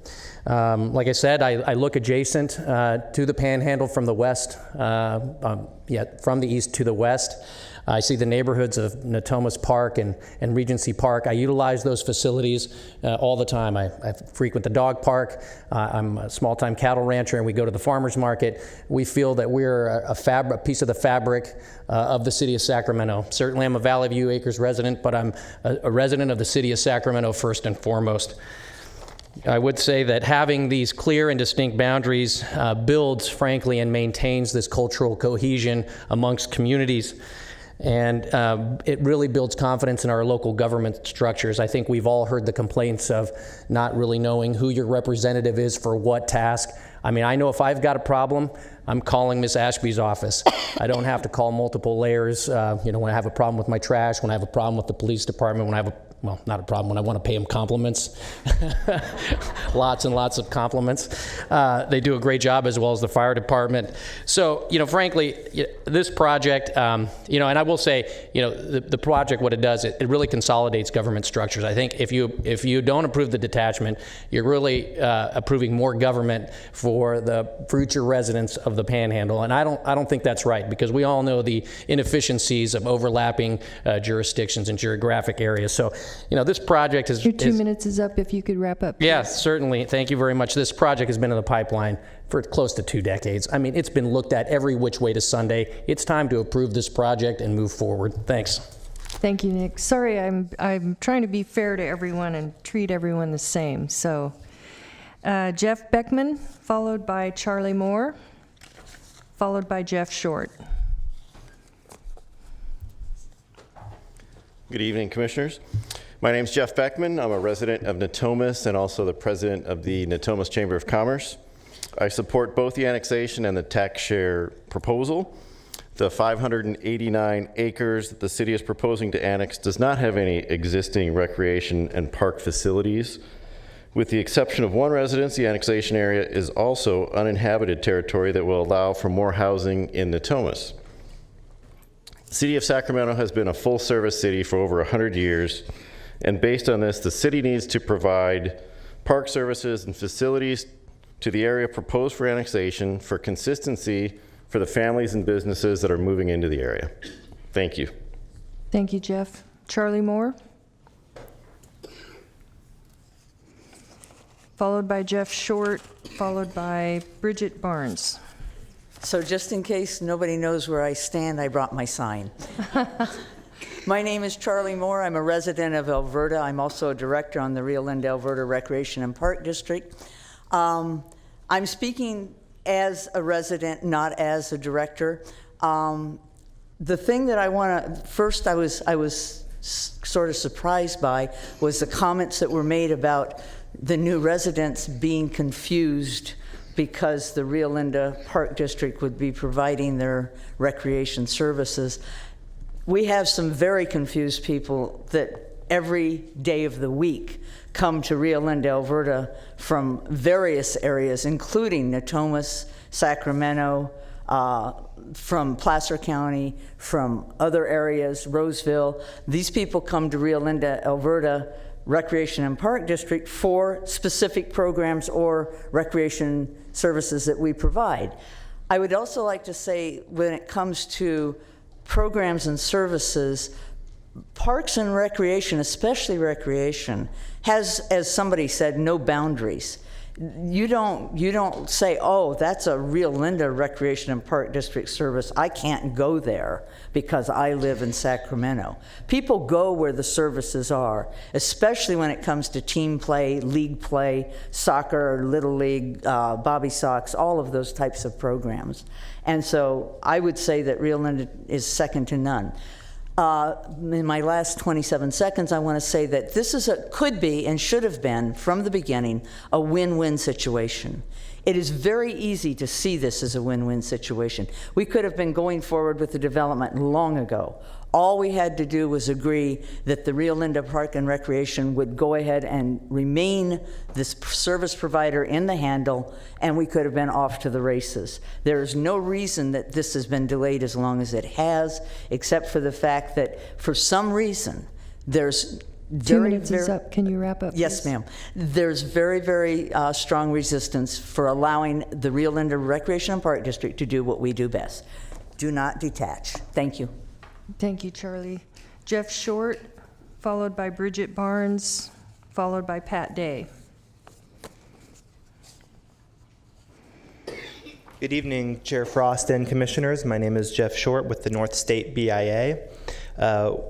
Like I said, I look adjacent to the Panhandle from the west, from the east to the west. I see the neighborhoods of Natomas Park and Regency Park. I utilize those facilities all the time. I frequent the dog park. I'm a small-time cattle rancher, and we go to the farmers market. We feel that we're a piece of the fabric of the city of Sacramento. Certainly, I'm a Valley View Acres resident, but I'm a resident of the city of Sacramento first and foremost. I would say that having these clear and distinct boundaries builds, frankly, and maintains this cultural cohesion amongst communities. And it really builds confidence in our local government structures. I think we've all heard the complaints of not really knowing who your representative is for what task. I mean, I know if I've got a problem, I'm calling Miss Ashby's office. I don't have to call multiple layers. When I have a problem with my trash, when I have a problem with the police department, when I have not a problem, when I want to pay them compliments. Lots and lots of compliments. They do a great job, as well as the fire department. So, frankly, this project, and I will say, the project, what it does, it really consolidates government structures. I think if you don't approve the detachment, you're really approving more government for the future residents of the Panhandle. And I don't think that's right, because we all know the inefficiencies of overlapping jurisdictions and geographic areas. So, this project is... Your 2 minutes is up. If you could wrap up. Yes, certainly. Thank you very much. This project has been in the pipeline for close to 2 decades. I mean, it's been looked at every which way to Sunday. It's time to approve this project and move forward. Thanks. Thank you, Nick. Sorry, I'm trying to be fair to everyone and treat everyone the same. So, Jeff Beckman, followed by Charlie Moore, followed by Jeff Short. Good evening, Commissioners. My name is Jeff Beckman. I'm a resident of Natomas and also the president of the Natomas Chamber of Commerce. I support both the annexation and the tax share proposal. The 589 acres that the city is proposing to annex does not have any existing recreation and park facilities. With the exception of one residence, the annexation area is also uninhabited territory that will allow for more housing in Natomas. The city of Sacramento has been a full-service city for over 100 years, and based on this, the city needs to provide park services and facilities to the area proposed for annexation for consistency for the families and businesses that are moving into the area. Thank you. Thank you, Jeff. Charlie Moore, followed by Jeff Short, followed by Bridget Barnes. So just in case nobody knows where I stand, I brought my sign. My name is Charlie Moore. I'm a resident of Alberta. I'm also a director on the Rio Linda Alberta Recreation and Park District. I'm speaking as a resident, not as a director. The thing that I want to, first I was sort of surprised by was the comments that were made about the new residents being confused because the Rio Linda Park District would be providing their recreation services. We have some very confused people that every day of the week come to Rio Linda, Alberta from various areas, including Natomas, Sacramento, from Placer County, from other areas, Roseville. These people come to Rio Linda, Alberta Recreation and Park District for specific programs or recreation services that we provide. I would also like to say, when it comes to programs and services, parks and recreation, especially recreation, has, as somebody said, no boundaries. You don't say, oh, that's a Rio Linda Recreation and Park District service. I can't go there because I live in Sacramento. People go where the services are, especially when it comes to team play, league play, soccer, little league, bobby sox, all of those types of programs. And so I would say that Rio Linda is second to none. In my last 27 seconds, I want to say that this could be and should have been, from the beginning, a win-win situation. It is very easy to see this as a win-win situation. We could have been going forward with the development long ago. All we had to do was agree that the Rio Linda Park and Recreation would go ahead and remain this service provider in the handle, and we could have been off to the races. There is no reason that this has been delayed as long as it has, except for the fact that for some reason there's 2 minutes is up. Can you wrap up? Yes, please? ma'am. There's very, very strong resistance for allowing the Rio Linda Recreation and Park District to do what we do best. Do not detach. Thank you. Thank you, Charlie. Jeff Short, followed by Bridget Barnes, followed by Pat Day. Good evening, Chair Frost and Commissioners. My name is Jeff Short with the North State BIA.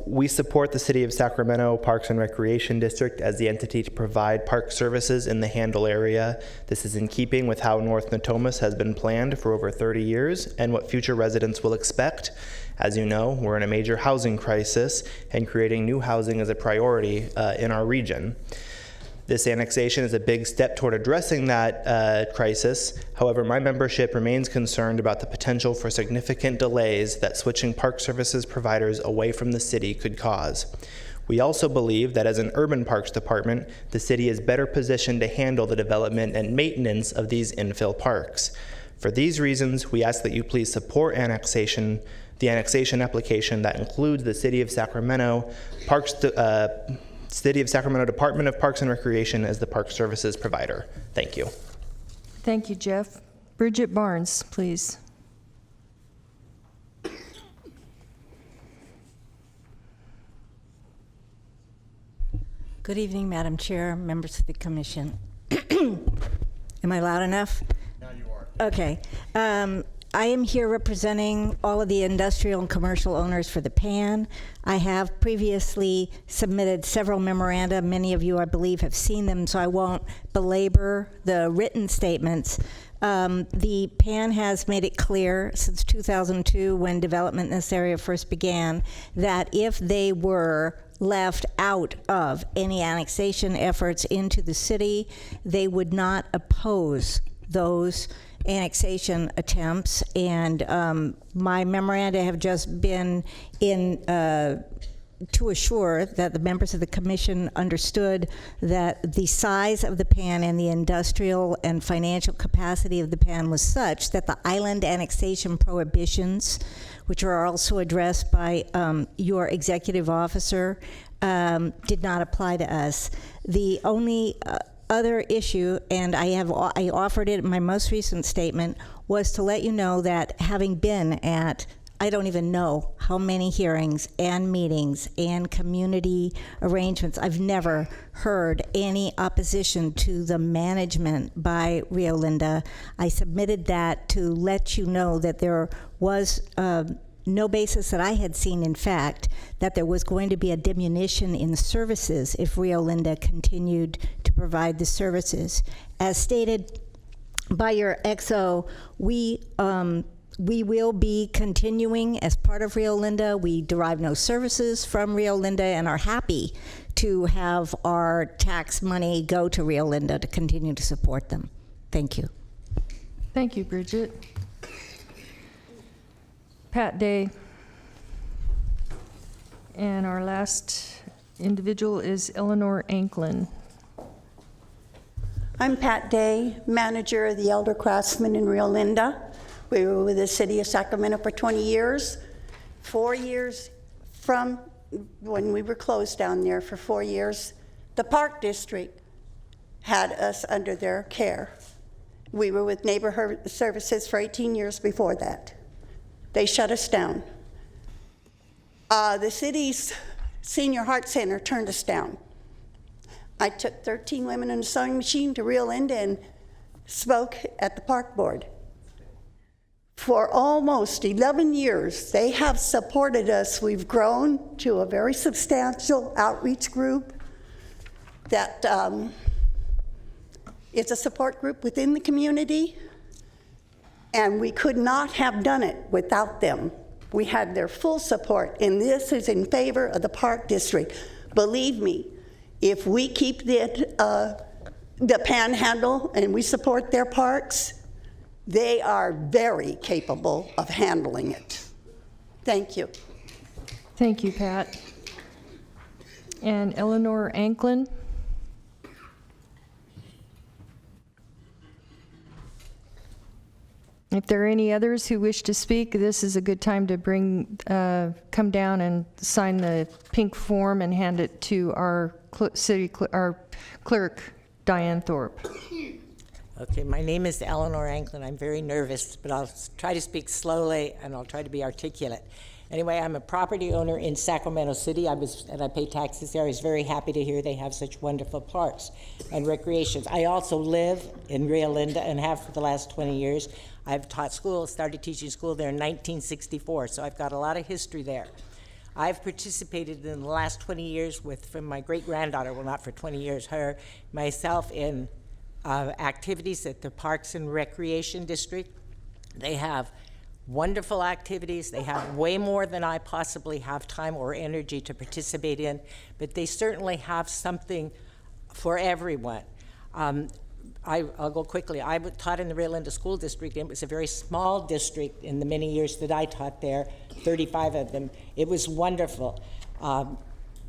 We support the City of Sacramento Parks and Recreation District as the entity to provide park services in the Handle area. This is in keeping with how North Natomas has been planned for over 30 years and what future residents will expect. As you know, we're in a major housing crisis, and creating new housing is a priority in our region. This annexation is a big step toward addressing that crisis. However, my membership remains concerned about the potential for significant delays that switching park services providers away from the city could cause. We also believe that as an urban parks department, the city is better positioned to handle the development and maintenance of these infill parks. For these reasons, we ask that you please support the annexation application that includes the City of Sacramento City of Sacramento Department of Parks and Recreation as the park services provider. Thank you. Thank you, Jeff. Bridget Barnes, please. Good evening, Madam Chair, members of the Commission. Am I loud enough? Now you are. Okay. I am here representing all of the industrial and commercial owners for the PAN. I have previously submitted several memoranda. Many of you, I believe, have seen them, so I won't belabor the written statements. The PAN has made it clear since 2002, when development in this area first began, that if they were left out of any annexation efforts into the city, they would not oppose those annexation attempts, and my memoranda have just been in to assure that the members of the commission understood that the size of the PAN and the industrial and financial capacity of the PAN was such that the island annexation prohibitions, which are also addressed by your executive officer, did not apply to us. The only other issue, and I offered it in my most recent statement, was to let you know that having been at, I don't even know how many hearings and meetings and community arrangements, I've never heard any opposition to the management by Rio Linda. I submitted that to let you know that there was no basis that I had seen, in fact, that there was going to be a diminution in services if Rio Linda continued to provide the services. As stated by your XO, we will be continuing as part of Rio Linda. We derive no services from Rio Linda and are happy to have our tax money go to Rio Linda to continue to support them. Thank you. Thank you, Bridget. Pat Day. And our last individual is Eleanor Anklin. I'm Pat Day, manager of the Elder Craftsman in Rio Linda. We were with the City of Sacramento for 20 years. 4 years from when we were closed down there for 4 years, the Park District had us under their care. We were with Neighborhood Services for 18 years before that. They shut us down. The city's Senior Heart Center turned us down. I took 13 women in a sewing machine to Rio Linda and spoke at the park board. For almost 11 years, they have supported us. We've grown to a very substantial outreach group that is a support group within the community, and we could not have done it without them. We had their full support, and this is in favor of the Park District. Believe me, if we keep the Panhandle and we support their parks, they are very capable of handling it. Thank you. Thank you, Pat. And Eleanor Anklin. If there are any others who wish to speak, this is a good time to come down and sign the pink form and hand it to our our clerk, Diane Thorpe. Okay, my name is Eleanor Anklin. I'm very nervous, but I'll try to speak slowly and I'll try to be articulate. Anyway, I'm a property owner in Sacramento City. I pay taxes there. I was very happy to hear they have such wonderful parks and recreations. I also live in Rio Linda and have for the last 20 years. I've taught school, started teaching school there in 1964, so I've got a lot of history there. I've participated in the last 20 years from my great-granddaughter, well, not for 20 years, myself in activities at the Parks and Recreation District. They have wonderful activities. They have way more than I possibly have time or energy to participate in, but they certainly have something for everyone. I'll go quickly. I taught in the Rio Linda School District, and it was a very small district in the many years that I taught there, 35 of them. It was wonderful.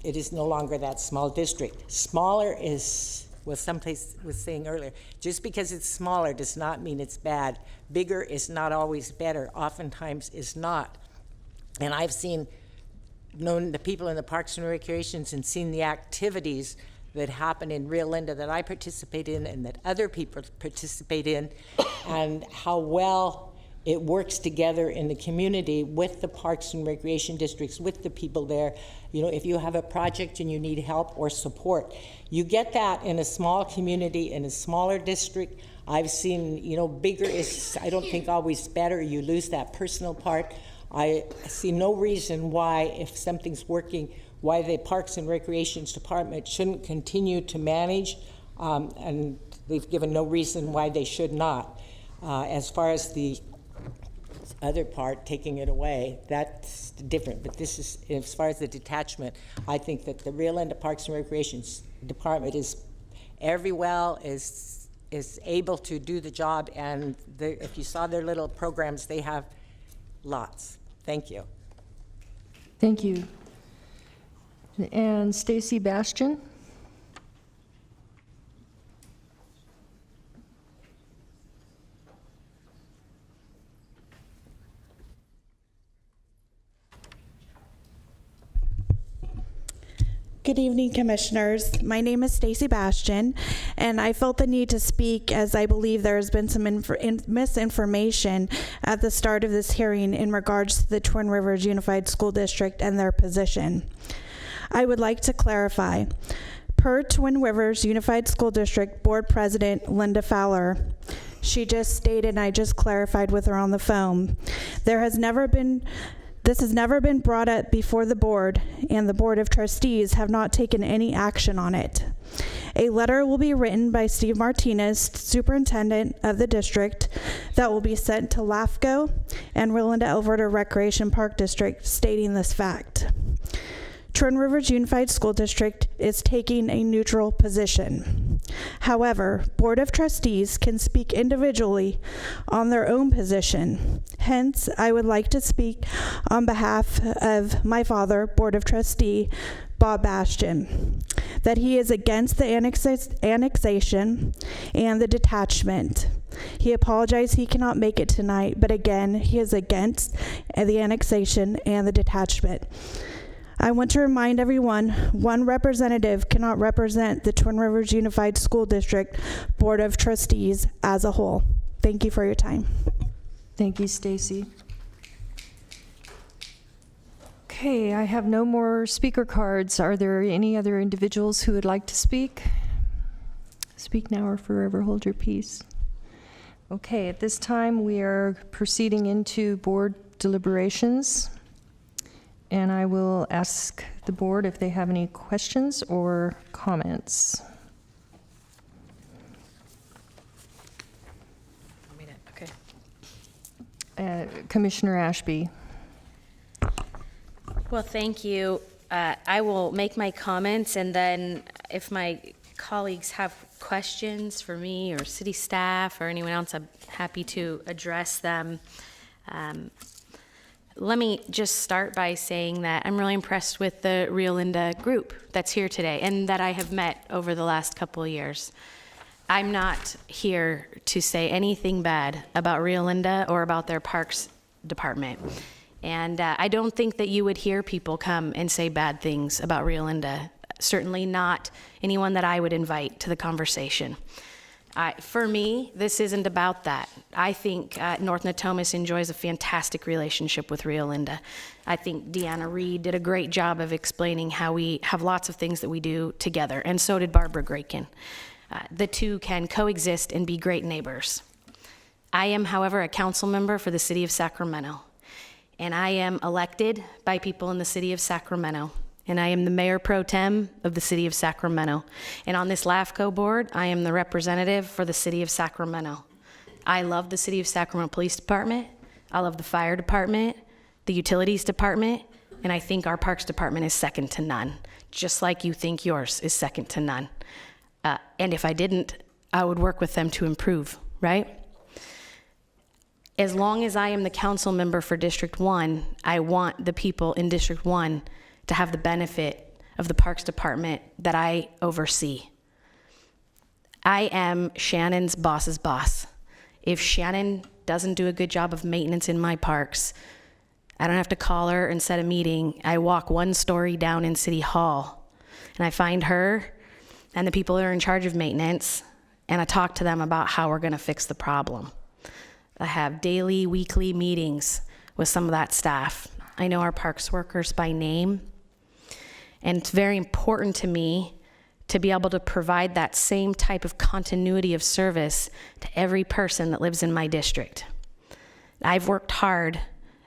It is no longer that small district. Smaller is, well, someplace was saying earlier, just because it's smaller does not mean it's bad. Bigger is not always better, oftentimes is not. And I've known the people in the Parks and Recreations and seen the activities that happen in Rio Linda that I participate in and that other people participate in, and how well it works together in the community with the Parks and Recreation Districts, with the people there. You know, if you have a project and you need help or support, you get that in a small community, in a smaller district. I've seen, you know, bigger is, I don't think, always better. You lose that personal part. I see no reason why, if something's working, why the Parks and Recreations Department shouldn't continue to manage, and they've given no reason why they should not. As far as the other part, taking it away, that's different. But this is, as far as the detachment, I think that the Rio Linda Parks and Recreations Department is able to do the job, and if you saw their little programs, they have lots. Thank you. Thank you. And Stacy Bastian. Good evening, Commissioners. My name is Stacy Bastian, and I felt the need to speak as I believe there has been some misinformation at the start of this hearing in regards to the Twin Rivers Unified School District and their position. I would like to clarify. Per Twin Rivers Unified School District Board President Linda Fowler, she just stated, and I just clarified with her on the phone, this has never been brought up before the board, and the Board of Trustees have not taken any action on it. A letter will be written by Steve Martinez, Superintendent of the district, that will be sent to LAFCo and Rio Linda Alberta Recreation Park District stating this fact. Twin Rivers Unified School District is taking a neutral position. However, Board of Trustees can speak individually on their own position. Hence, I would like to speak on behalf of my father, Board of Trustee, Bob Bastian, that he is against the annexation and the detachment. He apologized he cannot make it tonight, but again, he is against the annexation and the detachment. I want to remind everyone, one representative cannot represent the Twin Rivers Unified School District Board of Trustees as a whole. Thank you for your time. Thank you, Stacy. Okay, I have no more speaker cards. Are there any other individuals who would like to speak? Speak now or forever hold your peace. Okay, at this time we are proceeding into board deliberations. And I will ask the board if they have any questions or comments. Okay. Commissioner Ashby. Well, thank you. I will make my comments, and then if my colleagues have questions for me or city staff or anyone else, I'm happy to address them. Let me just start by saying that I'm really impressed with the Rio Linda group that's here today and that I have met over the last couple of years. I'm not here to say anything bad about Rio Linda or about their parks department. And I don't think that you would hear people come and say bad things about Rio Linda. Certainly not anyone that I would invite to the conversation. For me, this isn't about that. I think North Natomas enjoys a fantastic relationship with Rio Linda. I think Deanna Reed did a great job of explaining how we have lots of things that we do together, and so did Barbara Graken. The two can coexist and be great neighbors. I am, however, a council member for the city of Sacramento, and I am elected by people in the city of Sacramento. And I am the mayor pro tem of the city of Sacramento. And on this LAFCo board, I am the representative for the city of Sacramento. I love the city of Sacramento Police Department. I love the fire department, the utilities department, and I think our parks department is second to none, just like you think yours is second to none. And if I didn't, I would work with them to improve, right? As long as I am the council member for District 1, I want the people in District 1 to have the benefit of the Parks Department that I oversee. I am Shannon's boss's boss. If Shannon doesn't do a good job of maintenance in my parks, I don't have to call her and set a meeting. I walk one story down in City Hall, and I find her and the people that are in charge of maintenance, and I talk to them about how we're gonna fix the problem. I have daily, weekly meetings with some of that staff. I know our parks workers by name. And it's very important to me to be able to provide that same type of continuity of service to every person that lives in my district. I've worked hard.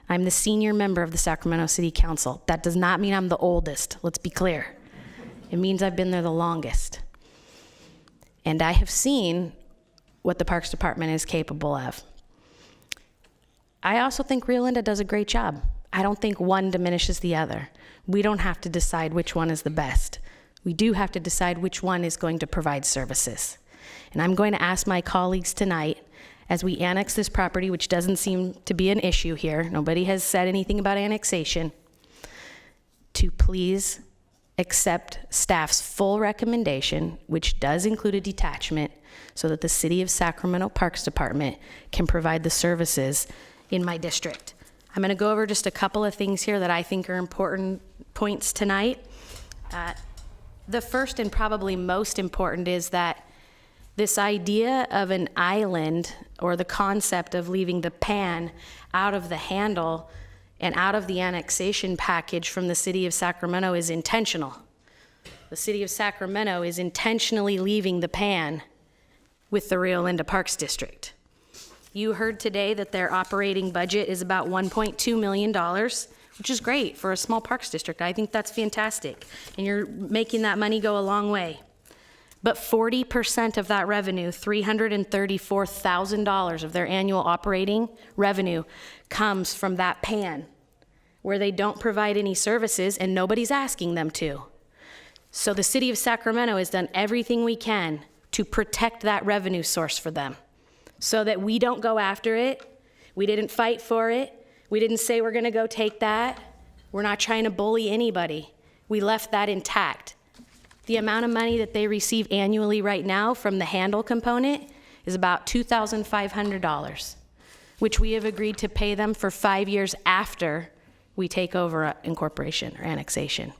I'm the senior member of the Sacramento City Council. That does not mean I'm the oldest, let's be clear. It means I've been there the longest. And I have seen what the Parks Department is capable of. I also think Rio Linda does a great job. I don't think one diminishes the other. We don't have to decide which one is the best. We do have to decide which one is going to provide services. And I'm going to ask my colleagues tonight, as we annex this property, which doesn't seem to be an issue here, nobody has said anything about annexation, to please accept staff's full recommendation, which does include a detachment, so that the City of Sacramento Parks Department can provide the services in my district. I'm going to go over just a couple of things here that I think are important points tonight. The first and probably most important is that this idea of an island, or the concept of leaving the pan out of the handle and out of the annexation package from the City of Sacramento, is intentional. The City of Sacramento is intentionally leaving the pan with the Rio Linda Parks District. You heard today that their operating budget is about $1.2 million, which is great for a small parks district. I think that's fantastic. And you're making that money go a long way. But 40% of that revenue, $334,000 of their annual operating revenue, comes from that pan, where they don't provide any services and nobody's asking them to. So the City of Sacramento has done everything we can to protect that revenue source for them, so that we don't go after it. We didn't fight for it. We didn't say we're gonna go take that. We're not trying to bully anybody. We left that intact. The amount of money that they receive annually right now from the handle component is about $2,500, which we have agreed to pay them for 5 years after we take over incorporation or annexation.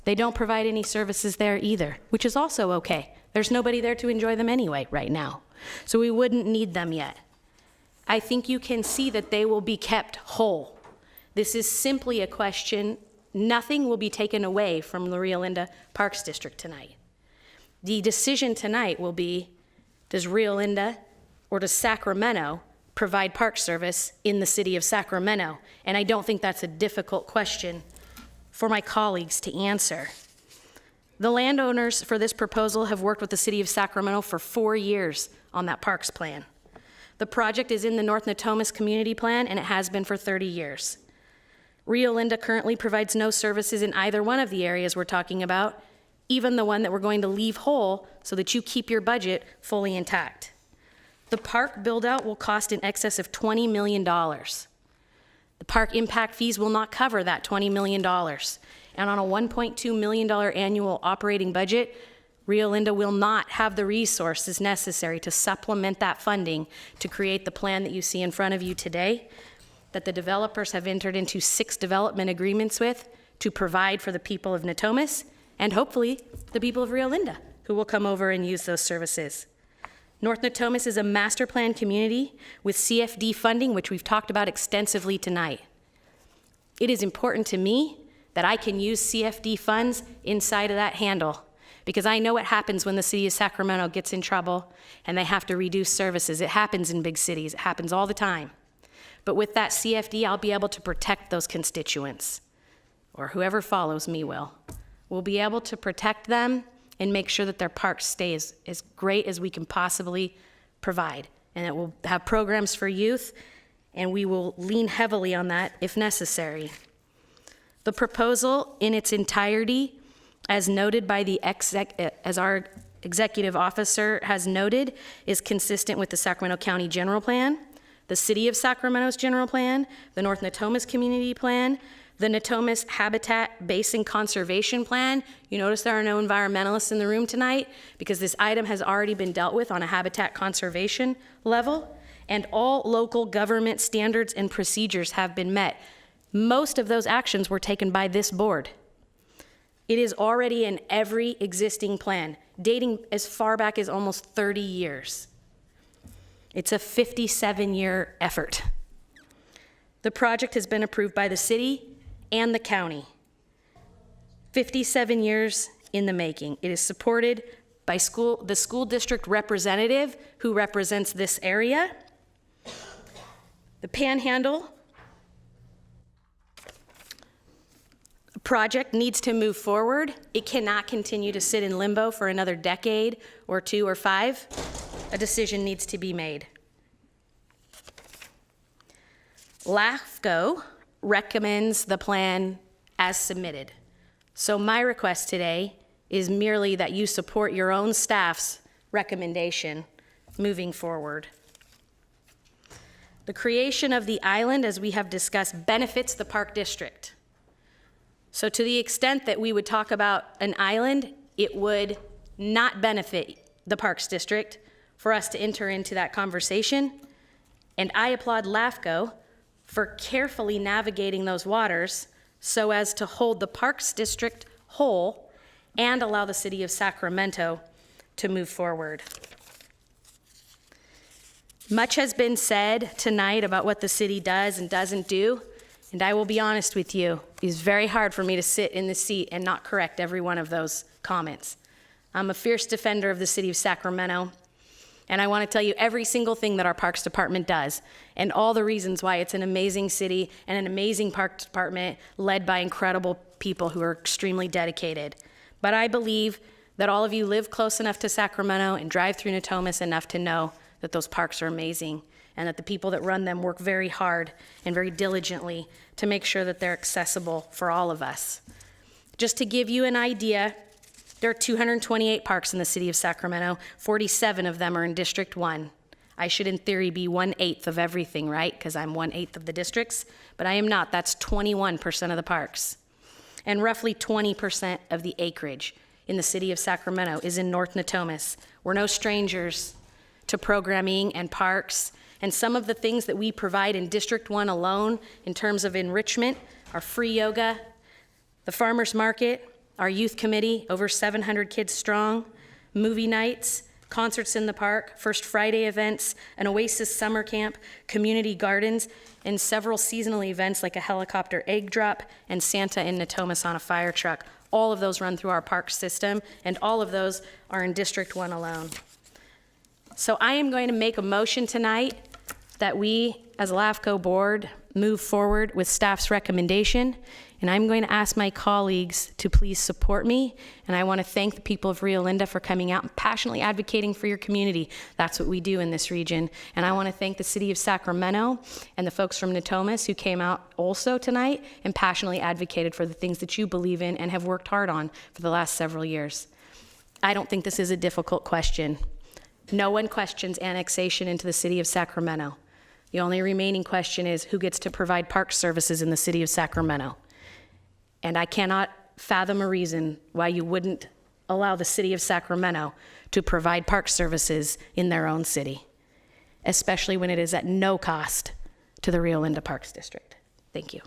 They don't provide any services there either, which is also okay. There's nobody there to enjoy them anyway right now. So we wouldn't need them yet. I think you can see that they will be kept whole. This is simply a question. Nothing will be taken away from the Rio Linda Parks District tonight. The decision tonight will be, does Rio Linda or does Sacramento provide park service in the City of Sacramento? And I don't think that's a difficult question for my colleagues to answer. The landowners for this proposal have worked with the City of Sacramento for 4 years on that parks plan. The project is in the North Natomas Community Plan, and it has been for 30 years. Rio Linda currently provides no services in either one of the areas we're talking about, even the one that we're going to leave whole so that you keep your budget fully intact. The park build-out will cost in excess of $20 million. The park impact fees will not cover that $20 million. And on a $1.2 million annual operating budget, Rio Linda will not have the resources necessary to supplement that funding to create the plan that you see in front of you today, that the developers have entered into 6 development agreements with to provide for the people of Natomas and hopefully the people of Rio Linda who will come over and use those services. North Natomas is a master plan community with CFD funding, which we've talked about extensively tonight. It is important to me that I can use CFD funds inside of that handle, because I know what happens when the city of Sacramento gets in trouble and they have to reduce services. It happens in big cities. It happens all the time. But with that CFD, I'll be able to protect those constituents, or whoever follows me will. We'll be able to protect them and make sure that their parks stay as great as we can possibly provide. And it will have programs for youth, and we will lean heavily on that if necessary. The proposal in its entirety, as noted by as our executive officer has noted, is consistent with the Sacramento County General Plan, the City of Sacramento's General Plan, the North Natomas Community Plan, the Natomas Habitat Basin Conservation Plan. You notice there are no environmentalists in the room tonight because this item has already been dealt with on a habitat conservation level, and all local government standards and procedures have been met. Most of those actions were taken by this board. It is already in every existing plan, dating as far back as almost 30 years. It's a 57-year effort. The project has been approved by the city and the county. 57 years in the making. It is supported by the school district representative who represents this area. The Panhandle project needs to move forward. It cannot continue to sit in limbo for another decade or 2 or 5. A decision needs to be made. LAFCo recommends the plan as submitted. So my request today is merely that you support your own staff's recommendation moving forward. The creation of the island, as we have discussed, benefits the park district. So to the extent that we would talk about an island, it would not benefit the Parks District for us to enter into that conversation. And I applaud LAFCo for carefully navigating those waters so as to hold the Parks District whole and allow the city of Sacramento to move forward. Much has been said tonight about what the city does and doesn't do. And I will be honest with you, it's very hard for me to sit in the seat and not correct every one of those comments. I'm a fierce defender of the city of Sacramento, and I want to tell you every single thing that our Parks Department does and all the reasons why it's an amazing city and an amazing Parks Department led by incredible people who are extremely dedicated. But I believe that all of you live close enough to Sacramento and drive through Natomas enough to know that those parks are amazing and that the people that run them work very hard and very diligently to make sure that they're accessible for all of us. Just to give you an idea, there are 228 parks in the city of Sacramento. 47 of them are in District 1. I should, in theory, be 1/8 of everything, right? Because I'm 1/8 of the districts, but I am not. That's 21% of the parks. And roughly 20% of the acreage in the city of Sacramento is in North Natomas. We're no strangers to programming and parks. And some of the things that we provide in District 1 alone in terms of enrichment are free yoga, the farmers market, our youth committee, over 700 kids strong, movie nights, concerts in the park, First Friday events, an Oasis summer camp, community gardens, and several seasonal events like a helicopter egg drop and Santa in Natomas on a fire truck. All of those run through our park system, and all of those are in District 1 alone. So I am going to make a motion tonight that we, as a LAFCo board, move forward with staff's recommendation, And I'm going to ask my colleagues to please support me. And I want to thank the people of Rio Linda for coming out and passionately advocating for your community. That's what we do in this region. And I want to thank the city of Sacramento and the folks from Natomas who came out also tonight and passionately advocated for the things that you believe in and have worked hard on for the last several years. I don't think this is a difficult question. No one questions annexation into the city of Sacramento. The only remaining question is who gets to provide park services in the city of Sacramento. And I cannot fathom a reason why you wouldn't allow the city of Sacramento to provide park services in their own city, especially when it is at no cost to the Rio Linda Parks District. Thank you.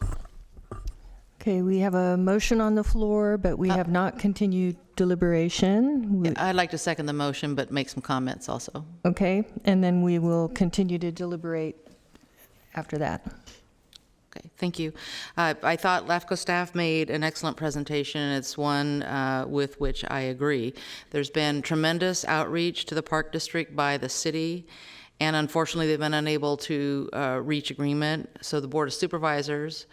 Okay, we have a motion on the floor, but we have not continued deliberation. I'd like to second the motion, but make some comments also. Okay, and then we will continue to deliberate after that. Okay, thank you. I thought LAFCo staff made an excellent presentation, and it's one with which I agree. There's been tremendous outreach to the Park District by the city, and unfortunately they've been unable to reach agreement. So the Board of Supervisors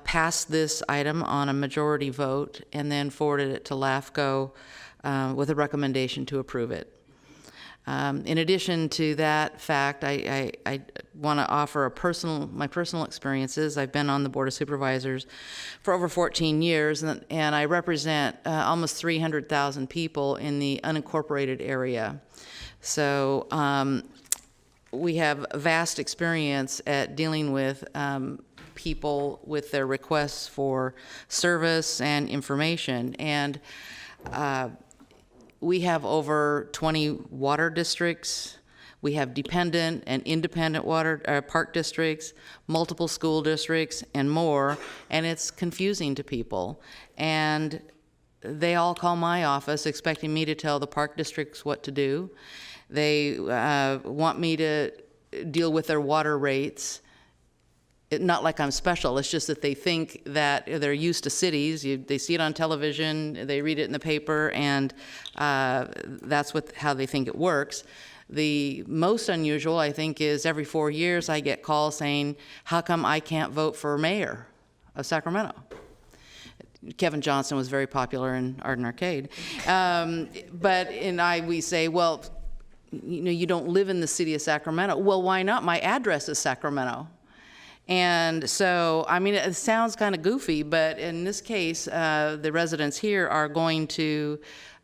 passed this item on a majority vote and then forwarded it to LAFCo with a recommendation to approve it. In addition to that fact, I want to offer my personal experiences. I've been on the Board of Supervisors for over 14 years, and I represent almost 300,000 people in the unincorporated area. So we have vast experience at dealing with people with their requests for service and information. And we have over 20 water districts. We have dependent and independent park districts, multiple school districts, and more. And it's confusing to people. And they all call my office expecting me to tell the park districts what to do. They want me to deal with their water rates. Not like I'm special, it's just that they think that they're used to cities. They see it on television, they read it in the paper, and that's how they think it works. The most unusual, I think, is every 4 years I get calls saying, how come I can't vote for mayor of Sacramento? Kevin Johnson was very popular in Arden Arcade. We say, well, you don't live in the city of Sacramento. Well, why not? My address is Sacramento. And so, I mean, it sounds kind of goofy, but in this case, the residents here are going to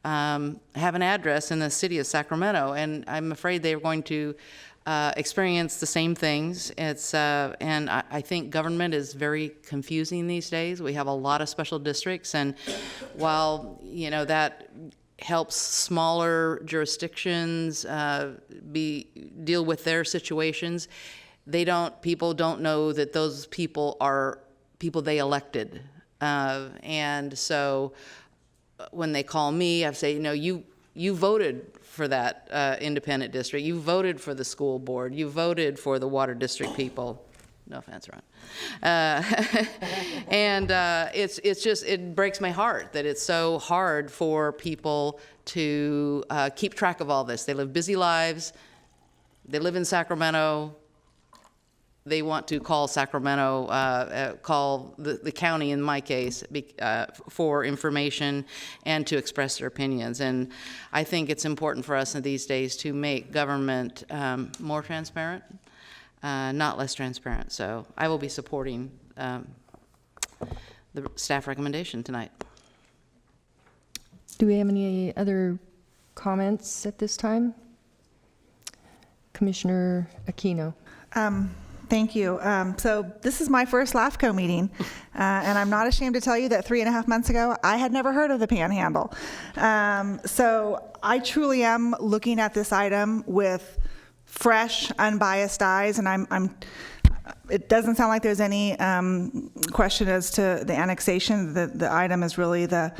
have an address in the city of Sacramento, and I'm afraid they're going to experience the same things. And I think government is very confusing these days. We have a lot of special districts, and while, that helps smaller jurisdictions deal with their situations, people don't know that those people are people they elected. And so when they call me, I say, you voted for that independent district. You voted for the school board. You voted for the water district people. No offense, Ron. And it breaks my heart that it's so hard for people to keep track of all this. They live busy lives. They live in Sacramento. They want to call Sacramento, call the county in my case, for information and to express their opinions. And I think it's important for us these days to make government more transparent, not less transparent. So I will be supporting the staff recommendation tonight. Do we have any other comments at this time? Commissioner Aquino. Thank you. So this is my first LAFCo meeting, and I'm not ashamed to tell you that 3.5 months ago, I had never heard of the Panhandle. So I truly am looking at this item with fresh, unbiased eyes, and it doesn't sound like there's any question as to the annexation. The item is really the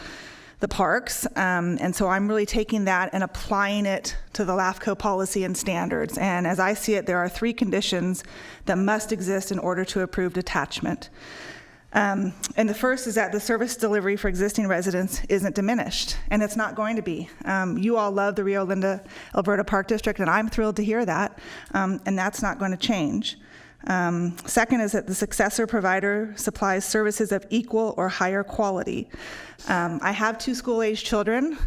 parks, and so I'm really taking that and applying it to the LAFCo policy and standards. And as I see it, there are 3 conditions that must exist in order to approve detachment. And the first is that the service delivery for existing residents isn't diminished, and it's not going to be. You all love the Rio Linda Alberta Park District, and I'm thrilled to hear that, and that's not going to change. Second is that the successor provider supplies services of equal or higher quality. I have 2 school-age children.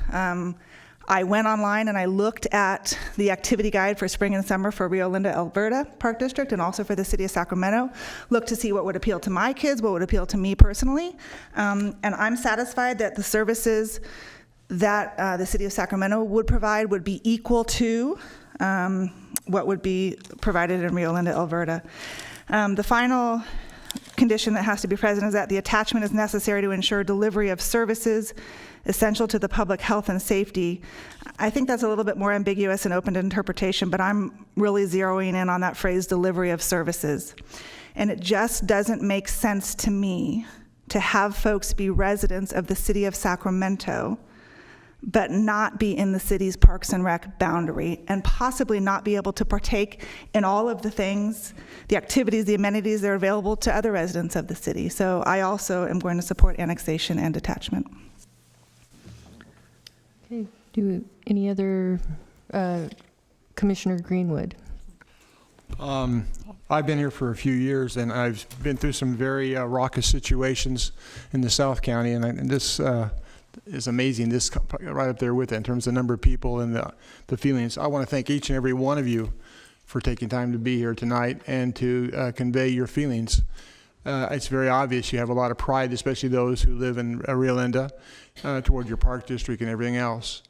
I went online and I looked at the activity guide for spring and summer for Rio Linda, Alberta Park District, and also for the City of Sacramento. Looked to see what would appeal to my kids, what would appeal to me personally. And I'm satisfied that the services that the City of Sacramento would provide would be equal to what would be provided in Rio Linda, Alberta. The final condition that has to be present is that the attachment is necessary to ensure delivery of services essential to the public health and safety. I think that's a little bit more ambiguous and open to interpretation, but I'm really zeroing in on that phrase, delivery of services. And it just doesn't make sense to me to have folks be residents of the City of Sacramento but not be in the city's Parks and Rec boundary, and possibly not be able to partake in all of the things, the activities, the amenities that are available to other residents of the city. So I also am going to support annexation and detachment. Okay, any other, Commissioner Greenwood? I've been here for a few years, and I've been through some very raucous situations in the South County, and this is amazing, this right up there with it in terms of the number of people and the feelings. I want to thank each and every one of you for taking time to be here tonight and to convey your feelings. It's very obvious you have a lot of pride, especially those who live in Rio Linda, toward your park district and everything else.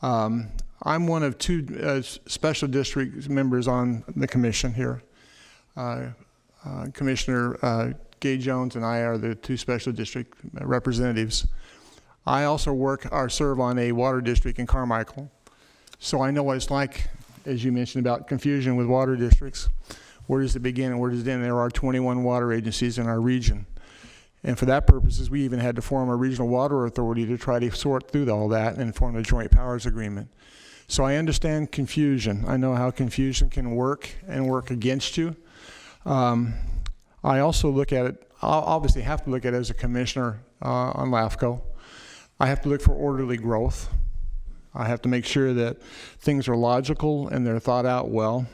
I'm one of 2 special district members on the commission here. Commissioner Gay Jones and I are the 2 special district representatives. I also serve on a water district in Carmichael. So I know what it's like, as you mentioned, about confusion with water districts. Where does it begin and where does it end? There are 21 water agencies in our region. And for that purposes, we even had to form a regional water authority to try to sort through all that and form a joint powers agreement. So I understand confusion. I know how confusion can work and work against you. I also look at it, I'll obviously have to look at it as a commissioner on LAFCo. I have to look for orderly growth. I have to make sure that things are logical and they're thought out well.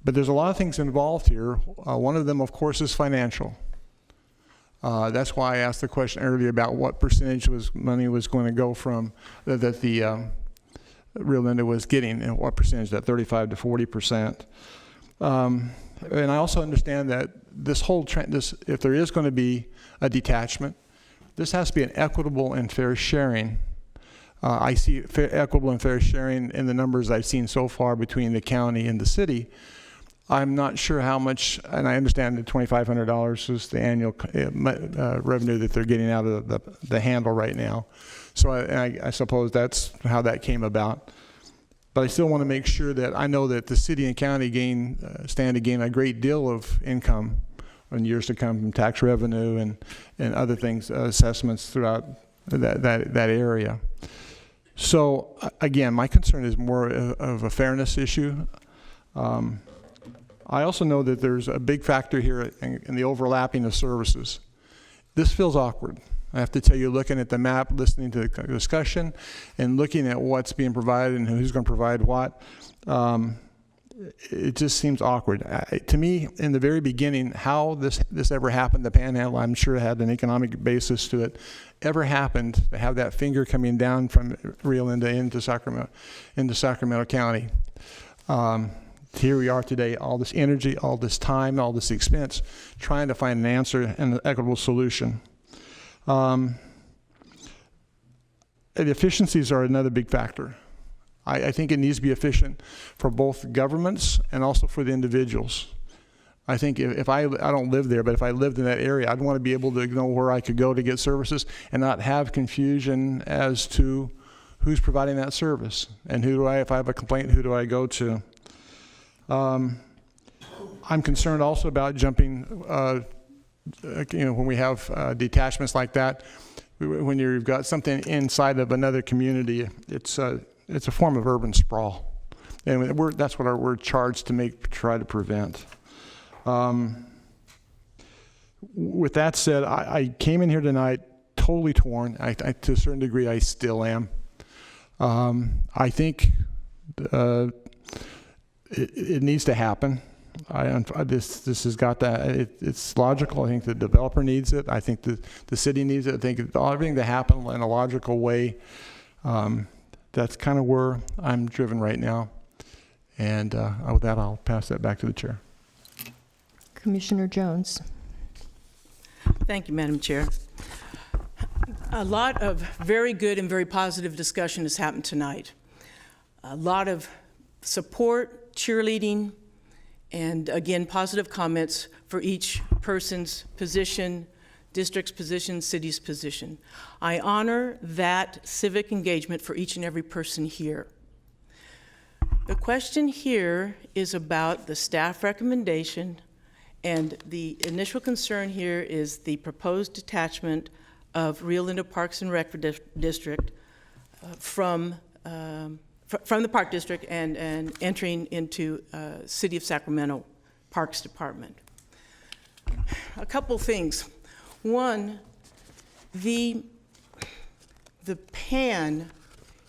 But there's a lot of things involved here. One of them, of course, is financial. That's why I asked the question earlier about what percentage money was going to go from that the Rio Linda was getting, and what percentage, that 35 to 40%. And I also understand that this whole trend, if there is going to be a detachment, this has to be an equitable and fair sharing. I see equitable and fair sharing in the numbers I've seen so far between the county and the city. I'm not sure how much, and I understand that $2,500 is the annual revenue that they're getting out of the handle right now. So I suppose that's how that came about. But I still want to make sure that I know that the city and county stand to gain a great deal of income in years to come from tax revenue and other things, assessments throughout that area. So again, my concern is more of a fairness issue. I also know that there's a big factor here in the overlapping of services. This feels awkward. I have to tell you, looking at the map, listening to the discussion, and looking at what's being provided and who's going to provide what, it just seems awkward. To me, in the very beginning, how this ever happened, the Panhandle, I'm sure it had an economic basis to it, ever happened to have that finger coming down from Rio Linda into Sacramento County. Here we are today, all this energy, all this time, all this expense, trying to find an answer and an equitable solution. The efficiencies are another big factor. I think it needs to be efficient for both governments and also for the individuals. I think if I don't live there, but if I lived in that area, I'd want to be able to know where I could go to get services and not have confusion as to who's providing that service and if I have a complaint, who do I go to? I'm concerned also about jumping, when we have detachments like that, when you've got something inside of another community, it's a form of urban sprawl, and that's what we're charged to try to prevent. With that said, I came in here tonight totally torn. To a certain degree, I still am. I think it needs to happen. This has got that. It's logical. I think the developer needs it. I think the city needs it. I think everything to happen in a logical way. That's kind of where I'm driven right now. And with that, I'll pass that back to the chair. Commissioner Jones. Thank you, Madam Chair. A lot of very good and very positive discussion has happened tonight. A lot of support, cheerleading, and again, positive comments for each person's position, district's position, city's position. I honor that civic engagement for each and every person here. The question here is about the staff recommendation, and the initial concern here is the proposed detachment of Rio Linda Parks and Rec District from the Park District and entering into City of Sacramento Parks Department. A couple things. One, the PAN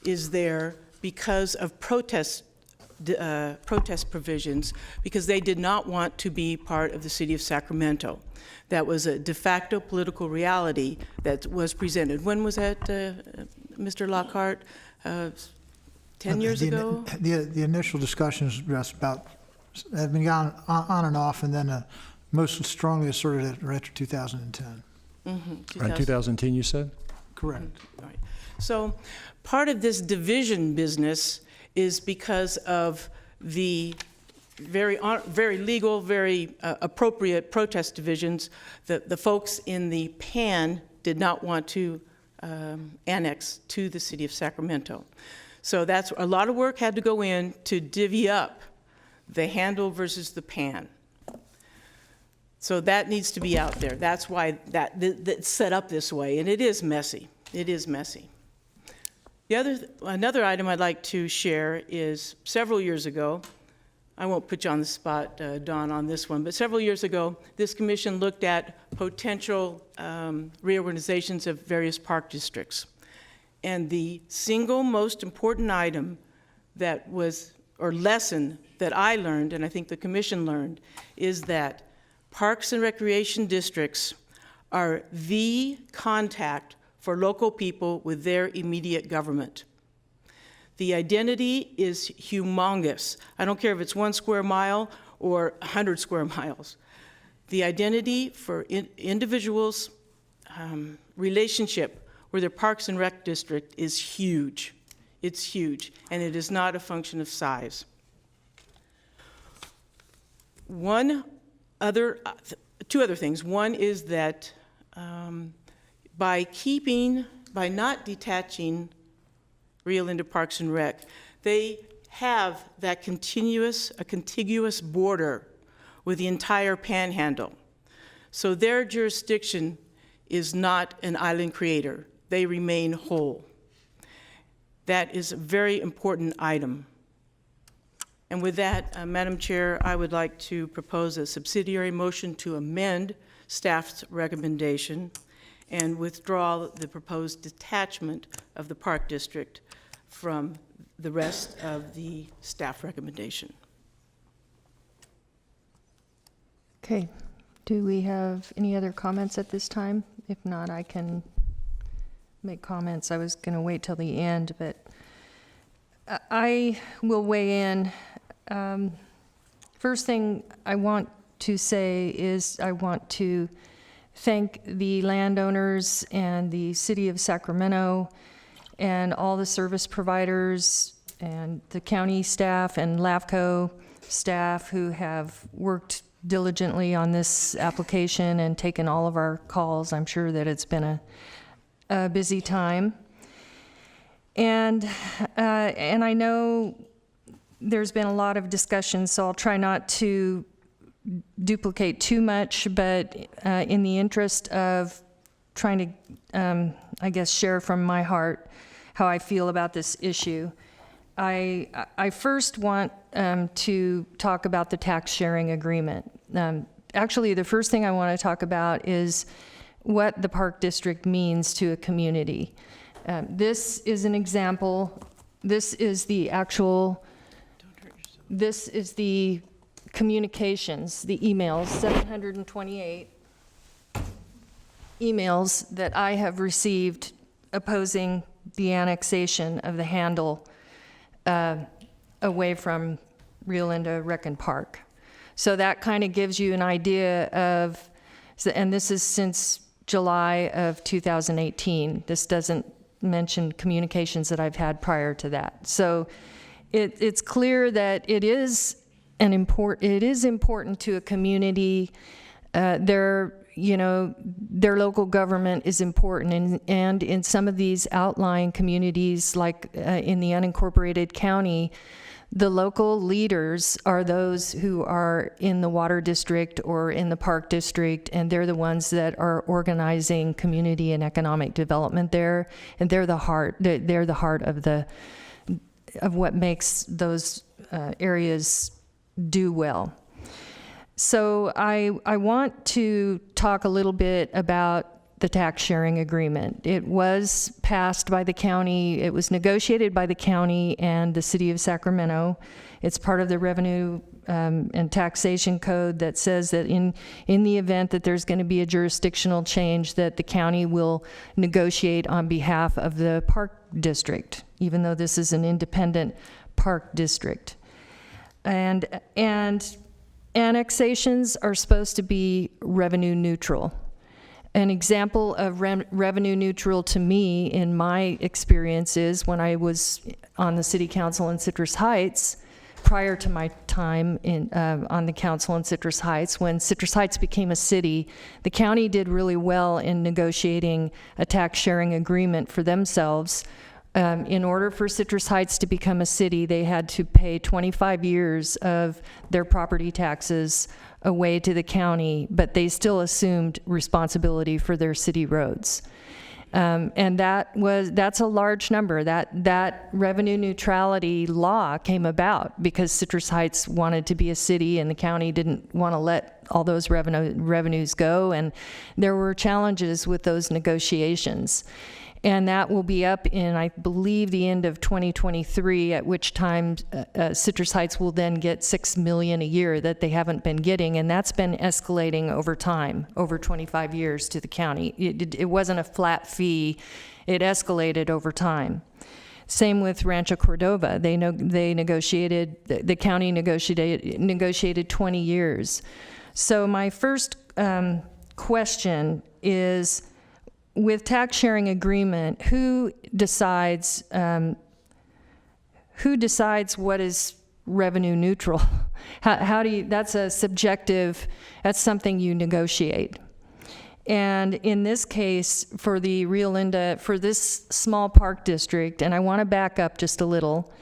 is there because of protest provisions, because they did not want to be part of the City of Sacramento. That was a de facto political reality that was presented. When was that, Mr. Lockhart? 10 years ago? The initial discussions have been gone on and off, and then most strongly asserted right after 2010. Right, 2010, you said? Correct. Right. So part of this division business is because of the very legal, very appropriate protest divisions that the folks in the PAN did not want to annex to the City of Sacramento. So that's a lot of work had to go in to divvy up the handle versus the pan. So that needs to be out there. That's why that's set up this way, and it is messy. It is messy. Another item I'd like to share is several years ago, I won't put you on the spot, Dawn, on this one, but several years ago, this commission looked at potential reorganizations of various park districts. And the single most important item that was, or lesson that I learned, and I think the commission learned, is that parks and recreation districts are the contact for local people with their immediate government. The identity is humongous. I don't care if it's 1 square mile or 100 square miles. The identity for individuals' relationship with their Parks and Rec district is huge. It's huge, and it is not a function of size. Two other things. One is that by not detaching Rio Linda Parks and Rec, they have that contiguous border with the entire panhandle. So their jurisdiction is not an island creator. They remain whole. That is a very important item. And with that, Madam Chair, I would like to propose a subsidiary motion to amend staff's recommendation and withdraw the proposed detachment of the Park District from the rest of the staff recommendation. Okay. Do we have any other comments at this time? If not, I can make comments. I was going to wait till the end, but I will weigh in. First thing I want to say is I want to thank the landowners and the City of Sacramento and all the service providers and the county staff and LAFCo staff who have worked diligently on this application and taken all of our calls. I'm sure that it's been a busy time. And I know there's been a lot of discussion, so I'll try not to duplicate too much, but in the interest of trying to, I guess, share from my heart how I feel about this issue. I first want to talk about the tax sharing agreement. Actually, the first thing I want to talk about is what the Park District means to a community. This is an example. This is the communications, the emails, 728 emails that I have received opposing the annexation of the handle away from Rio Linda Rec and Park. So that kind of gives you an idea of, and this is since July of 2018. This doesn't mention communications that I've had prior to that. So it's clear that it is important to a community. Their local government is important, and in some of these outlying communities, like in the unincorporated county, the local leaders are those who are in the water district or in the park district, and they're the ones that are organizing community and economic development there, and they're the heart. They're the heart of what makes those areas do well. So I want to talk a little bit about the tax sharing agreement. It was passed by the county. It was negotiated by the county and the city of Sacramento. It's part of the revenue and taxation code that says that in the event that there's going to be a jurisdictional change, that the county will negotiate on behalf of the park district, even though this is an independent park district. And annexations are supposed to be revenue neutral. An example of revenue neutral to me in my experience is when I was on the city council in Citrus Heights, prior to my time on the council in Citrus Heights, when Citrus Heights became a city, the county did really well in negotiating a tax sharing agreement for themselves. In order for Citrus Heights to become a city, they had to pay 25 years of their property taxes away to the county, but they still assumed responsibility for their city roads. And that's a large number. That revenue neutrality law came about because Citrus Heights wanted to be a city and the county didn't want to let all those revenues go, and there were challenges with those negotiations. And that will be up in, I believe, the end of 2023, at which time Citrus Heights will then get $6 million a year that they haven't been getting, and that's been escalating over time, over 25 years to the county. It wasn't a flat fee. It escalated over time. Same with Rancho Cordova. They negotiated, the county negotiated 20 years. So my first question is, with tax sharing agreement, who decides what is revenue neutral? How do you? That's a subjective. That's something you negotiate. And in this case, for the Rio Linda, for this small park district, and I want to back up just a little.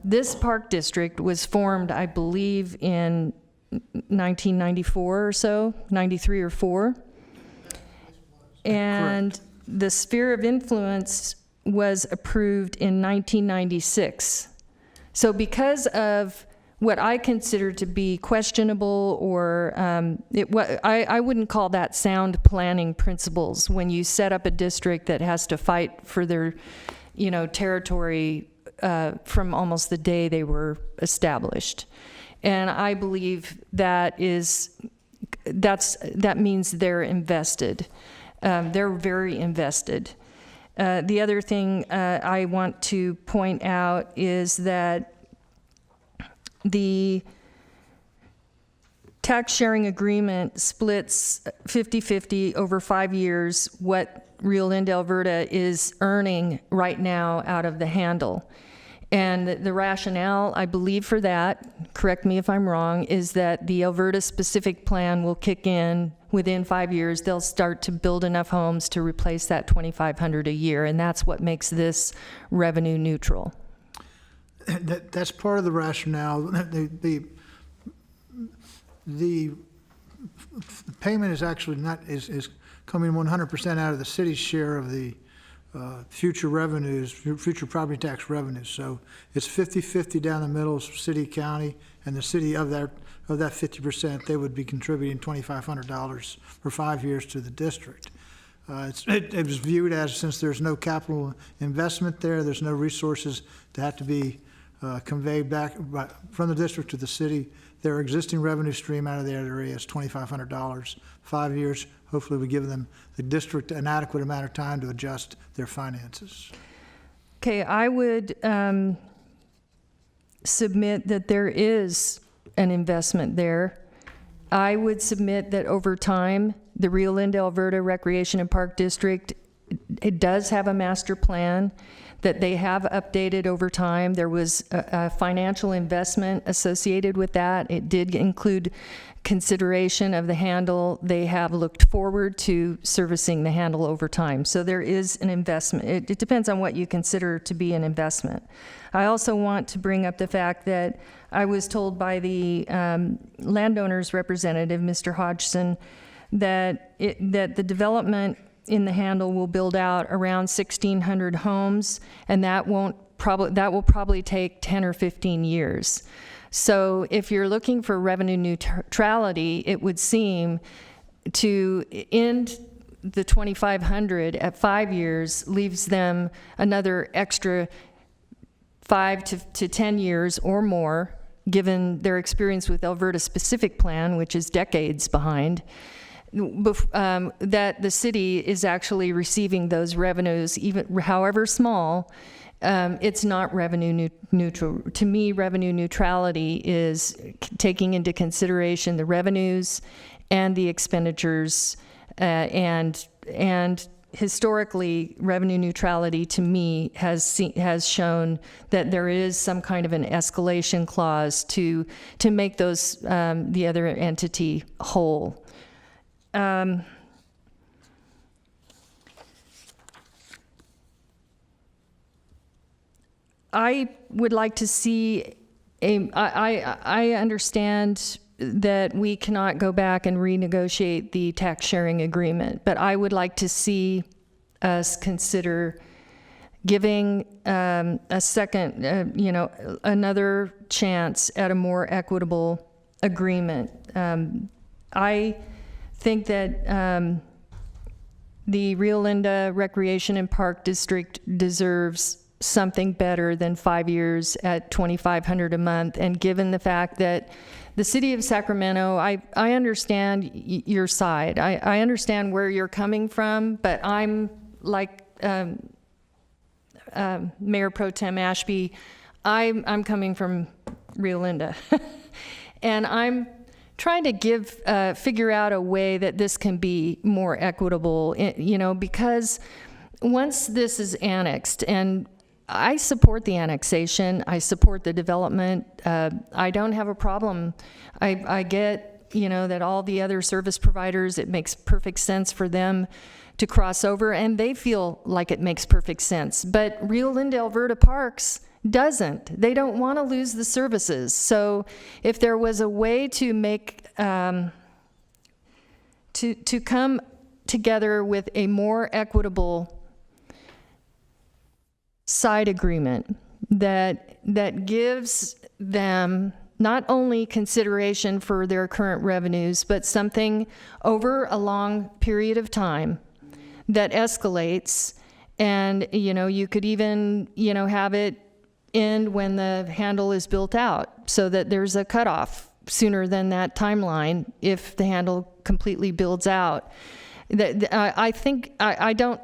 This park district was formed, I believe, in 1994 or so, 93 or 4. And correct. The sphere of influence was approved in 1996. So because of what I consider to be questionable, or I wouldn't call that sound planning principles when you set up a district that has to fight for their, territory from almost the day they were established. And I believe that means they're invested. They're very invested. The other thing I want to point out is that the tax sharing agreement splits 50-50 over 5 years what Rio Linda, Alberta is earning right now out of the handle. And the rationale, I believe, for that, correct me if I'm wrong, is that the Alberta specific plan will kick in within 5 years. They'll start to build enough homes to replace that $2,500 a year, and that's what makes this revenue neutral. That's part of the rationale. The payment is actually is coming 100% out of the city's share of the future revenues, future property tax revenues. So it's 50-50 down the middle, city, county, and the city of that 50%, they would be contributing $2,500 for 5 years to the district. It was viewed as, since there's no capital investment there, there's no resources to have to be conveyed back from the district to the city, their existing revenue stream out of the area is $2,500. 5 years, hopefully we give them, the district, an adequate amount of time to adjust their finances. Okay, I would submit that there is an investment there. I would submit that over time, the Rio Linda, Alberta Recreation and Park District, it does have a master plan that they have updated over time. There was a financial investment associated with that. It did include consideration of the handle. They have looked forward to servicing the handle over time. So there is an investment. It depends on what you consider to be an investment. I also want to bring up the fact that I was told by the landowners representative, Mr. Hodgson, that the development in the handle will build out around 1,600 homes, and that will probably take 10 or 15 years. So if you're looking for revenue neutrality, it would seem to end the 2,500 at 5 years leaves them another extra 5 to 10 years or more, given their experience with Alberta Specific Plan, which is decades behind, that the city is actually receiving those revenues, even however small. It's not revenue neutral. To me, revenue neutrality is taking into consideration the revenues and the expenditures, and historically, revenue neutrality to me has shown that there is some kind of an escalation clause to make those the other entity whole. I would like to see I understand that we cannot go back and renegotiate the tax sharing agreement, but I would like to see us consider giving a second, another chance at a more equitable agreement. I think that the Rio Linda Recreation and Park District deserves something better than 5 years at $2,500 a month. And given the fact that the city of Sacramento, I understand your side. I understand where you're coming from, but I'm like Mayor Pro Tem Ashby, I'm coming from Rio Linda. And I'm trying to figure out a way that this can be more equitable, because once this is annexed, and I support the annexation, I support the development, I don't have a problem. I get, that all the other service providers, it makes perfect sense for them to cross over, and they feel like it makes perfect sense. But Rio Linda Alberta Parks doesn't. They don't want to lose the services. So if there was a way to make, to come together with a more equitable side agreement that gives them not only consideration for their current revenues, but something over a long period of time that escalates, and you could even have it end when the handle is built out, so that there's a cutoff sooner than that timeline if the handle completely builds out. I think I don't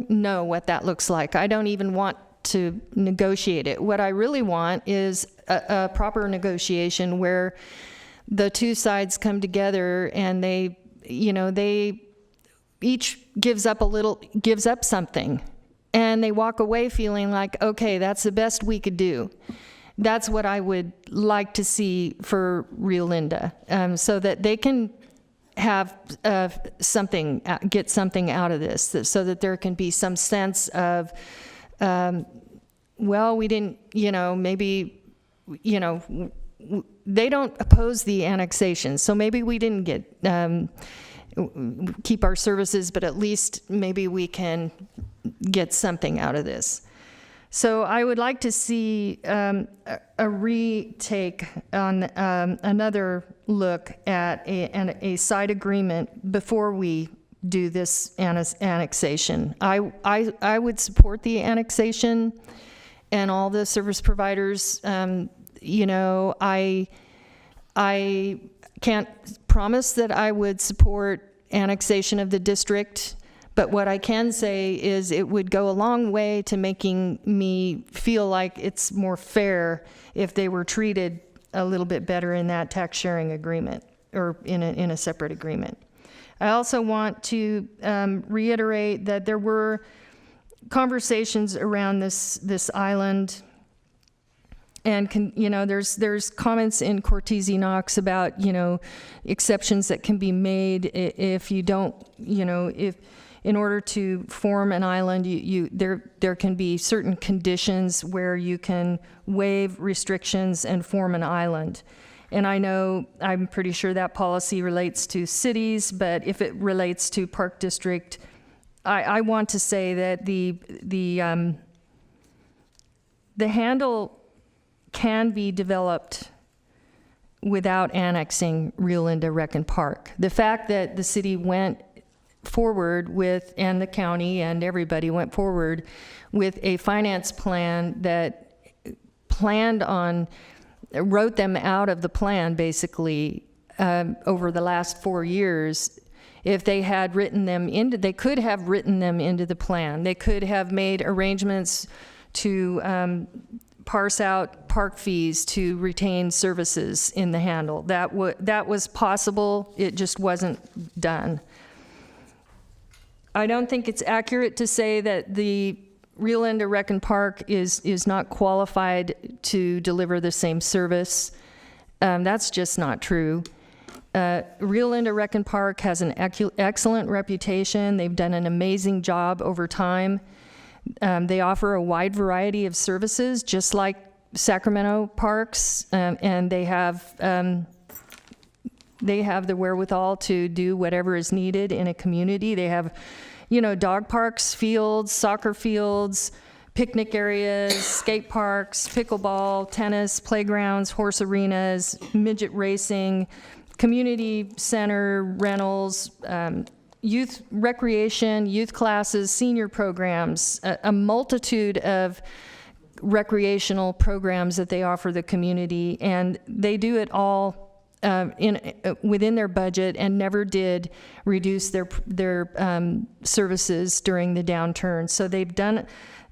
know what that looks like. I don't even want to negotiate it. What I really want is a proper negotiation where the two sides come together and they each gives up something, and they walk away feeling like, okay, that's the best we could do. That's what I would like to see for Rio Linda, so that they can have get something out of this, so that there can be some sense of, well, we didn't, maybe, they don't oppose the annexation, so maybe we didn't keep our services, but at least maybe we can get something out of this. So I would like to see a retake on another look at a side agreement before we do this annexation. I would support the annexation, and all the service providers. I can't promise that I would support annexation of the district, but what I can say is it would go a long way to making me feel like it's more fair if they were treated a little bit better in that tax sharing agreement or in a separate agreement. I also want to reiterate that there were conversations around this island, and there's comments in Cortese Knox about exceptions that can be made if you don't if in order to form an island there can be certain conditions where you can waive restrictions and form an island. And I'm pretty sure that policy relates to cities, but if it relates to Park District, I want to say that the handle can be developed without annexing Rio Linda Rec and Park. The fact that the city went forward with, and the county and everybody went forward with a finance plan that wrote them out of the plan basically over the last 4 years. If they had they could have written them into the plan. They could have made arrangements to parse out park fees to retain services in the handle. That was possible. It just wasn't done. I don't think it's accurate to say that the Rio Linda Rec and Park is not qualified to deliver the same service. That's just not true. Rio Linda Rec and Park has an excellent reputation. They've done an amazing job over time. They offer a wide variety of services, just like Sacramento Parks, and they have the wherewithal to do whatever is needed in a community. They have, dog parks, fields, soccer fields, picnic areas, skate parks, pickleball, tennis, playgrounds, horse arenas, midget racing, community center, rentals, youth recreation, youth classes, senior programs, a multitude of recreational programs that they offer the community, and they do it all within their budget and never did reduce their services during the downturn. So they've done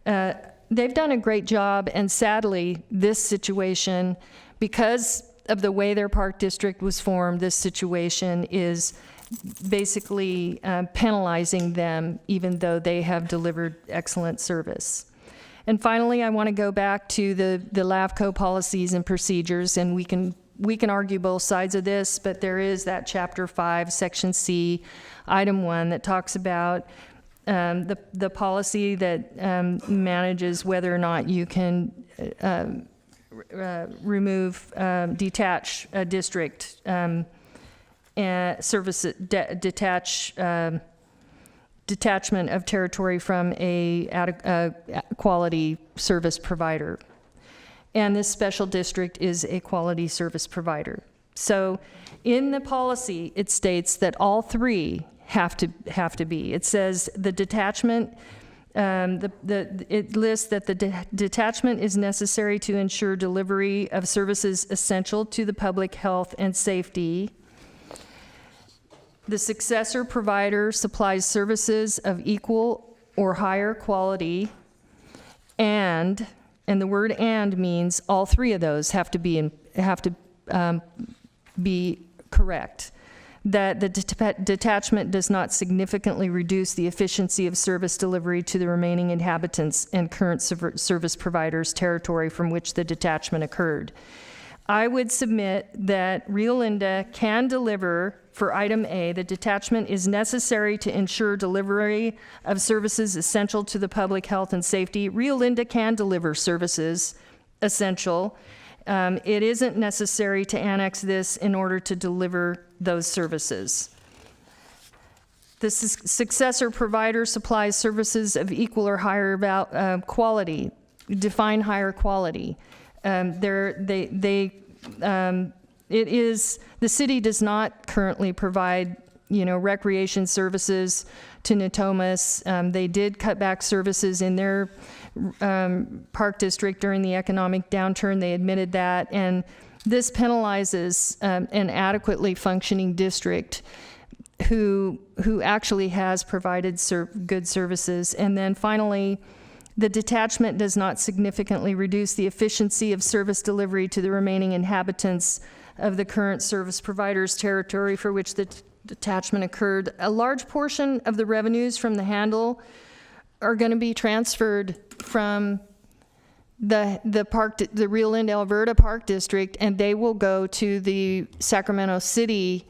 a great job, and sadly, this situation, because of the way their park district was formed, this situation is basically penalizing them, even though they have delivered excellent service. And finally, I want to go back to the LAFCo policies and procedures, and we can argue both sides of this, but there is that Chapter 5, Section C, Item 1, that talks about the policy that manages whether or not you can detach a district detachment of territory from a quality service provider. And this special district is a quality service provider. So in the policy, it states that all three have to be. It says the detachment, it lists that the detachment is necessary to ensure delivery of services essential to the public health and safety. The successor provider supplies services of equal or higher quality, and the word "and" means all three of those have to be correct. That the detachment does not significantly reduce the efficiency of service delivery to the remaining inhabitants and current service providers' territory from which the detachment occurred. I would submit that Rio Linda can deliver, for item A, the detachment is necessary to ensure delivery of services essential to the public health and safety. Rio Linda can deliver services essential. It isn't necessary to annex this in order to deliver those services. The successor provider supplies services of equal or higher quality. Define higher quality. The city does not currently provide, recreation services to Natomas. They did cut back services in their park district during the economic downturn. They admitted that, and This penalizes an adequately functioning district who actually has provided good services. And then finally, the detachment does not significantly reduce the efficiency of service delivery to the remaining inhabitants of the current service provider's territory for which the detachment occurred. A large portion of the revenues from the handle are going to be transferred from the Rio Linda, Alberta Park District, and they will go to the Sacramento City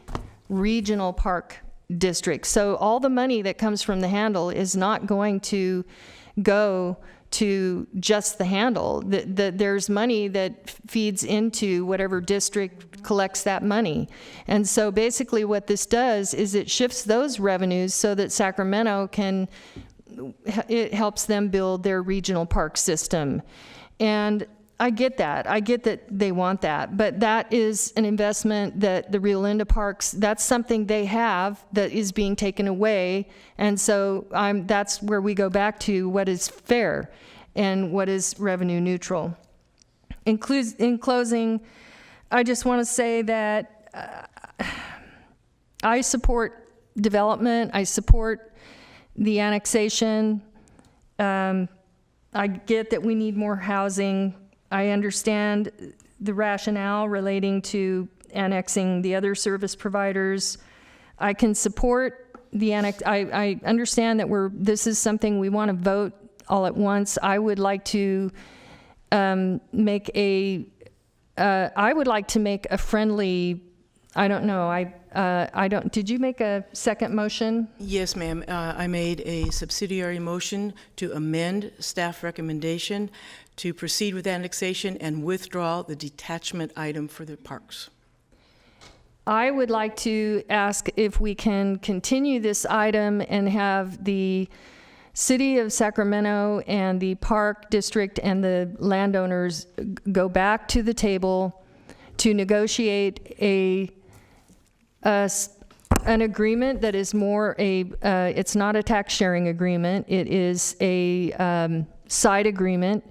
Regional Park District. So all the money that comes from the handle is not going to go to just the handle. There's money that feeds into whatever district collects that money. And so basically what this does is it shifts those revenues so that Sacramento it helps them build their regional park system. And I get that. I get that they want that. But that is an investment that the Rio Linda Parks, that's something they have that is being taken away. And so that's where we go back to what is fair and what is revenue neutral. In closing, I just want to say that I support development. I support the annexation. I get that we need more housing. I understand the rationale relating to annexing the other service providers. I can support the I understand that this is something we want to vote all at once. I would like to make a friendly, I don't know, did you make a second motion? Yes, ma'am. I made a subsidiary motion to amend staff recommendation to proceed with annexation and withdraw the detachment item for the parks. I would like to ask if we can continue this item and have the City of Sacramento and the Park District and the landowners go back to the table to negotiate an agreement that is more it's not a tax sharing agreement. It is a side agreement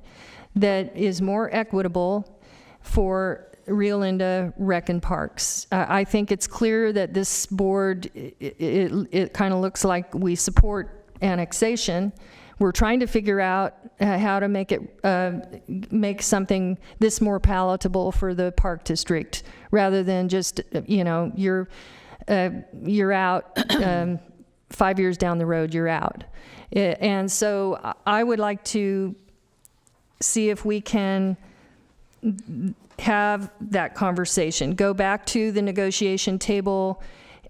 that is more equitable for Rio Linda Rec and Parks. I think it's clear that this board, it kind of looks like we support annexation. We're trying to figure out how to make something this more palatable for the Park District, rather than just, you're out 5 years down the road, you're out. And so I would like to see if we can have that conversation, go back to the negotiation table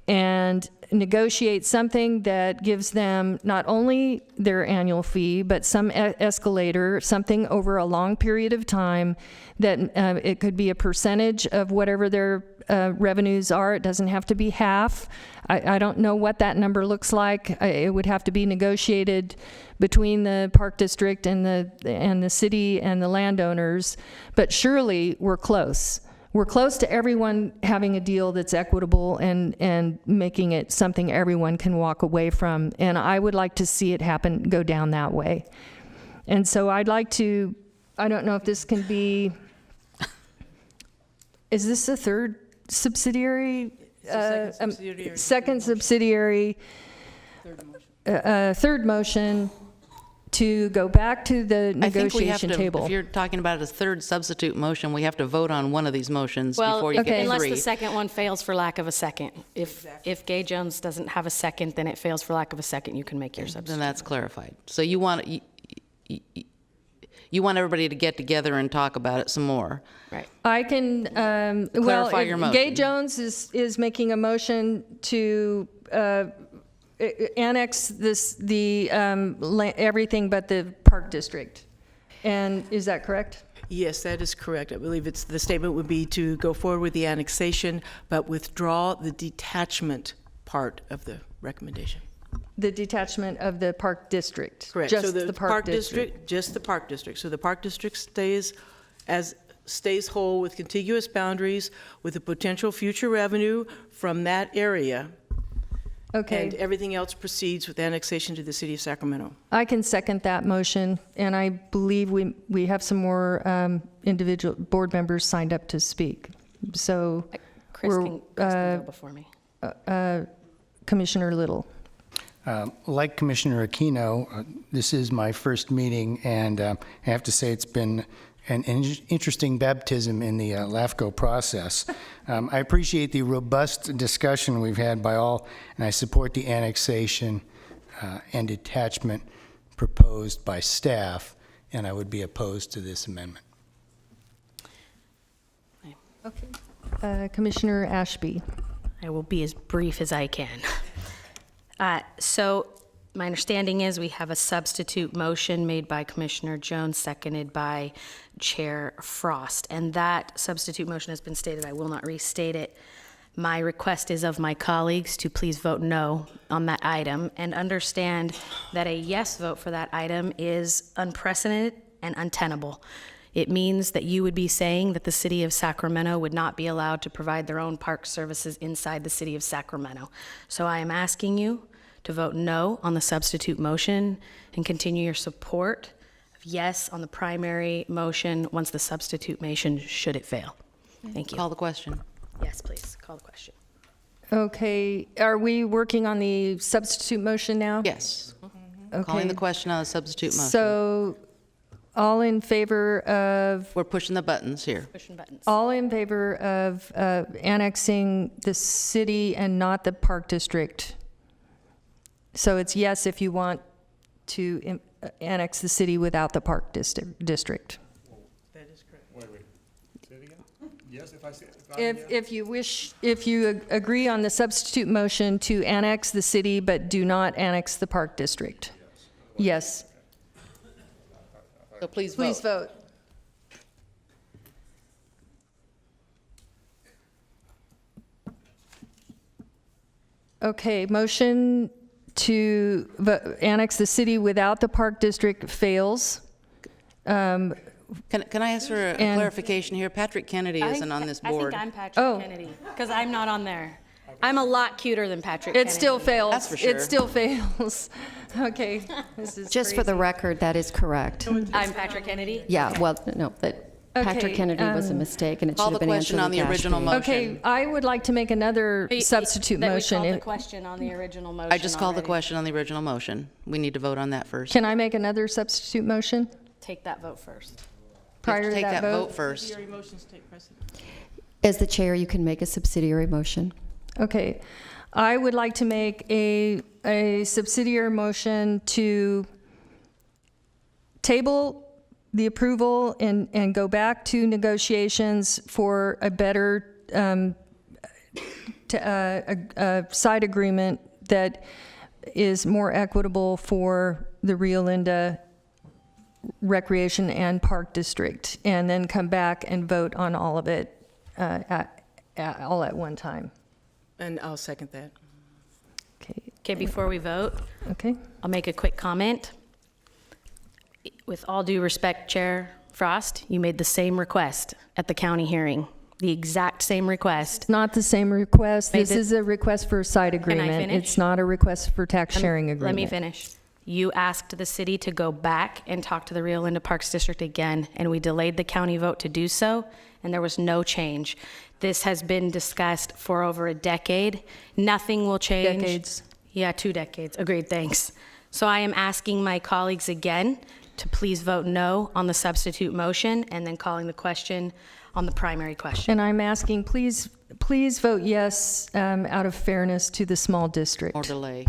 and negotiate something that gives them not only their annual fee, but some escalator, something over a long period of time, that it could be a percentage of whatever their revenues are. It doesn't have to be half. I don't know what that number looks like. It would have to be negotiated between the Park District and the city and the landowners. But surely we're close. We're close to everyone having a deal that's equitable and making it something everyone can walk away from. And I would like to see it go down that way. And so I'd like to, I don't know if this can be, is this the third subsidiary? Second subsidiary. Third motion to go back to the negotiation table. If you're talking about a third substitute motion, we have to vote on one of these motions before you get to unless three. the second one fails for lack of a second. If Gay Jones doesn't have a second, then it fails for lack of a second. You can make your substitute. Then that's clarified. So you want everybody to get together and talk about it some more. Right. I can, Clarify your motion. Gay Jones is making a motion to annex everything but the Park District. And is that correct? Yes, that is correct. I believe the statement would be to go forward with the annexation, but withdraw the detachment part of the recommendation. The detachment of the Park District. Correct. Just so the Park District. Just the Park District. So the Park District stays whole with contiguous boundaries with the potential future revenue from that area. Okay. And everything else proceeds with annexation to the City of Sacramento. I can second that motion, and I believe we have some more individual board members signed up to speak. So Chris can go before me. Commissioner Little. Like Commissioner Aquino, this is my first meeting, and I have to say it's been an interesting baptism in the LAFCo process. I appreciate the robust discussion we've had by all, and I support the annexation and detachment proposed by staff, and I would be opposed to this amendment. Okay. Commissioner Ashby. I will be as brief as I can. So my understanding is we have a substitute motion made by Commissioner Jones, seconded by Chair Frost. And that substitute motion has been stated. I will not restate it. My request is of my colleagues to please vote no on that item and understand that a yes vote for that item is unprecedented and untenable. It means that you would be saying that the city of Sacramento would not be allowed to provide their own park services inside the city of Sacramento. So I am asking you to vote no on the substitute motion and continue your support of yes on the primary motion once the substitute motion, should it fail. Thank you. Call the question. Yes, please, call the question. Okay, are we working on the substitute motion now? Yes. Okay. Calling the question on the substitute motion. So, all in favor of... We're pushing the buttons here. Pushing buttons. All in favor of annexing the city and not the park district? So it's yes if you want to annex the city without the park district. That is correct. Wait. Say it again? Yes, if I say... If you wish, if you agree on the substitute motion to annex the city but do not annex the park district. Yes. So please vote. Please vote. Okay, motion to annex the city without the park district fails. Can I ask for a clarification here? Patrick Kennedy isn't on this board. I think I'm Patrick Kennedy, because I'm not on there. I'm a lot cuter than Patrick Kennedy. It still fails. That's for sure. It still fails. Okay, this is Just for the record, that is correct. I'm Patrick Kennedy? Yeah, well, no, that Patrick Kennedy was a mistake, and it should have been question on the Angelique original Ashby. motion. Okay, I would like to make another substitute motion. We called the question on the original motion I just called the already. question on the original motion. We need to vote on that first. Can I make another substitute motion Take that vote first. prior to Take that that vote? vote first. Subsidiary motions take precedent. As the chair, you can make a subsidiary motion. Okay, I would like to make a subsidiary motion to table the approval and go back to negotiations for a better side agreement that is more equitable for the Rio Linda Recreation and Park District, and then come back and vote on all of it all at one time. And I'll second that. Okay, before we vote, Okay. I'll make a quick comment. With all due respect, Chair Frost, you made the same request at the county hearing, the exact same request. Not the same request. Made This it- is a request for a side agreement. finish? It's not a request for tax sharing agreement. Let me finish. You asked the city to go back and talk to the Rio Linda Parks District again, and we delayed the county vote to do so, and there was no change. This has been discussed for over a decade. Nothing will change. Decades. Yeah, 2 decades. Agreed, thanks. So I am asking my colleagues again to please vote no on the substitute motion, and then calling the question on the primary question. And I'm asking, please vote yes out of fairness to the small district. Or delay.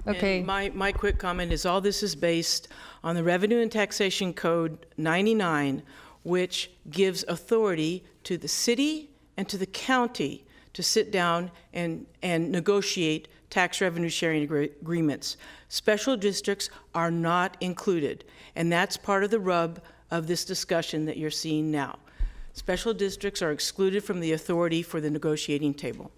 Okay. And my quick comment is all this is based on the Revenue and Taxation Code 99, which gives authority to the city and to the county to sit down and negotiate tax revenue sharing agreements. Special districts are not included, and that's part of the rub of this discussion that you're seeing now. Special districts are excluded from the authority for the negotiating table.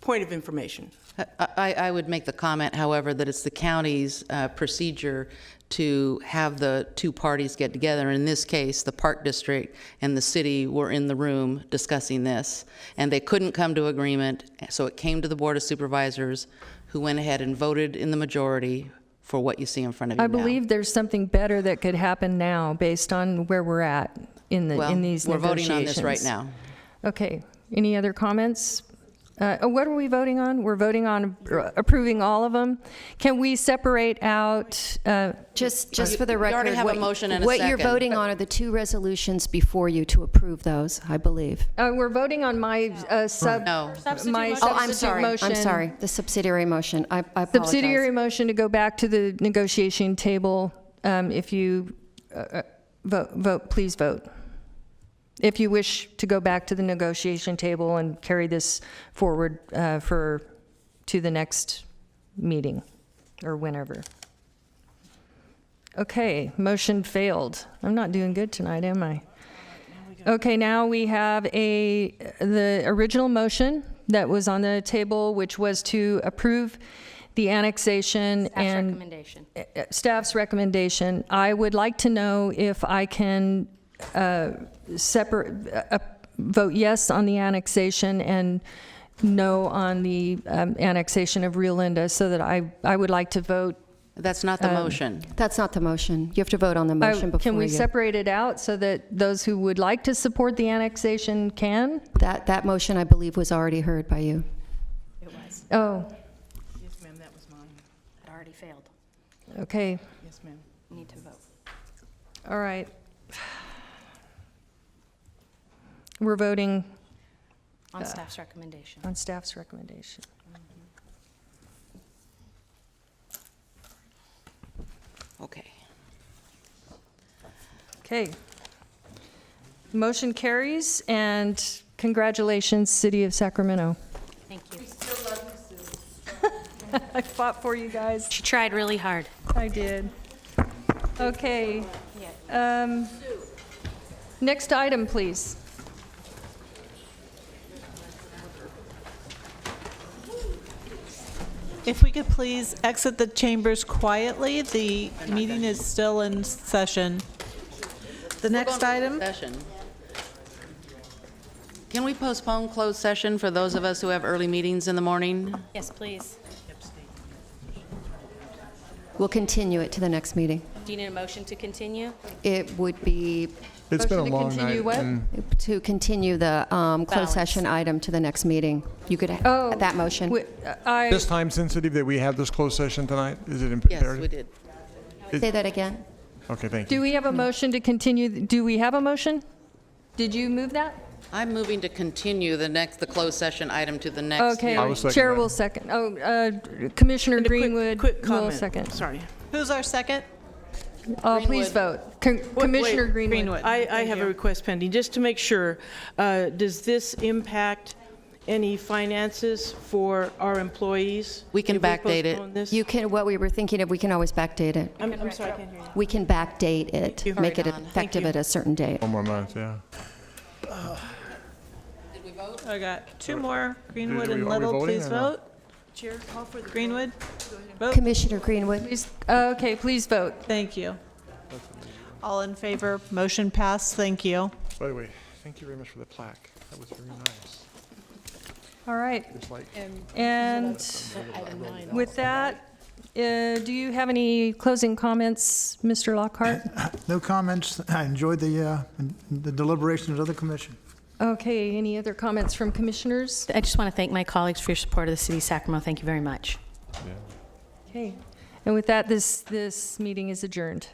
Point of information. I would make the comment, however, that it's the county's procedure to have the two parties get together. In this case, the Park District and the city were in the room discussing this, and they couldn't come to agreement, so it came to the Board of Supervisors, who went ahead and voted in the majority for what you see in front of you I now. believe there's something better that could happen now based on where we're at in these We're negotiations. voting on this right now. Okay, any other comments? What are we voting on? We're voting on approving all of them. Can we separate out? Just for the You record, already have a motion and a what you're second. voting on are the two resolutions before you to approve those, I believe. We're voting on my my Oh, substitute I'm sorry. motion. I'm sorry. The subsidiary motion. I apologize. Subsidiary motion to go back to the negotiation table. If you vote, please vote. If you wish to go back to the negotiation table and carry this forward to the next meeting or whenever. Okay, motion failed. I'm not doing good tonight, am I? Okay, now we have the original motion that was on the table, which was to approve the annexation and recommendation. Staff's recommendation. I would like to know if I can vote yes on the annexation and no on the annexation of Rio Linda, so that I would like to vote. That's not the motion. That's not the motion. You have to vote on the motion before Can we you. separate it out so that those who would like to support the annexation can? That motion, I believe, was already heard by you. It was. Oh, Yes, ma'am, that was mine. It already failed. okay. Yes, ma'am. Need to vote. All right. We're voting On staff's recommendation. on staff's recommendation. Okay. Okay. Motion carries, and congratulations, City of Sacramento. Thank you. I fought for you guys. She tried really hard. I did. Okay. Next item, please. If we could please exit the chambers quietly, the meeting is still in session. The next item? Session. Can we postpone closed session for those of us who have early meetings in the morning? Yes, please. We'll continue it to the next meeting. Do you need a motion to continue? It would be It's been a Motion to long continue night. what? and to continue the closed Balance. session item to the next meeting. You could have that motion. This time sensitive that we have this closed session tonight? Is it Yes, imperative? we did. Say that again. Okay, thank you. Do we have a motion to continue? Do we have a motion? Did you move that? I'm moving to continue the closed session item to the next Okay, hearing. second Chair that. will second. Commissioner And a Greenwood quick will comment. second. Sorry. Who's our second? Please vote. Commissioner Greenwood. I have a request pending, just to make sure. Does this impact any finances for our employees? We can if we backdate it. postpone this? You can, what we were thinking of, we can always backdate it. I'm sorry, I can't hear you. We can backdate it, you. make it Right on. effective at a certain date. One more month, yeah. I got two more. Greenwood Are we and Little, voting please or not? vote. Chair, call for the Greenwood. Vote. Commissioner Greenwood. Please, okay, please vote. Thank you. All in favor, motion passed. Thank you. By the way, thank you very much for the plaque. That was very nice. All right. It's like, And with that, do you have any closing comments, Mr. Lockhart? No comments. I enjoyed the deliberations of the commission. Okay, any other comments from commissioners? I just want to thank my colleagues for your support of the City of Sacramento. Thank you very much. Okay. And with that, this meeting is adjourned.